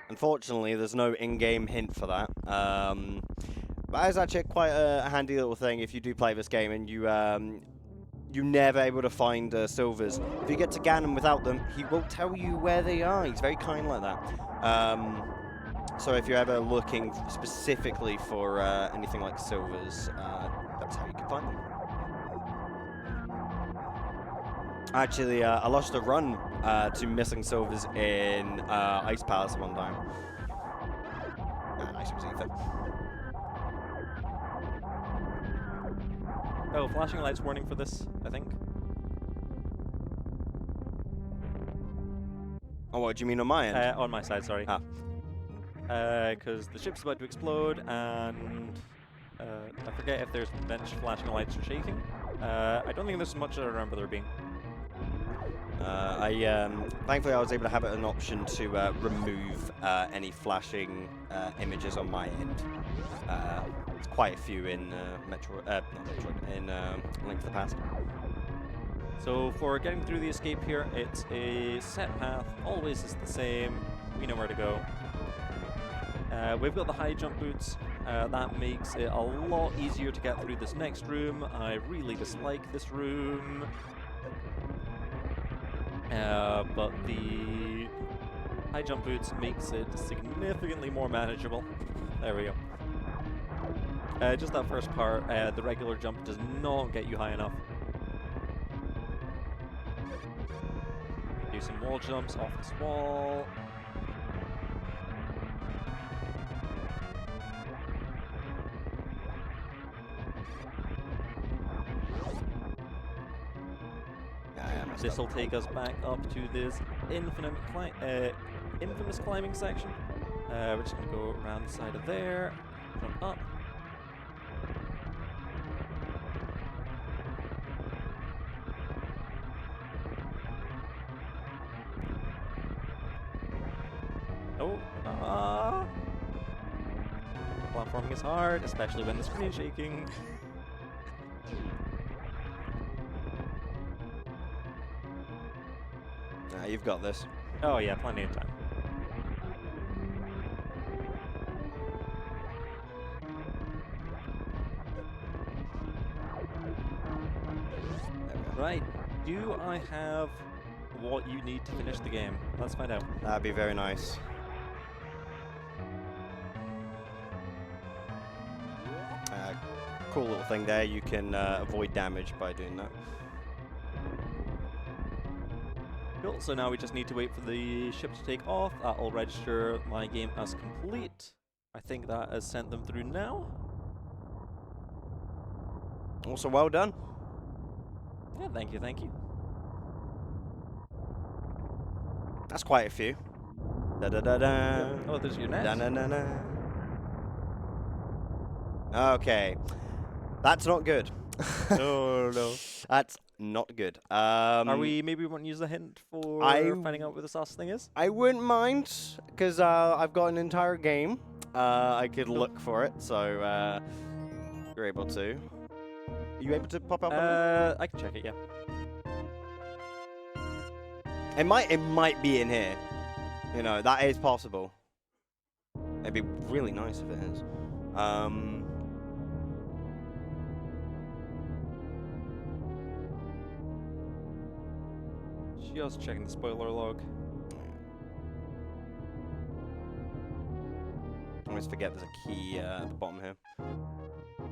Unfortunately, there's no in-game hint for that. But it's actually quite a handy little thing if you do play this game and you're never able to find silvers. If you get to Ganon without them, he will tell you where they are. He's very kind like that. So if you're ever looking specifically for anything like silvers, that's how you can find them. Actually, I lost a run to missing silvers in Ice Palace one time. Nice was Ethan. Oh, flashing lights warning for this, I think. Oh, what do you mean on my end? On my side, sorry. Ah. Because the ship's about to explode, and I forget if there's bench flashing lights or shaking. I don't think there's much I remember there being. Thankfully I was able to have it an option to remove any flashing images on my end. There's quite a few in Metroid, not Metroid, in Link to the Past. So for getting through the escape here, it's a set path, always is the same, we know where to go. We've got the high jump boots, that makes it a lot easier to get through this next room. I really dislike this room. But the high jump boots makes it significantly more manageable. There we go. Just that first part, the regular jump does not get you high enough. Do some wall jumps off this wall. This will take us back up to this infamous climbing section. We're just going to go around the side of there, jump up. Oh, platforming is hard, especially when the screen is shaking. Nah, you've got this. Oh yeah, plenty of time. Right, do I have what you need to finish the game? Let's find out. That'd be very nice. Cool little thing there. You can avoid damage by doing that. Cool, so now we just need to wait for the ship to take off. That'll register my game as complete. I think that has sent them through now. Also, well done. Yeah, thank you, thank you. That's quite a few. Da da da da. Oh, there's your net. Da na na na. Okay, that's not good. Oh no. That's not good. Maybe we won't use the hint for finding out where the sauce thing is? I wouldn't mind, because I've got an entire game. I could look for it, so you're able to. Are you able to pop up? I can check it, yeah. It might be in here. You know, that is possible. It'd be really nice if it is. Just checking the spoiler log. I always forget there's a key at the bottom here.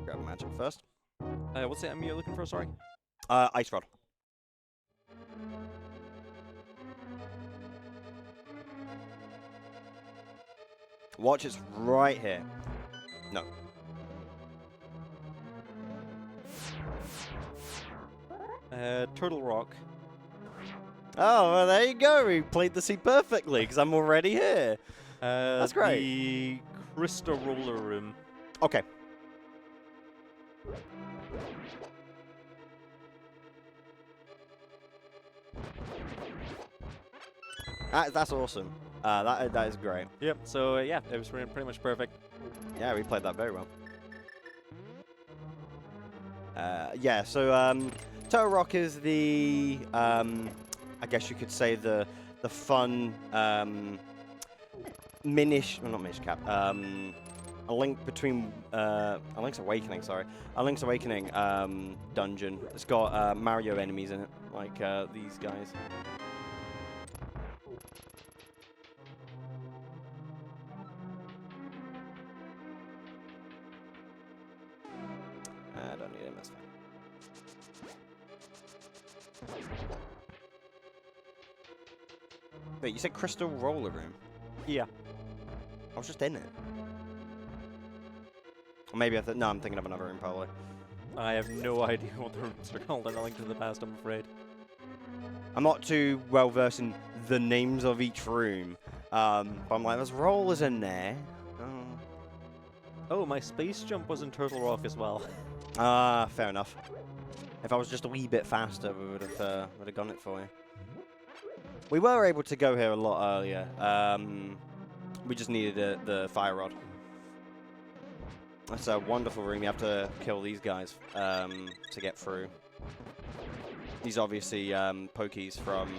Grab magic first. What's the item you're looking for, sorry? Ice rod. Watch, it's right here. No. Turtle Rock. Oh, well, there you go. We played the scene perfectly, because I'm already here. That's great. The Crystal Roller Room. Okay. That's awesome. That is great. Yep, so yeah, it was pretty much perfect. Yeah, we played that very well. Yeah, so Turtle Rock is the, I guess you could say the fun Minish, well, not Minish Cap, a link between a Link's Awakening, sorry, a Link's Awakening dungeon. It's got Mario enemies in it, like these guys. I don't need him, that's fine. Wait, you said Crystal Roller Room? Yeah. I was just in it. Or maybe no, I'm thinking of another room, probably. I have no idea what the rooms are called in A Link to the Past, I'm afraid. I'm not too well versed in the names of each room. But I'm like, there's rollers in there. Oh, my space jump was in Turtle Rock as well. Ah, fair enough. If I was just a wee bit faster, we would have gotten it for you. We were able to go here a lot earlier. We just needed the fire rod. That's a wonderful room. You have to kill these guys to get through. These are obviously pokies from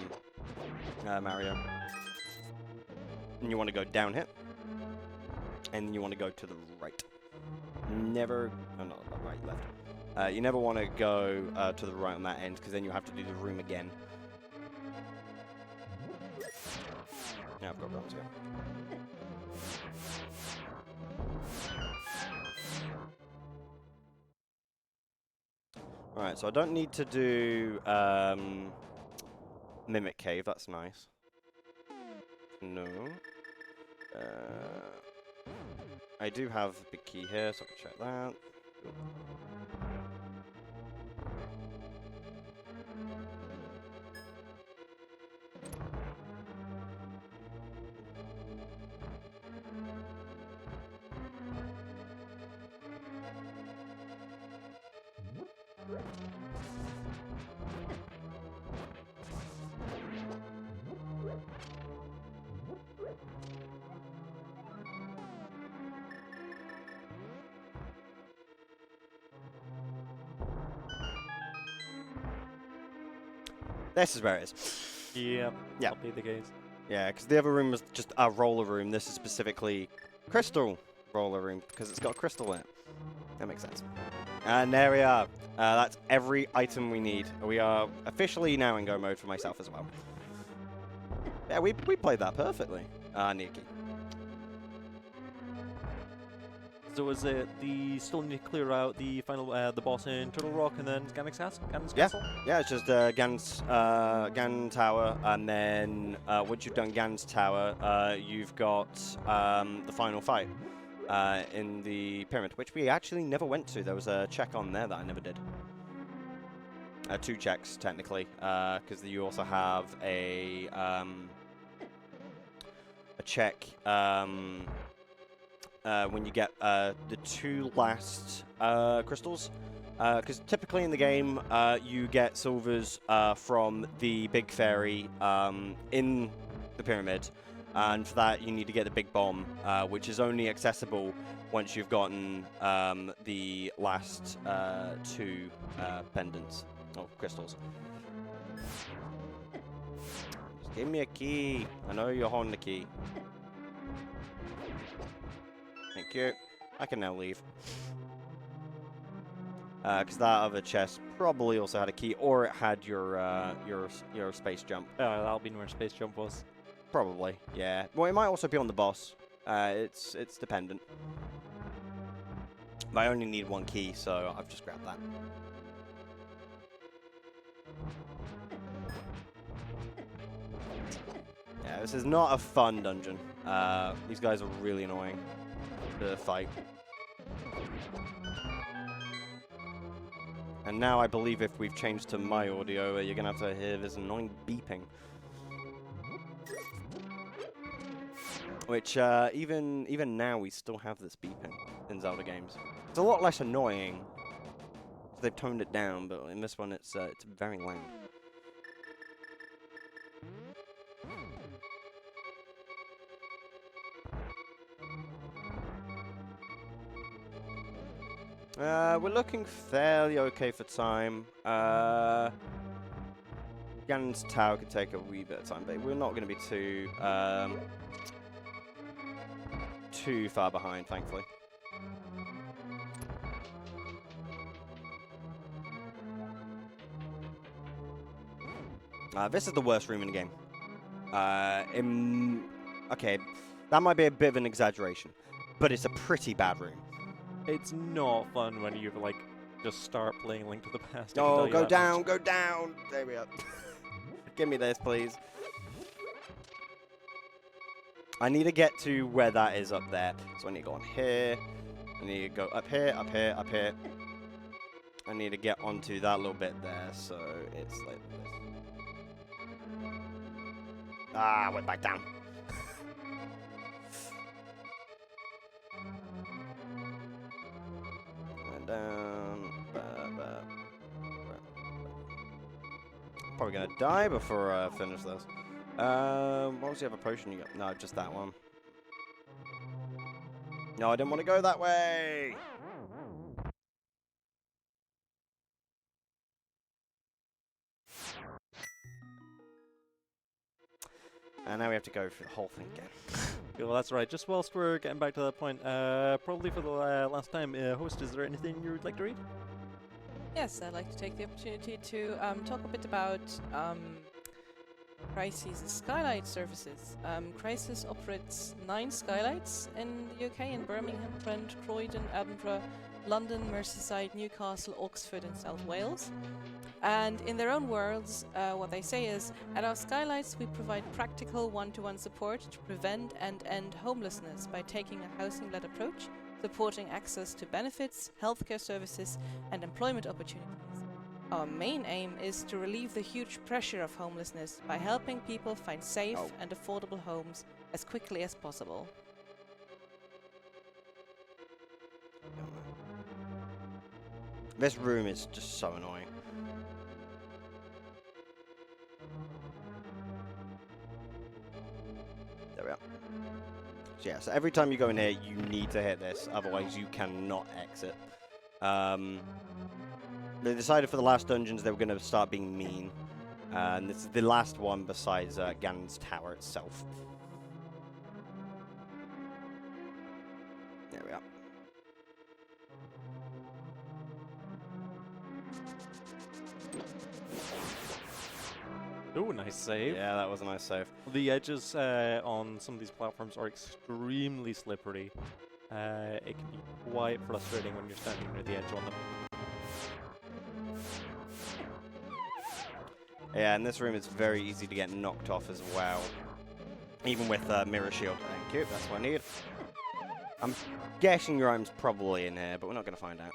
Mario. And you want to go down here. And you want to go to the right. Never... Oh, not right, left. You never want to go to the right on that end, because then you have to do the room again. Yeah, I've got guns here. Alright, so I don't need to do Mimic Cave, that's nice. No. I do have a big key here, so I can check that. This is where it is. Yeah, Yeah. that'll be the case. Yeah, because the other room was just a roller room. This is specifically crystal roller room because it's got a crystal in it. That makes sense. And there we are. That's every item we need. We are officially now in go mode for myself as well. Yeah, we played that perfectly. Nikki. So is it still need to clear out the final the boss in Turtle Rock and then Ganon's Castle? Yeah, it's just Gan's Tower, and then once you've done Gan's Tower, you've got the final fight in the pyramid, which we actually never went to. There was a check on there that I never did. 2 checks technically, because you also have a check. When you get the 2 last crystals. Because typically in the game, you get silvers from the big fairy in the pyramid. And for that, you need to get the big bomb, which is only accessible once you've gotten the last 2 pendants, or crystals. Just give me a key. I know you're holding the key. Thank you. I can now leave. Because that other chest probably also had a key, or it had your space jump. That'll be where space jump was. Probably, yeah. Well, it might also be on the boss. It's dependent. But I only need 1 key, so I've just grabbed that. Yeah, this is not a fun dungeon. These guys are really annoying to fight. And now I believe if we've changed to my audio, you're gonna have to hear this annoying beeping. Which, even now, we still have this beeping in Zelda games. It's a lot less annoying. They've toned it down, but in this one, it's very loud. We're looking fairly okay for time. Ganon's Tower could take a wee bit of time, but we're not going to be too far behind, thankfully. This is the worst room in the game. Okay, that might be a bit of an exaggeration, but it's a pretty bad room. It's not fun when you like just start playing Link to the Past. Oh, go down, go down! There we are. Give me this, please. I need to get to where that is up there. So I need to go on here. I need to go up here, up here, up here. I need to get onto that little bit there, so it's like this. Ah, went back down. Down. Probably gonna die before I finish this. What was the other potion you got? No, just that one. No, I didn't want to go that way. And now we have to go through the whole thing again. Well, that's right. Just whilst we're getting back to that point, probably for the last time, host, is there anything you would like to read? Yes, I'd like to take the opportunity to talk a bit about Crysis' skylight services. Crysis operates 9 skylights in the UK, in Birmingham, Trent, Croydon, Edinburgh, London, Merseyside, Newcastle, Oxford and South Wales. And in their own words, what they say is, at our skylights we provide practical one-to-one support to prevent and end homelessness by taking a housing-led approach, supporting access to benefits, healthcare services and employment opportunities. Our main aim is to relieve the huge pressure of homelessness by helping people find safe and affordable homes as quickly as possible. This room is just so annoying. There we are. So yeah, so every time you go in here, you need to hit this, otherwise you cannot exit. They decided for the last dungeons they were going to start being mean. And this is the last one besides Ganon's Tower itself. There we are. Oh, nice save. Yeah, that was a nice save. The edges on some of these platforms are extremely slippery. It can be quite frustrating when you're standing near the edge on them. Yeah, and this room is very easy to get knocked off as well. Even with Mirror Shield. Thank you, that's what I need. I'm guessing your item's probably in here, but we're not going to find out.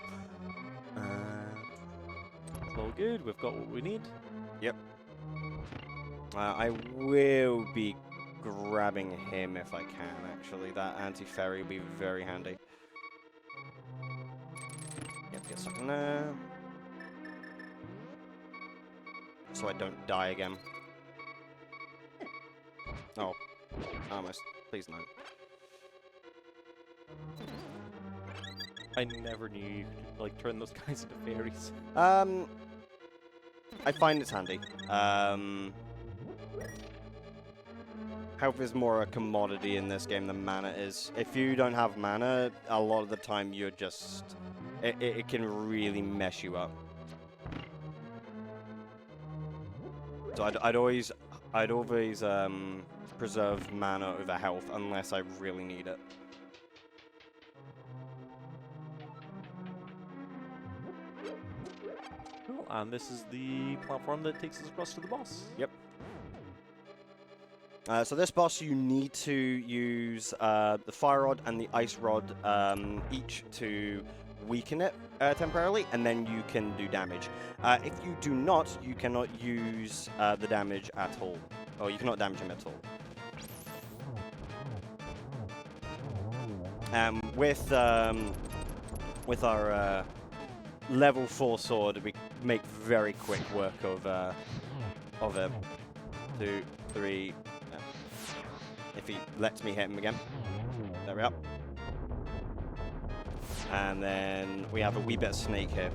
It's all good, we've got what we need. Yep. I will be grabbing him if I can, actually. That anti-ferry will be very handy. Yep, get stuck in there. So I don't die again. Oh, almost. Please no. I never knew you could like turn those guys into fairies. I find it's handy. Health is more a commodity in this game than mana is. If you don't have mana, a lot of the time you're just... It can really mess you up. So I'd always preserve mana over health unless I really need it. Cool, and this is the platform that takes us across to the boss. Yep. So this boss, you need to use the Fire Rod and the Ice Rod each to weaken it temporarily, and then you can do damage. If you do not, you cannot use the damage at all. Or you cannot damage him at all. With our level 4 sword, we make very quick work of him. 2, 3. If he lets me hit him again. There we are. And then we have a wee bit of Snake here.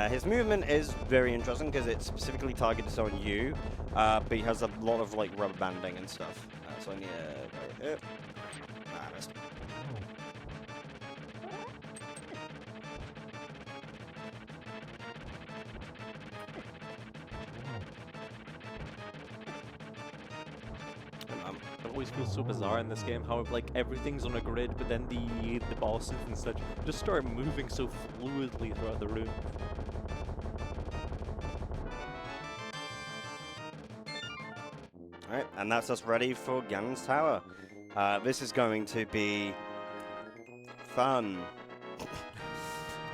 His movement is very interesting because it's specifically targeted on you, but he has a lot of like rubber banding and stuff. So I need to go here. Missed. It always feels so bizarre in this game how like everything's on a grid, but then the bosses and such just start moving so fluidly throughout the room. Alright, and that's us ready for Ganon's Tower. This is going to be fun.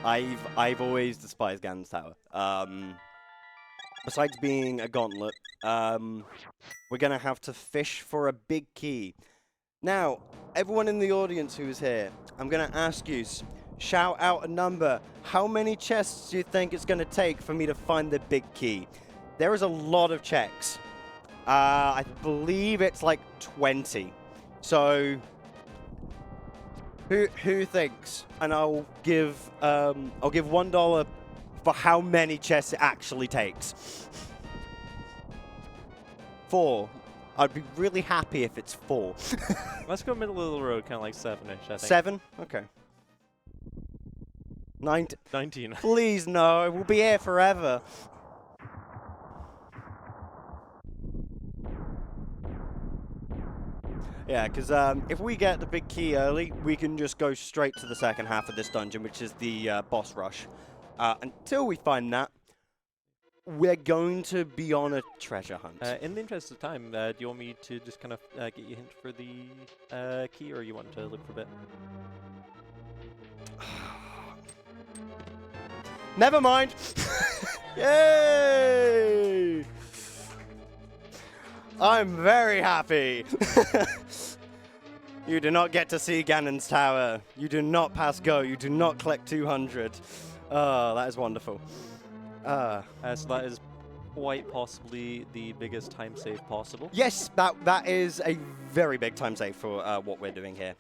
I've always despised Ganon's Tower. Besides being a gauntlet, we're going to have to fish for a big key. Now, everyone in the audience who is here, I'm going to ask you, shout out a number. How many chests do you think it's going to take for me to find the big key? There is a lot of checks. I believe it's like 20. So, who thinks? And I'll give $1 for how many chests it actually takes. 4. I'd be really happy if it's 4. Let's go middle of the road, kind of like 7-ish, I think. 7? Okay. 19. Please, no. We'll be here forever. Yeah, because if we get the big key early, we can just go straight to the second half of this dungeon, which is the boss rush. Until we find that, we're going to be on a treasure hunt. In the interest of time, do you want me to just kind of get you a hint for the key, or you want to look for a bit? Never mind! Yay! I'm very happy. You do not get to see Ganon's tower. You do not pass go. You do not collect 200. Oh, that is wonderful. So that is quite possibly the biggest time save possible. Yes, that is a very big time save for what we're doing here.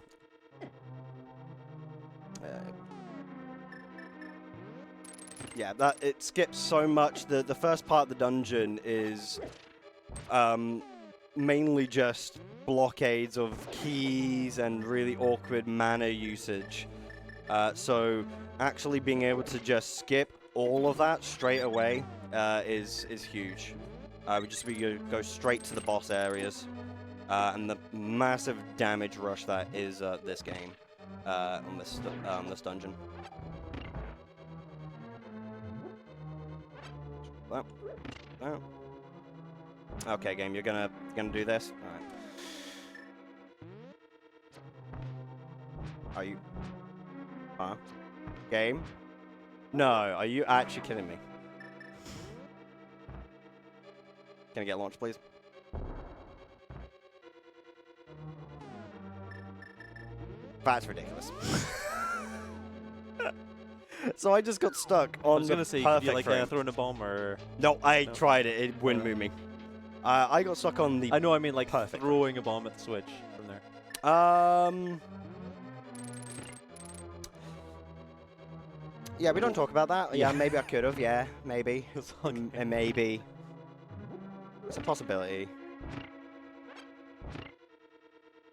Yeah, it skips so much. The first part of the dungeon is mainly just blockades of keys and really awkward mana usage. So actually being able to just skip all of that straight away is huge. We go straight to the boss areas and the massive damage rush that is this game on this dungeon. Oh. Okay, game, you're gonna do this. All right. Are you? Huh? Game? No, are you actually kidding me? Can I get launched, please? That's ridiculous. So I just got stuck on I was gonna say, could you like throw in a bomb or? No, I tried it. It wouldn't move me. I got stuck on the. I know. I mean, like perfect throwing a bomb at the switch from there. Yeah, we don't talk about that. Yeah, maybe I could have. Yeah, maybe. Maybe. It's a possibility.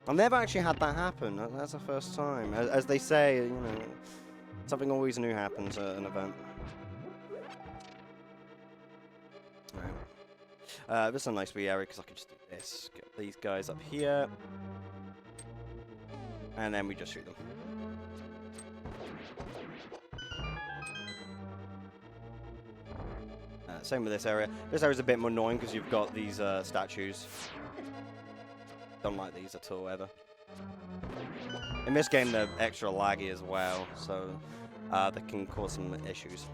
I've never actually had that happen. That's the first time. As they say, you know, something always new happens at an event. Right. This is a nice wee area because I can just do this. Get these guys up here. And then we just shoot them. Same with this area. This area is a bit more annoying because you've got these statues. Don't like these at all, ever. In this game, they're extra laggy as well, so they can cause some issues.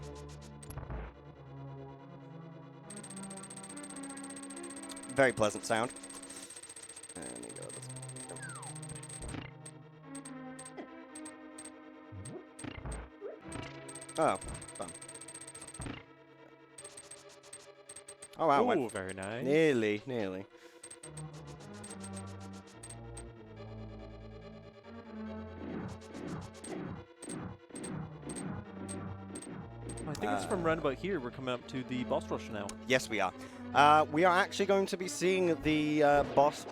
Very pleasant sound. There we go. Oh, fun. Oh wow! Ooh, very nice. Nearly, nearly. I think it's from round about here. We're coming up to the boss rush now. Yes, we are. We are actually going to be seeing the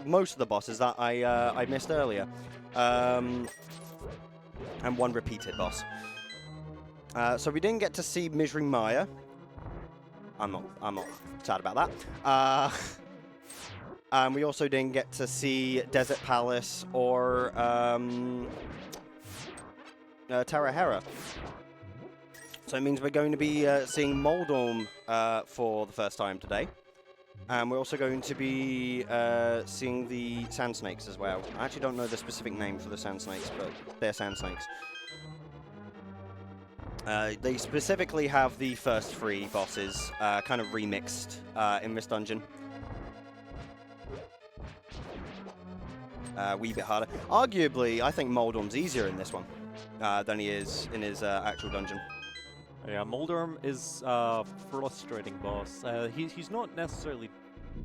most of the bosses that I missed earlier, and one repeated boss. So we didn't get to see Misery Maya. I'm not sad about that. And we also didn't get to see Desert Palace or Terra Hera. So it means we're going to be seeing Moldorm for the first time today. And we're also going to be seeing the Sand Snakes as well. I actually don't know the specific name for the Sand Snakes, but they're Sand Snakes. They specifically have the first three bosses kind of remixed in this dungeon. Wee bit harder. Arguably, I think Moldorm's easier in this one than he is in his actual dungeon. Yeah, Moldorm is a frustrating boss. He's not necessarily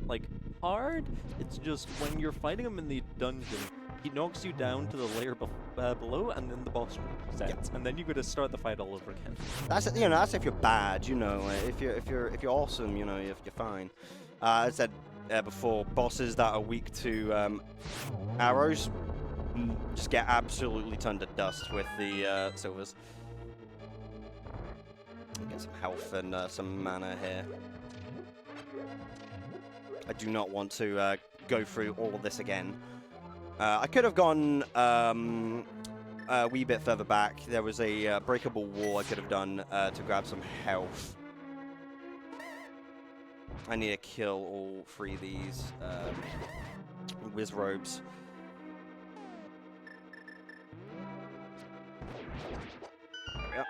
like hard. It's just when you're fighting him in the dungeon, he knocks you down to the layer below, and then the boss resets, and then you got to start the fight all over again. That's that's if you're bad, you know. If you're awesome, you know, you're fine. As I said before, bosses that are weak to arrows just get absolutely turned to dust with the silvers. Get some health and some mana here. I do not want to go through all of this again. I could have gone a wee bit further back. There was a breakable wall I could have done to grab some health. I need to kill all three of these Wizrobes. There we go.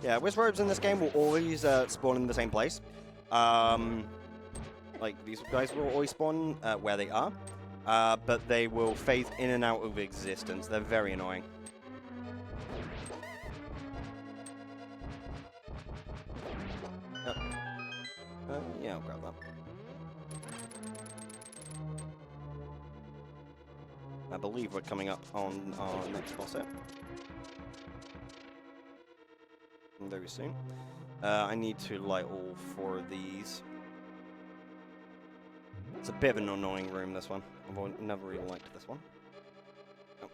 Yeah, Wizrobes in this game will always spawn in the same place. like these guys will always spawn where they are, but they will phase in and out of existence. They're very annoying. Yep. Yeah, I'll grab that. I believe we're coming up on our next boss here. Very soon. I need to light all 4 of these. It's a bit of an annoying room, this one. I've never really liked this one. Oh.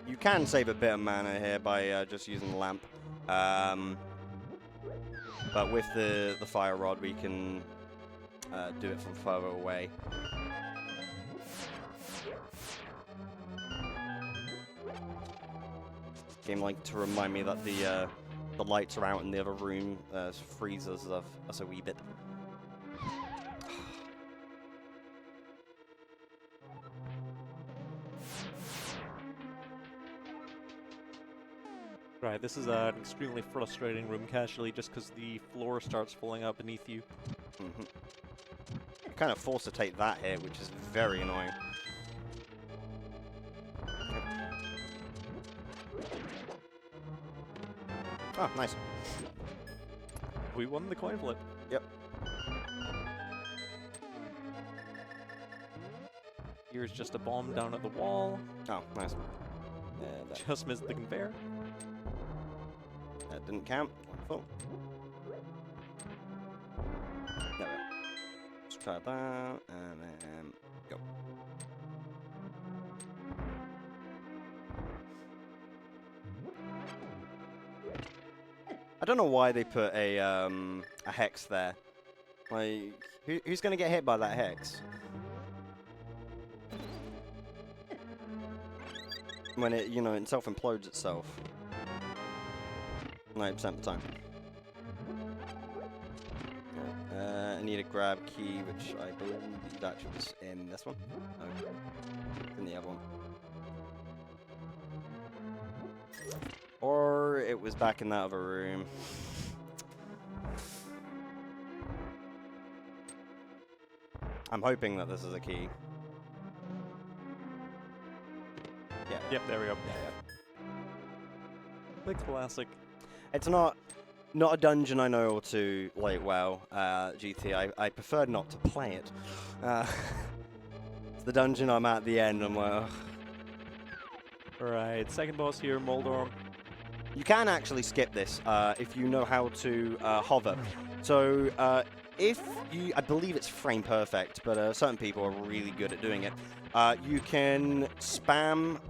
You can save a bit of mana here by just using the lamp. But with the fire rod, we can do it from further away. Game like to remind me that the lights are out in the other room freezes us a wee bit. Right, this is an extremely frustrating room casually just because the floor starts falling out beneath you. Mm-hmm. You kind of force to take that hit, which is very annoying. Oh, nice. We won the coin flip. Yep. Here's just a bomb down at the wall. Oh, nice. Just missed the conveyor. That didn't count. Wonderful. There we go. Let's try that, and then go. I don't know why they put a hex there. Like, who's gonna get hit by that hex? When it, you know, it self-implodes itself. 90% of the time. I need a grab key, which I believe actually was in this one. No, in the other one. Or it was back in that other room. I'm hoping that this is a key. Yeah. Yep, there we go. Yeah. The classic. It's not a dungeon I know or to like well. GT. I prefer not to play it. It's the dungeon I'm at the end. I'm like, ugh. Right, second boss here, Moldorm. You can actually skip this if you know how to hover. So if you, I believe it's frame perfect, but certain people are really good at doing it. You can spam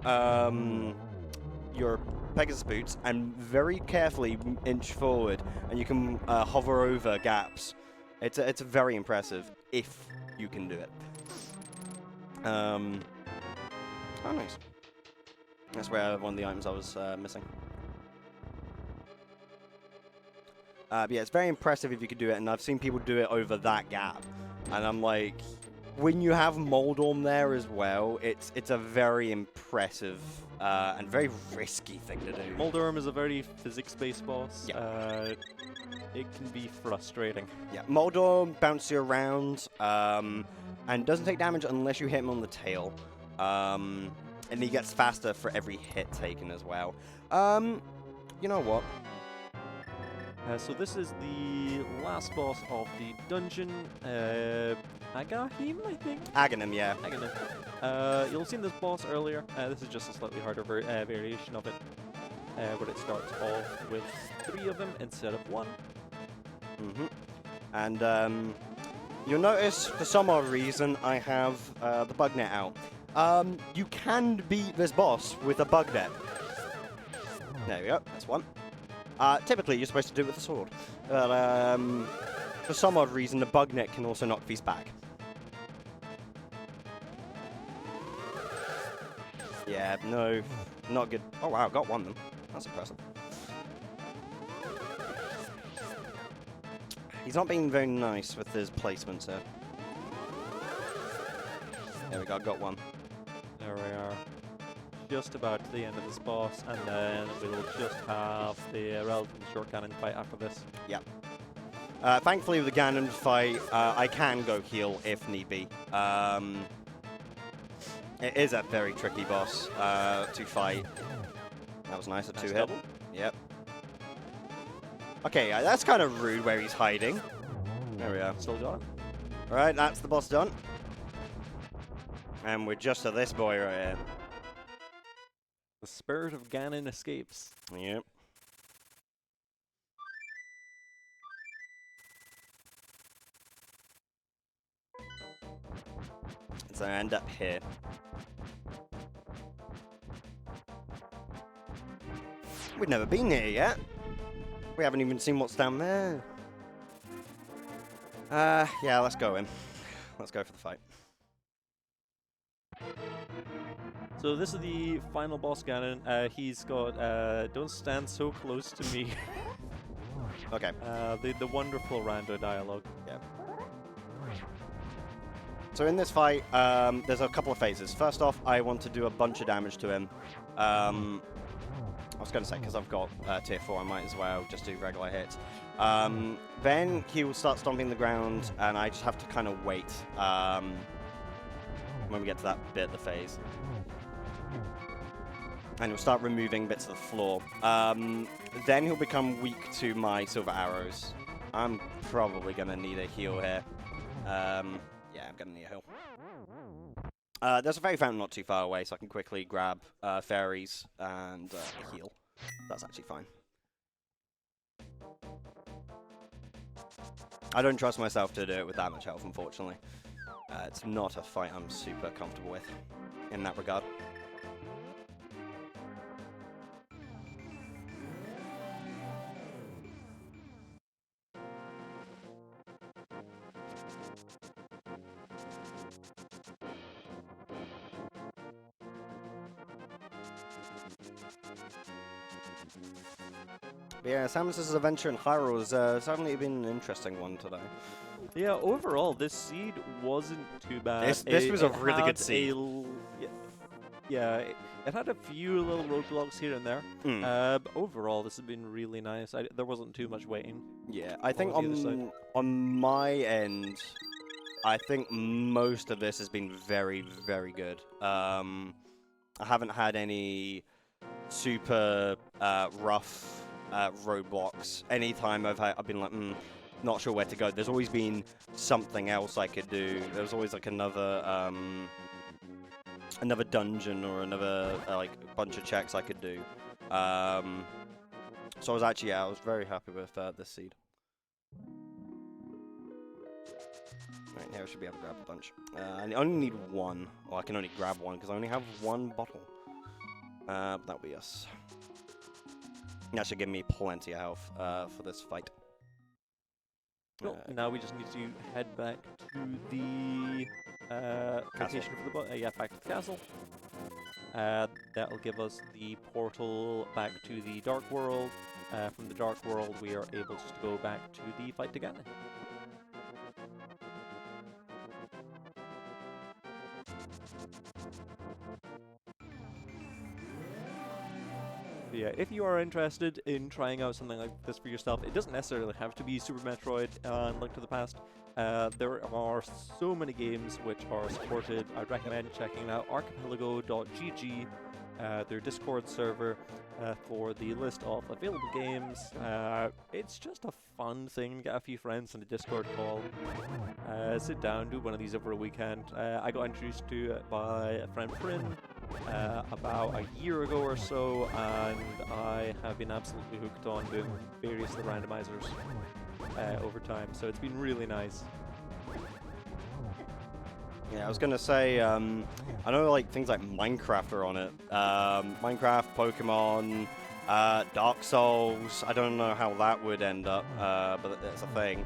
your Pegasus boots and very carefully inch forward, and you can hover over gaps. It's very impressive if you can do it. Oh, nice. That's where one of the items I was missing. But yeah, it's very impressive if you could do it, and I've seen people do it over that gap. And I'm like, when you have Moldorm there as well, it's a very impressive and very risky thing to do. Moldorm is a very physics-based boss. Yeah. It can be frustrating. Yeah, Moldorm bounces you around and doesn't take damage unless you hit him on the tail. And he gets faster for every hit taken as well. You know what? So this is the last boss of the dungeon. Agahim, I think? Aghanim, yeah. Aghanim. You'll have seen this boss earlier. This is just a slightly harder variation of it. But it starts off with 3 of them instead of 1. Mm-hmm. And you'll notice, for some odd reason, I have the bug net out. You can beat this boss with a bug net. There we go, that's one. Typically, you're supposed to do it with a sword. But for some odd reason, the bug net can also knock these back. Yeah, no, not good. Oh wow, got one of them. That's impressive. He's not being very nice with his placements here. There we go, got one. There we are. just about to the end of this boss, and then we'll just have the relatively short cannon fight after this. Yep. Thankfully, with the Ganon fight, I can go heal if need be. It is a very tricky boss to fight. That was nice, a Nice 2-hit. double. Yep. Okay, that's kind of rude where he's hiding. There we are. Still got it. Alright, that's the boss done. And we're just to this boy right here. The spirit of Ganon escapes. Yep. So I end up here. We've never been here yet. We haven't even seen what's down there. Yeah, let's go in. Let's go for the fight. So this is the final boss Ganon. He's got "Don't stand so close to me." Okay. The wonderful rando dialogue. Yeah. So in this fight, there's a couple of phases. First off, I want to do a bunch of damage to him. I was going to say, because I've got tier 4, I might as well just do regular hits. Then he will start stomping the ground, and I just have to kind of wait when we get to that bit of the phase. And he'll start removing bits of the floor. Then he'll become weak to my silver arrows. I'm probably going to need a heal here. Yeah, I'm going to need a heal. There's a fairy fountain not too far away, so I can quickly grab fairies and heal. That's actually fine. I don't trust myself to do it with that much health, unfortunately. It's not a fight I'm super comfortable with in that regard. But yeah, Samus's adventure in Hyrule has certainly been an interesting one today. Yeah, overall, this seed wasn't too bad. This was a really good seed. Yeah, it had a few little roadblocks here and there. But overall, this has been really nice. There wasn't too much waiting. Yeah, I think On the other side. on my end, I think most of this has been very, very good. I haven't had any super rough roadblocks. Anytime I've been like, not sure where to go. There's always been something else I could do. There's always like another dungeon or another like bunch of checks I could do. So I was very happy with this seed. Right, here I should be able to grab a bunch. I only need one. Well, I can only grab one because I only have one bottle. That'll be us. That should give me plenty of health for this fight. Cool. Now we just need to head back to the location for the back to the castle. That'll give us the portal back to the Dark World. From the Dark World, we are able just to go back to the fight to Ganon. Yeah, if you are interested in trying out something like this for yourself, it doesn't necessarily have to be Super Metroid and Link to the Past. There are so many games which are supported. I'd recommend checking out archipelago.gg, their Discord server, for the list of available games. It's just a fun thing. Get a few friends on a Discord call, sit down, do one of these over a weekend. I got introduced to it by a friend, Bryn, about a year ago or so, and I have been absolutely hooked on doing various of the randomizers over time, so it's been really nice. Yeah, I was gonna say, I know like things like Minecraft are on it. Minecraft, Pokemon, Dark Souls. I don't know how that would end up, but it's a thing.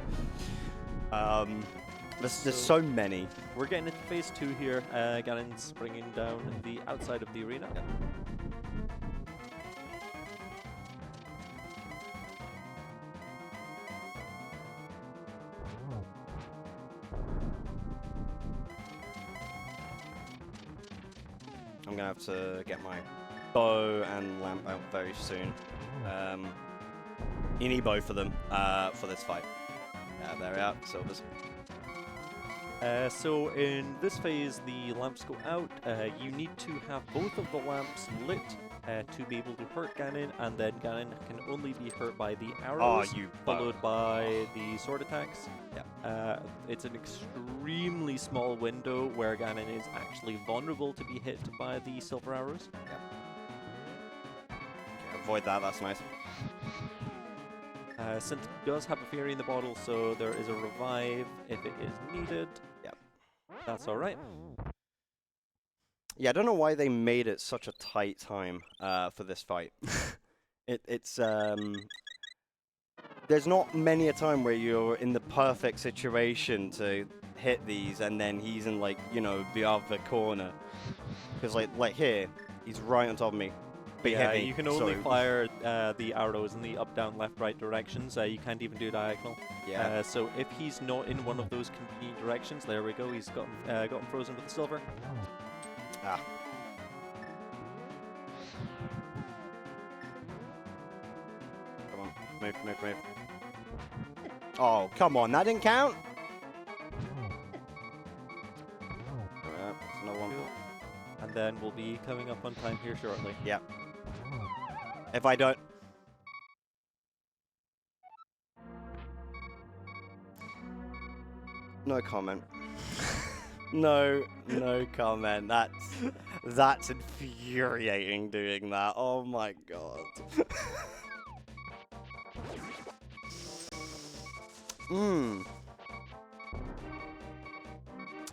There's so many. We're getting into phase 2 here. Ganon's bringing down the outside of the arena. I'm gonna have to get my bow and lamp out very soon. You need both of them for this fight. There we are, silvers. So in this phase, the lamps go out. You need to have both of the lamps lit to be able to hurt Ganon, and then Ganon can only be hurt by the arrows, followed by the sword attacks. Yeah. It's an extremely small window where Ganon is actually vulnerable to be hit by the silver arrows. Yeah. Okay, avoid that, that's nice. Synth does have a fairy in the bottle, so there is a revive if it is needed. Yep. That's alright. Yeah, I don't know why they made it such a tight time for this fight. It's there's not many a time where you're in the perfect situation to hit these, and then he's in, like, you know, the other corner. Because like here, he's right on top of me. But yeah, you can only fire the arrows in the up, down, left, right directions. You can't even do diagonal. Yeah. So if he's not in one of those convenient directions, there we go. He's got him frozen with the silver. Ah. Come on, move. Oh, come on, that didn't count. Alright, that's another one. And then we'll be coming up on time here shortly. Yep. If I don't... No comment. No comment. That's infuriating doing that. Oh my god.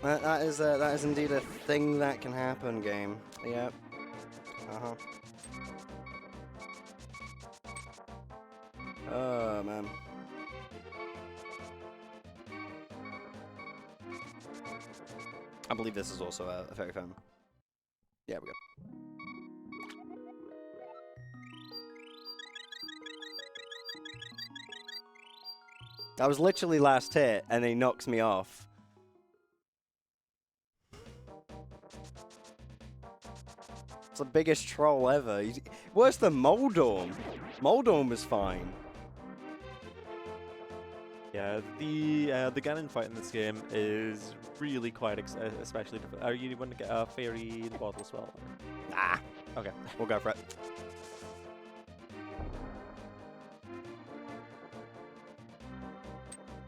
That is indeed a thing that can happen, game. Yep. Uh-huh. Oh, man. I believe this is also a fairy fountain. Yeah, we go. I was literally last hit, and he knocks me off. It's the biggest troll ever. He's worse than Moldorm. Moldorm was fine. Yeah, the Ganon fight in this game is really quite especially difficult. Are you want to get a fairy in the bottle as well? Nah. Okay, we'll go for it.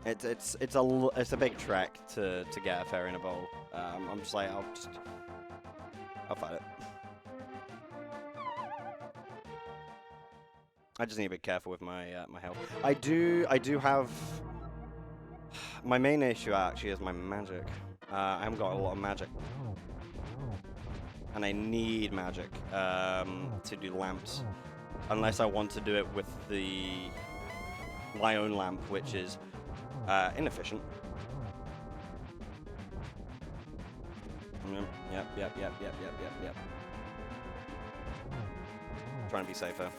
It's a big trek to get a fairy in a bowl. I'm just like I'll fight it. I just need to be careful with my my health. I do have my main issue actually is my magic. I haven't got a lot of magic, and I need magic to do lamps, unless I want to do it with my own lamp, which is inefficient. Yep. Trying to be safer.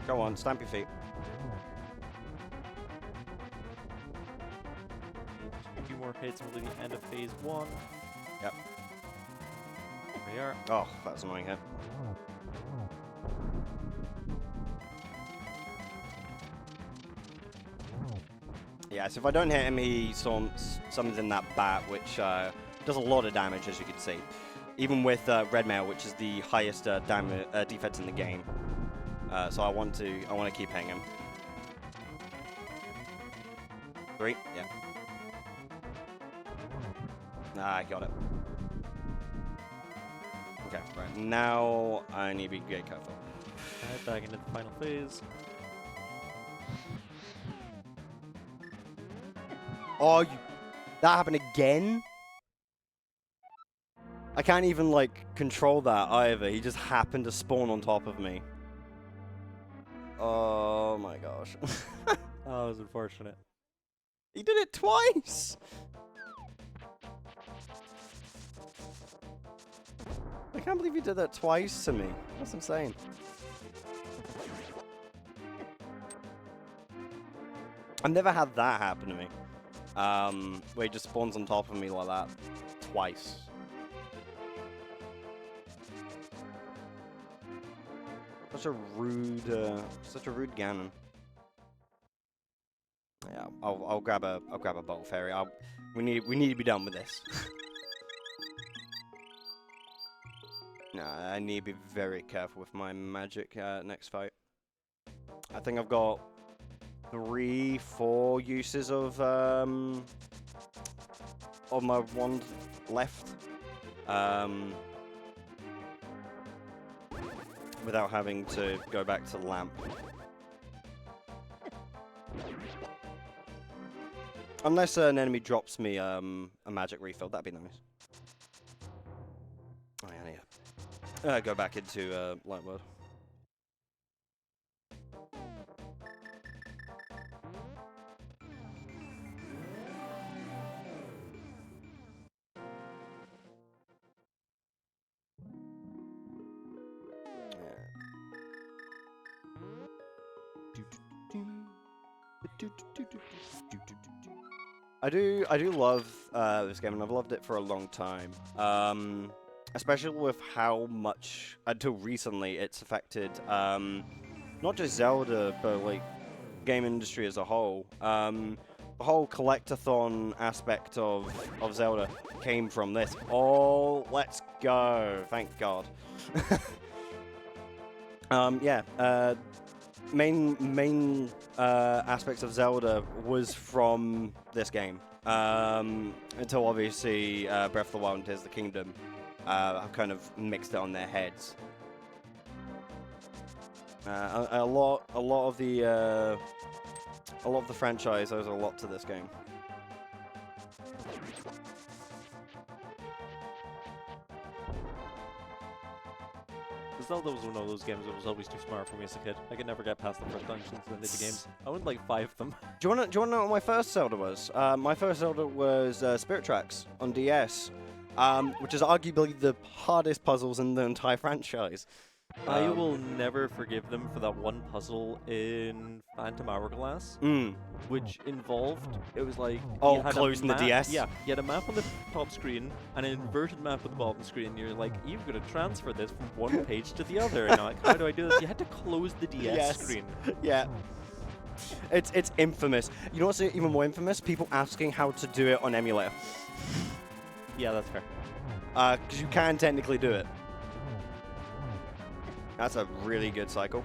Go on, stamp your feet. A few more hits will be the end of phase 1. Yep. There we are. Oh, that's annoying hit. Yeah, so if I don't hit him, he summons in that bat, which does a lot of damage, as you can see. Even with red mail, which is the highest defense in the game. So I want to keep hitting him. 3, yeah. I got it. Okay, right. Now I need to be very careful. Alright, back into the final phase. Oh, that happened again? I can't even, like, control that either. He just happened to spawn on top of me. Oh my gosh. Oh, that was unfortunate. He did it twice! I can't believe he did that twice to me. That's insane. I've never had that happen to me. where he just spawns on top of me like that twice. Such a rude Ganon. Yeah, I'll grab a bolt fairy. We need to be done with this. Nah, I need to be very careful with my magic next fight. I think I've got 3-4 uses of my wand left. Without having to go back to lamp. Unless an enemy drops me a magic refill, that'd be nice. Oh yeah, I need to go back into light world. I do love this game, and I've loved it for a long time. Especially with how much, until recently, it's affected not just Zelda, but like game industry as a whole. The whole collectathon aspect of Zelda came from this. Oh, let's go! Thank God. Yeah. Main aspects of Zelda was from this game. Until obviously Breath of the Wild and Tears of the Kingdom have kind of mixed it on their heads. A lot of the franchise owes a lot to this game. Zelda was one of those games that was always too smart for me as a kid. I could never get past the first dungeons in the games. I owned like 5 of them. Do you wanna know what my first Zelda was? My first Zelda was Spirit Tracks on DS, which is arguably the hardest puzzles in the entire franchise. I will never forgive them for that one puzzle in Phantom Hourglass, which involved, it was like... Oh, closing the DS? Yeah, you had a map on the top screen, and an inverted map on the bottom screen, and you're like, you've got to transfer this from one page to the other. And I'm like, how do I do this? You had to close the DS screen. Yeah. It's infamous. You know what's even more infamous? People asking how to do it on emulator. Yeah, that's fair. Because you can technically do it. That's a really good cycle.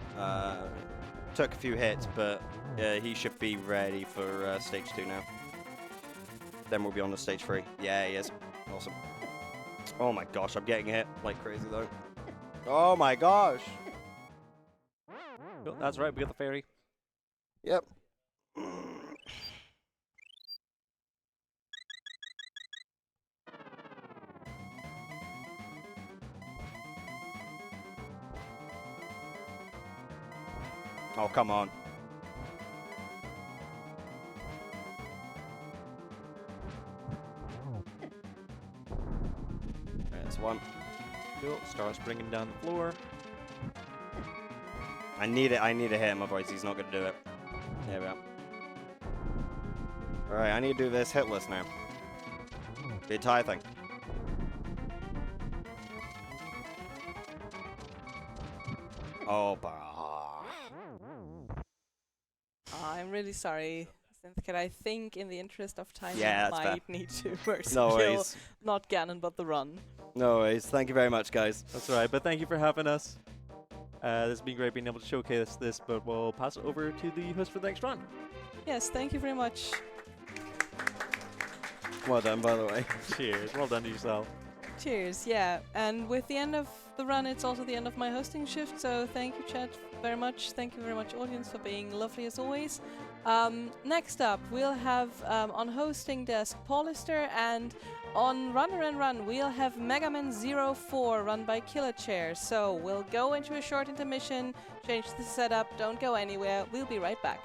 Took a few hits, but he should be ready for stage 2 now. Then we'll be on to stage 3. Yeah, he is. Awesome. Oh my gosh, I'm getting hit like crazy though. Oh my gosh. Oh, that's right, we got the fairy. Yep. Oh, come on. There's one. Cool. Star's bringing down the floor. I need to hit him, otherwise he's not going to do it. There we go. Alright, I need to do this hitless now. The entire thing. Oh, bah. I'm really sorry, SynthKat. I think in the interest of time, Yeah, you that's might need to mercy No kill worries. not Ganon, but the run. No worries. Thank you very much, guys. That's right, but thank you for having us. This has been great being able to showcase this, but we'll pass it over to the host for the next run. Yes, thank you very much. Well done, by the way. Cheers. Well done to yourself. Cheers, yeah. And with the end of the run, it's also the end of my hosting shift, so thank you, chat, very much. Thank you very much, audience, for being lovely as always. Next up, we'll have on hosting desk Paulister, and on Runner and Run, we'll have Mega Man 04 run by Killer Chair. So we'll go into a short intermission, change the setup, don't go anywhere, we'll be right back.